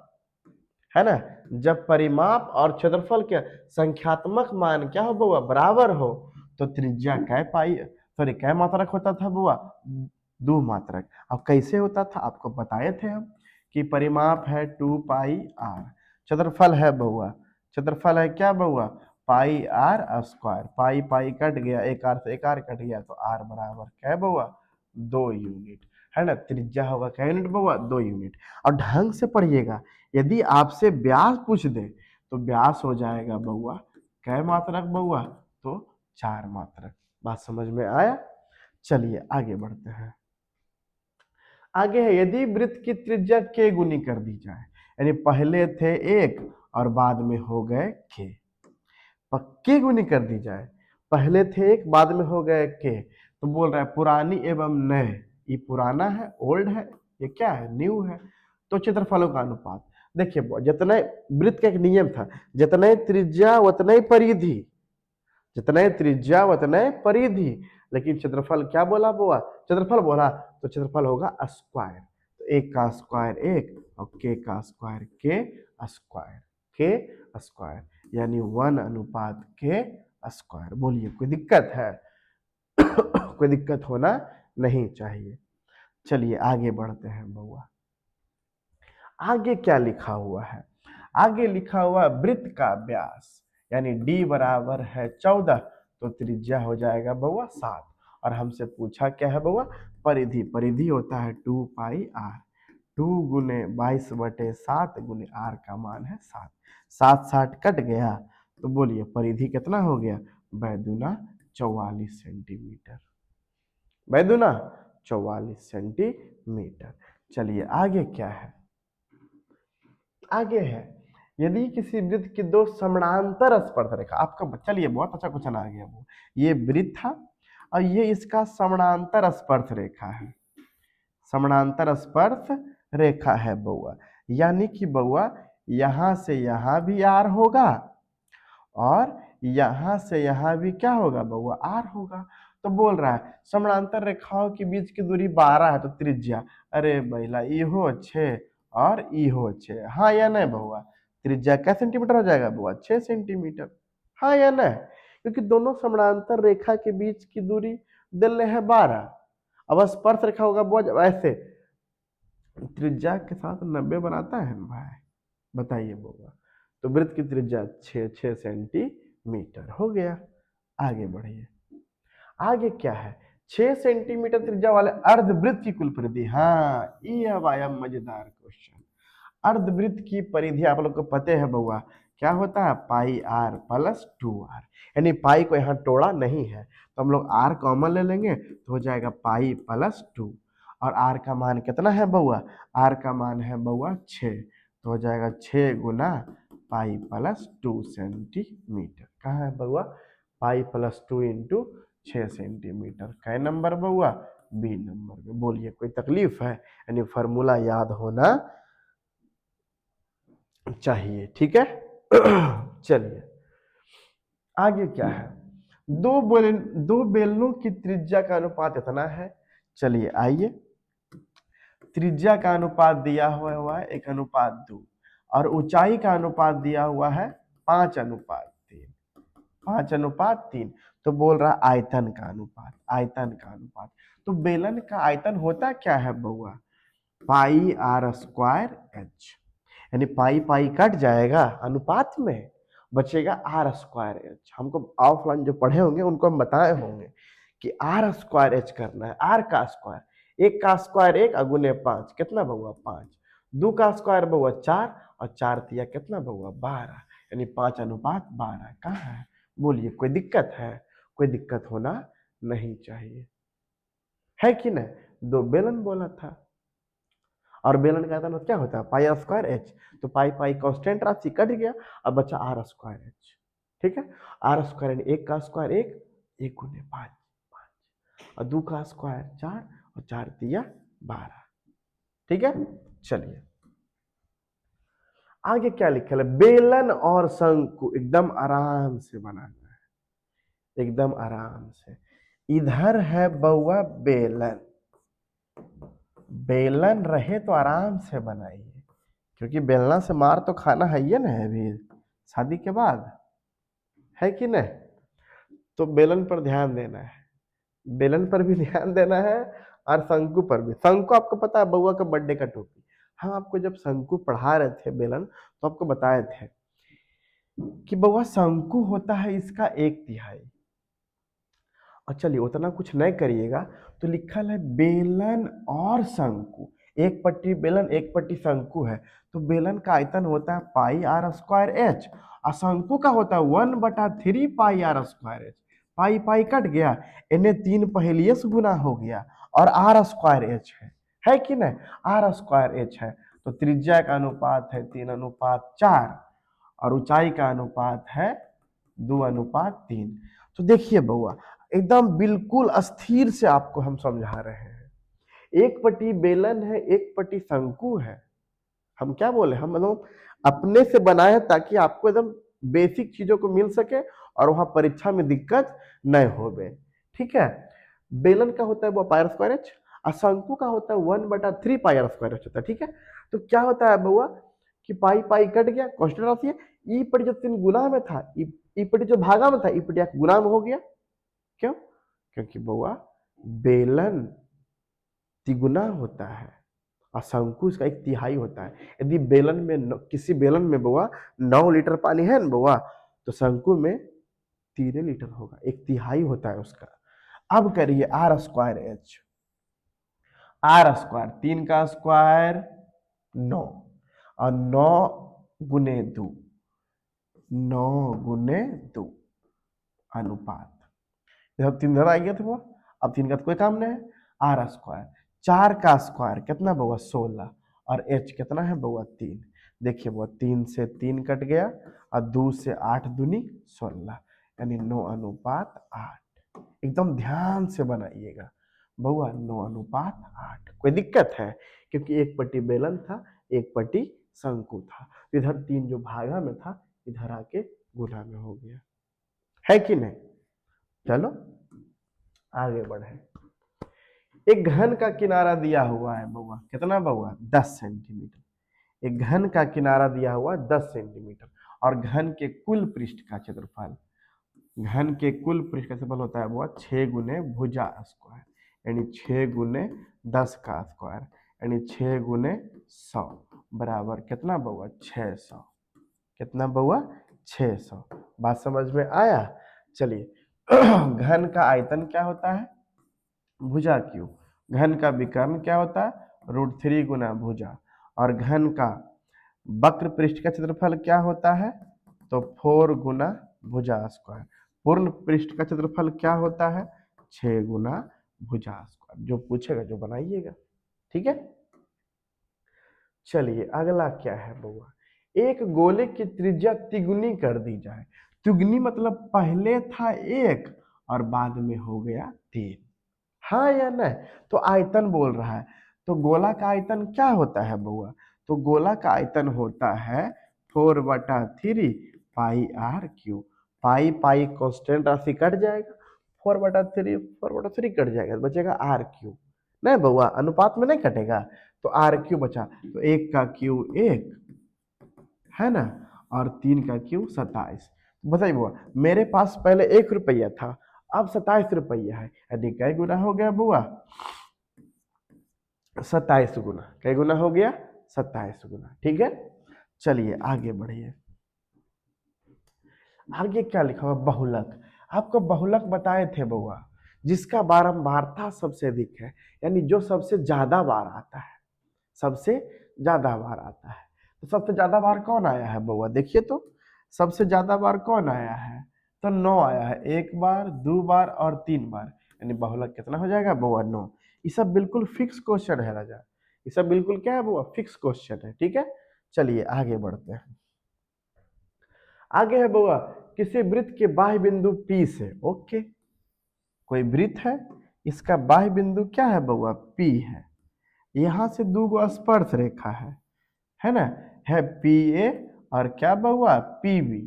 है ना, जब परिमाप और क्षेत्रफल के संख्यात्मक मान क्या हो बउआ, बराबर हो, तो त्रिज्या कै पाई, सॉरी कै मात्रक होता था बुआ, 2 मात्रक। अब कैसे होता था आपको बताए थे हम कि परिमाप है 2πr, क्षेत्रफल है बउआ, क्षेत्रफल है क्या बउआ, πr²। पाई पाई कट गया, एक आर से एक आर कट गया, तो आर बराबर क्या बउआ, 2 यूनिट, है ना। त्रिज्या होगा क्या यूनिट बउआ, 2 यूनिट। और ढंग से पढ़िएगा, यदि आपसे व्यास पूछ दे तो व्यास हो जाएगा बउआ कै मात्रक बउआ, तो 4 मात्रक। बात समझ में आया। चलिए आगे बढ़ते हैं। आगे है यदि वृत्त की त्रिज्या k गुनी कर दी जाए, यानी पहले थे 1 और बाद में हो गए k, k गुनी कर दी जाए, पहले थे 1 बाद में हो गए k, तो बोल रहा है पुरानी एवं नए, ये पुराना है ओल्ड है, ये क्या है न्यू है, तो क्षेत्रफलों का अनुपात। देखिए जितने वृत्त का एक नियम था, जितने त्रिज्या उतने परिधि, जितने त्रिज्या उतने परिधि, लेकिन क्षेत्रफल क्या बोला बुआ, क्षेत्रफल बोला तो क्षेत्रफल होगा स्क्वायर, तो 1 का स्क्वायर 1 और k का square k square, k square, यानी 1:k²। बोलिए कोई दिक्कत है? कोई दिक्कत होना नहीं चाहिए। चलिए आगे बढ़ते हैं बउआ। आगे क्या लिखा हुआ है, आगे लिखा हुआ वृत्त का व्यास, यानी d बराबर है 14, तो त्रिज्या हो जाएगा बउआ 7। और हमसे पूछा क्या है बउआ, परिधि, परिधि होता है 2πr, 2 गुने 22/7 गुने r का मान है 7, 7 60 कट गया, तो बोलिए परिधि कितना हो गया, बैदुना 44 सेंटीमीटर, बैदुना 44 सेंटीमीटर। चलिए आगे क्या है, आगे है यदि किसी वृत्त की 2 समानांतर स्पर्शरेखा, आपका चलिए बहुत अच्छा क्वेश्चन आ गया, वो ये वृत्त था और ये इसका समानांतर स्पर्श रेखा है, समानांतर स्पर्श रेखा है बउआ, यानी कि बउआ यहां से यहां भी आर होगा और यहां से यहां भी क्या होगा बउआ, आर होगा। तो बोल रहा है समानांतर रेखाओं के बीच की दूरी 12 है, तो त्रिज्या, अरे भैया इहो 6 और इहो 6, हाँ या नहीं बउआ, त्रिज्या क्या सेंटीमीटर हो जाएगा बउआ, 6 सेंटीमीटर, हाँ या नहीं, क्योंकि दोनों समानांतर रेखा के बीच की दूरी दिल है 12। अब स्पर्श रेखा होगा बुआ जब ऐसे त्रिज्या के साथ 90 बनाता है ना भाई, बताइए बउआ, तो वृत्त की त्रिज्या 6 सेंटीमीटर हो गया। आगे बढ़िए, आगे क्या है, 6 सेंटीमीटर त्रिज्या वाले अर्धवृत्त की कुल परिधि, हाँ ये अब आया मजेदार क्वेश्चन। अर्धवृत्त की परिधि आप लोग को पते है बउआ क्या होता है, πr+2r, यानी पाई को यहाँ तोड़ा नहीं है, तो हम लोग r कॉमन ले लेंगे तो हो जाएगा π+2, और r का मान कितना है बउआ, r का मान है बउआ 6, तो हो जाएगा 6 गुना पाई प्लस 2 सेंटीमीटर। कहाँ है बउआ? Pi plus 2 into 6 centimetre. कै नंबर बउआ? बी नंबर में। बोलिए कोई तकलीफ है? यानी फॉर्मूला याद होना चाहिए, ठीक है। चलिए आगे क्या है? दो बेलनों की त्रिज्या का अनुपात इतना है। चलिए आइए, त्रिज्या का अनुपात दिया हुआ है 1:2 और ऊंचाई का अनुपात दिया हुआ है 5:3। 5:3 तो बोल रहा आयतन का अनुपात, आयतन का अनुपात। तो बेलन का आयतन होता क्या है बउआ? पाई आर स्क्वायर एच। यानी पाई पाई कट जाएगा, अनुपात में बचेगा आर स्क्वायर एच। हमको ऑफलाइन जो पढ़े होंगे उनको हम बताए होंगे कि आर स्क्वायर एच करना है। आर का स्क्वायर, एक का स्क्वायर 1 गुने 5 कितना बउआ? 5। 2 का स्क्वायर बउआ 4 और 4 तिया कितना बउआ? 12। यानी 5:12। कहाँ है? बोलिए कोई दिक्कत है? कोई दिक्कत होना नहीं चाहिए, है कि नहीं? दो बेलन बोला था और बेलन का आयतन क्या होता है? पाई आर स्क्वायर एच। तो पाई पाई कांस्टेंट राशि कट गया, अब बचा आर स्क्वायर एच। ठीक है, आर स्क्वायर यानी 1 का स्क्वायर 1, 1 गुने 5 5 और 2 का स्क्वायर 4 और 4 तिया 12। ठीक है, चलिए आगे क्या लिखा है? बेलन और शंकु एकदम आराम से बनाना है, एकदम आराम से। इधर है बउआ बेलन, बेलन रहे तो आराम से बनाइए, क्योंकि बेलना से मार तो खाना है ही ना अभी शादी के बाद, है कि नहीं? तो बेलन पर ध्यान देना है, बेलन पर भी ध्यान देना है और शंकु पर भी। शंकु आपको पता है बउआ का बर्थडे का टोपी। हम आपको जब शंकु पढ़ा रहे थे बेलन, तो आपको बताए थे कि बउआ शंकु होता है इसका 1/3। और चलिए उतना कुछ नहीं करिएगा, तो लिखा है बेलन और शंकु, एक पट्टी बेलन एक पट्टी शंकु है। तो बेलन का आयतन होता है पाई आर स्क्वायर एच और शंकु का होता है 1/3 pi r square h. Pi pi cut गया, इन्हें 3 पहलिए से गुना हो गया और आर स्क्वायर एच है कि नहीं? आर स्क्वायर एच है। तो त्रिज्या का अनुपात है 3:4 और ऊंचाई का अनुपात है 2:3। तो देखिए बउआ एकदम बिल्कुल अस्थिर से आपको हम समझा रहे हैं। एक पट्टी बेलन है, एक पट्टी शंकु है। हम क्या बोले? हम मतलब अपने से बनाए ताकि आपको एकदम बेसिक चीजों को मिल सके और वहां परीक्षा में दिक्कत नहीं हो बे। ठीक है, बेलन का होता है वो पाई आर स्क्वायर एच और शंकु का होता है 1/3 पाई आर स्क्वायर एच होता है। ठीक है, तो क्या होता है बउआ कि पाई पाई कट गया, कांस्टेंट राशि है। ई पट्टी जो 3 गुना में था, ई पट्टी जो भागा में था, ई पट्टी गुना में हो गया। क्यों? क्योंकि बउआ बेलन तिगुना होता है और शंकु इसका 1/3 होता है। यदि बेलन में किसी बेलन में बउआ 9 लीटर पानी है ना बउआ, तो शंकु में 3 लीटर होगा, 1/3 होता है उसका। अब करिए R square H. R square 3 का स्क्वायर 9 और 9 गुने 2, 9 गुने 2 अनुपात। जब 3 इधर आ गया था वो, अब 3 का तो कोई काम नहीं है। आर स्क्वायर 4 का स्क्वायर कितना बउआ? 16 और एच कितना है बउआ? 3। देखिए बउआ 3 से 3 कट गया और 2 से 8 दूनी 16 यानी 9:8। एकदम ध्यान से बनाइएगा बउआ, 9:8। कोई दिक्कत है? क्योंकि एक पट्टी बेलन था, एक पट्टी शंकु था। इधर 3 जो भागा में था, इधर आके गुना में हो गया, है कि नहीं? चलो आगे बढ़े। एक घन का किनारा दिया हुआ है बउआ, कितना बउआ? 10 सेंटीमीटर। एक घन का किनारा दिया हुआ 10 सेंटीमीटर और घन के कुल पृष्ठ का क्षेत्रफल, घन के कुल पृष्ठ का क्षेत्रफल होता है बउआ 6 गुने भुजा स्क्वायर, यानी 6 गुने 10 का स्क्वायर यानी 6 गुने 100 बराबर कितना बउआ? 600। कितना बउआ? 600। बात समझ में आया? चलिए घन का आयतन क्या होता है? भुजा क्यूब। घन का विकर्ण क्या होता है? √3 गुना भुजा। और घन का वक्र पृष्ठ का क्षेत्रफल क्या होता है? तो 4 गुना भुजा स्क्वायर। पूर्ण पृष्ठ का क्षेत्रफल क्या होता है? 6 गुना भुजा स्क्वायर। जो पूछेगा जो बनाइएगा, ठीक है। चलिए अगला क्या है बउआ, एक गोले की त्रिज्या तिगुनी कर दी जाए। तिगुनी मतलब पहले था 1 और बाद में हो गया 3, हाँ या नहीं? तो आयतन बोल रहा है, तो गोला का आयतन क्या होता है बउआ? तो गोला का आयतन होता है 4/3 pi r cube. Pi pi constant राशि कट जाएगा, 4/3 कट जाएगा, बचेगा आर क्यू। नहीं बउआ, अनुपात में नहीं कटेगा, तो आर क्यू बचा। तो 1 का क्यू 1 है ना, और 3 का क्यू 27। बताइए बुआ, मेरे पास पहले 1 रुपया था, अब 27 रुपया है, यानी कै गुना हो गया बुआ? 27 गुना। कै गुना हो गया? 27 गुना। ठीक है, चलिए आगे बढ़िए। आगे क्या लिखा हुआ? बहुलक। आपको बहुलक बताए थे बुआ, जिसका बारंबारता सबसे अधिक है, यानी जो सबसे ज्यादा बार आता है, सबसे ज्यादा बार आता है। तो सबसे ज्यादा बार कौन आया है बउआ? देखिए तो सबसे ज्यादा बार कौन आया है? तो 9 आया है, 1 बार, 2 बार और 3 बार, यानी बहुलक कितना हो जाएगा बउआ? 9। ये सब बिल्कुल फिक्स क्वेश्चन है राजा, ये सब बिल्कुल क्या है बउआ? फिक्स क्वेश्चन है। ठीक है, चलिए आगे बढ़ते हैं। आगे है बउआ, किसी वृत्त के बाह्य बिंदु P से, ओके, कोई वृत्त है, इसका बाह्य बिंदु क्या है बउआ? P है। यहां से 2 गो स्पर्श रेखा है ना, है पी ए और क्या बउआ? P B.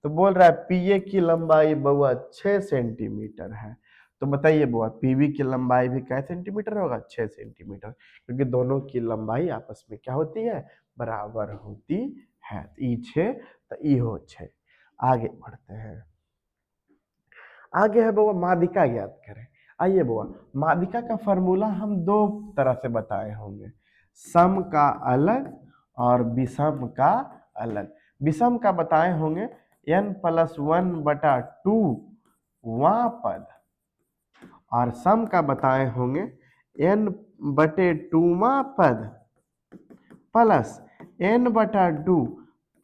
तो बोल रहा है पी ए की लंबाई बउआ 6 सेंटीमीटर है। तो बताइए बउआ, पी बी की लंबाई भी क्या सेंटीमीटर होगा? 6 सेंटीमीटर, क्योंकि दोनों की लंबाई आपस में क्या होती है? बराबर होती है। ई 6 तो ई हो 6। आगे बढ़ते हैं। आगे है बउआ माध्यिका ज्ञात करें। आइए बउआ, माध्यिका का फॉर्मूला हम 2 तरह से बताए होंगे, सम का अलग और विषम का अलग। विषम का बताए होंगे n+1/2 वां पद, और सम का बताए होंगे n/2वां पद प्लस n/2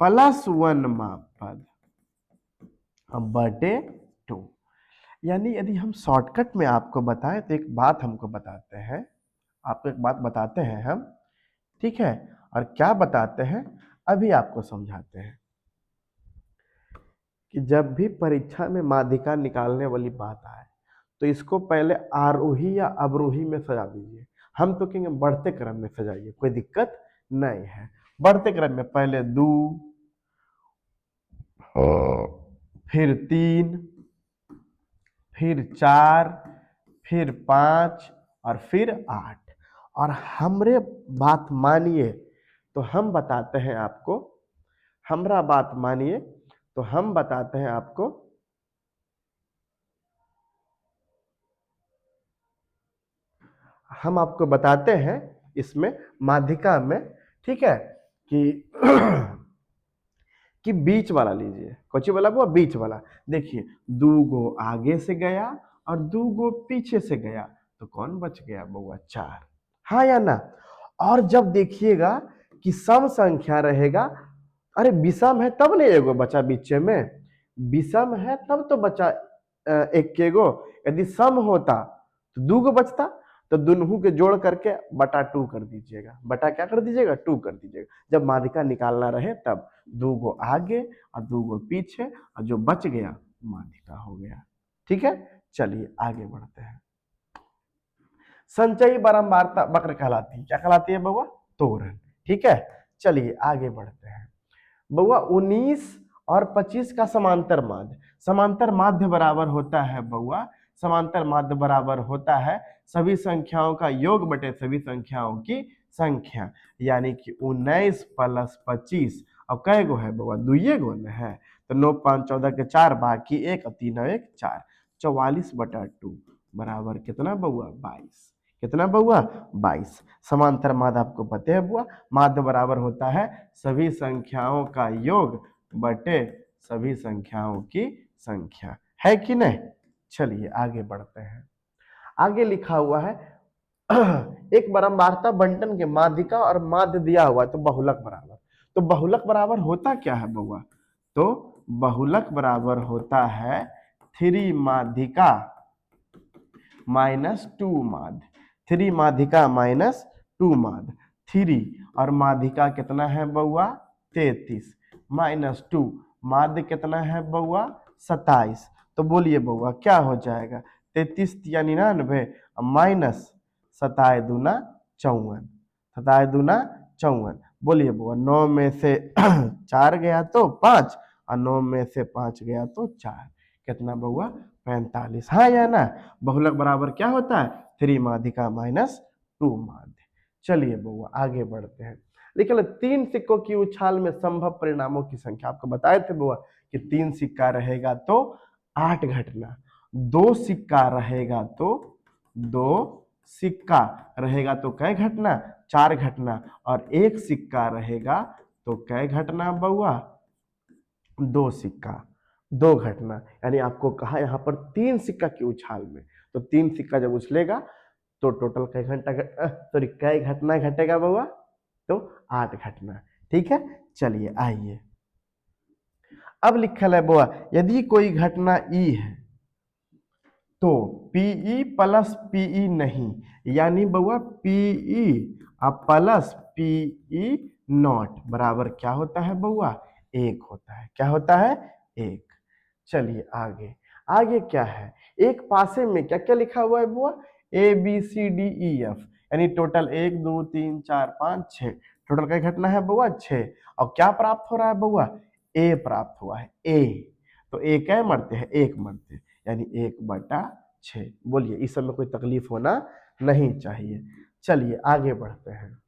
+1वां पद बटे 2। यानी यदि हम शॉर्टकट में आपको बताएं तो एक बात हमको बताते हैं, आपको एक बात बताते हैं हम, ठीक है, और क्या बताते हैं अभी आपको समझाते हैं। कि जब भी परीक्षा में माध्यिका निकालने वाली बात आए तो इसको पहले आरोही या अवरोही में सजा दीजिए। हम तो कहेंगे बढ़ते क्रम में सजाइए, कोई दिक्कत नहीं है। बढ़ते क्रम में पहले 2, फिर 3, फिर 4, फिर 5 और फिर 8। और हमरे बात मानिए तो हम बताते हैं आपको, हमरा बात मानिए तो हम बताते हैं आपको, हम आपको बताते हैं इसमें माध्यिका में, ठीक है, कि कि बीच वाला लीजिए। कौची वाला वो? बीच वाला। देखिए 2 गो आगे से गया और 2 गो पीछे से गया, तो कौन बच गया बउआ? 4, हाँ या ना? और जब देखिएगा कि सम संख्या रहेगा, अरे विषम है तब नहीं एगो बचा बीचे में, विषम है तब तो बचा एक के गो। यदि सम होता तो 2 गो बचता, तो दोनों के जोड़ करके बटा 2 कर दीजिएगा। बटा क्या कर दीजिएगा? 2 कर दीजिएगा। जब माध्यिका निकालना रहे तब 2 गो आगे और 2 गो पीछे, और जो बच गया माध्यिका हो गया। ठीक है, चलिए आगे बढ़ते हैं। संचयी बारंबारता वक्र कहलाती है, क्या कहलाती है बउआ? तोरण। ठीक है, चलिए आगे बढ़ते हैं। बउआ 19 और 25 का समांतर माध्य, समांतर माध्य बराबर होता है बउआ, समांतर माध्य बराबर होता है सभी संख्याओं का योग बटे सभी संख्याओं की संख्या, यानी कि 19 + 25। अब कै गो है बउआ? 2 गो न है, तो 9 5 14 के 4, बाकी 1 और 3 और 1 4, 44/2 बराबर कितना बउआ? 22। कितना बउआ? 22। समांतर माध्य आपको पता है बुआ, माध्य बराबर होता है सभी संख्याओं का योग बटे सभी संख्याओं की संख्या, है कि नहीं? चलिए आगे बढ़ते हैं। आगे लिखा हुआ है एक बारंबारता बंटन के माध्यिका और माध्य दिया हुआ है, तो बहुलक बराबर। तो बहुलक बराबर होता क्या है बउआ? तो बहुलक बराबर होता है 3 माध्यिका -2 माध्य, 3 माध्यिका -2 माध्य। 3 और माध्यिका कितना है बउआ 33 -2 माध्य कितना है बउआ 27। तो बोलिए बउआ क्या हो जाएगा 33 या 99 माइनस 27 दूना 54 27 दूना 54। बोलिए बउआ 9 में से 4 गया तो 5 और 9 में से 5 गया तो 4 कितना बउआ 45। हाँ या ना। बहुलक बराबर क्या होता है 3 माध्यिका -2 माध्य। चलिए बउआ आगे बढ़ते हैं। लेकिन 3 सिक्कों की उछाल में संभव परिणामों की संख्या आपको बताए थे बउआ कि 3 सिक्का रहेगा तो 8 घटना, 2 सिक्का रहेगा तो 2 सिक्का रहेगा तो कै घटना 4 घटना और 1 सिक्का रहेगा तो कै घटना बउआ 2 सिक्का 2 घटना। यानी आपको कहा यहाँ पर 3 सिक्का की उछाल में, तो 3 सिक्का जब उछलेगा तो टोटल कै घंटा सॉरी कै घटना घटेगा बउआ तो 8 घटना। ठीक है चलिए आइए अब लिखल है बउआ यदि कोई घटना ई है तो पीई प्लस पीई नहीं, यानी बउआ पीई प्लस पीई नॉट बराबर क्या होता है बउआ 1 होता है। क्या होता है 1। चलिए आगे आगे क्या है एक पासे में क्या क्या लिखा हुआ है बुआ A B C D E F, यानी टोटल 1 2 3 4 5 6 टोटल क्या घटना है बुआ 6। और क्या प्राप्त हो रहा है बुआ ए प्राप्त हुआ है ए। तो ए क्या मरते हैं 1 मरते यानी 1/6। बोलिए इस सब में कोई तकलीफ होना नहीं चाहिए। चलिए आगे बढ़ते हैं।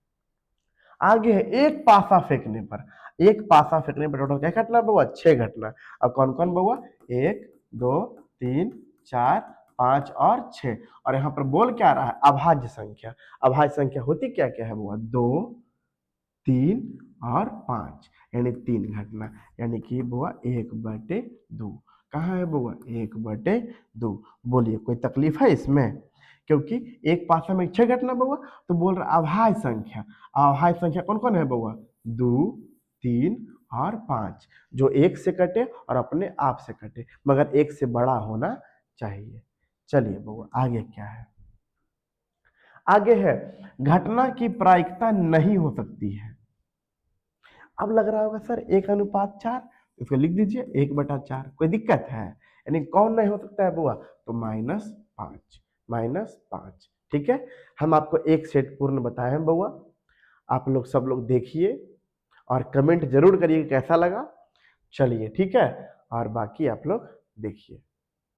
आगे है एक पासा फेंकने पर, एक पासा फेंकने पर टोटल क्या घटना बउआ 6 घटना। अब कौन कौन बउआ 1 2 3 4 5 और 6। और यहाँ पर बोल क्या रहा है अभाज्य संख्या। अभाज्य संख्या होती क्या क्या है बउआ 2 3 और 5 यानी 3 घटना, यानी कि बउआ 1/2। कहाँ है बउआ 1/2। बोलिए कोई तकलीफ है इसमें, क्योंकि एक पासा में 6 घटना बउआ तो बोल रहा अभाज्य संख्या। अभाज्य संख्या कौन कौन है बउआ 2 3 और 5 जो 1 से कटे और अपने आप से कटे मगर 1 से बड़ा होना चाहिए। चलिए बउआ आगे क्या है आगे है घटना की प्रायिकता नहीं हो सकती है। अब लग रहा होगा सर 1:4 इसको लिख दीजिए 1/4 कोई दिक्कत है, यानी कौन नहीं हो सकता है बुआ तो -5। ठीक है हम आपको एक सेट पूर्ण बताए हैं बउआ, आप लोग सब लोग देखिए और कमेंट जरूर करिए कैसा लगा। चलिए ठीक है और बाकी आप लोग देखिए।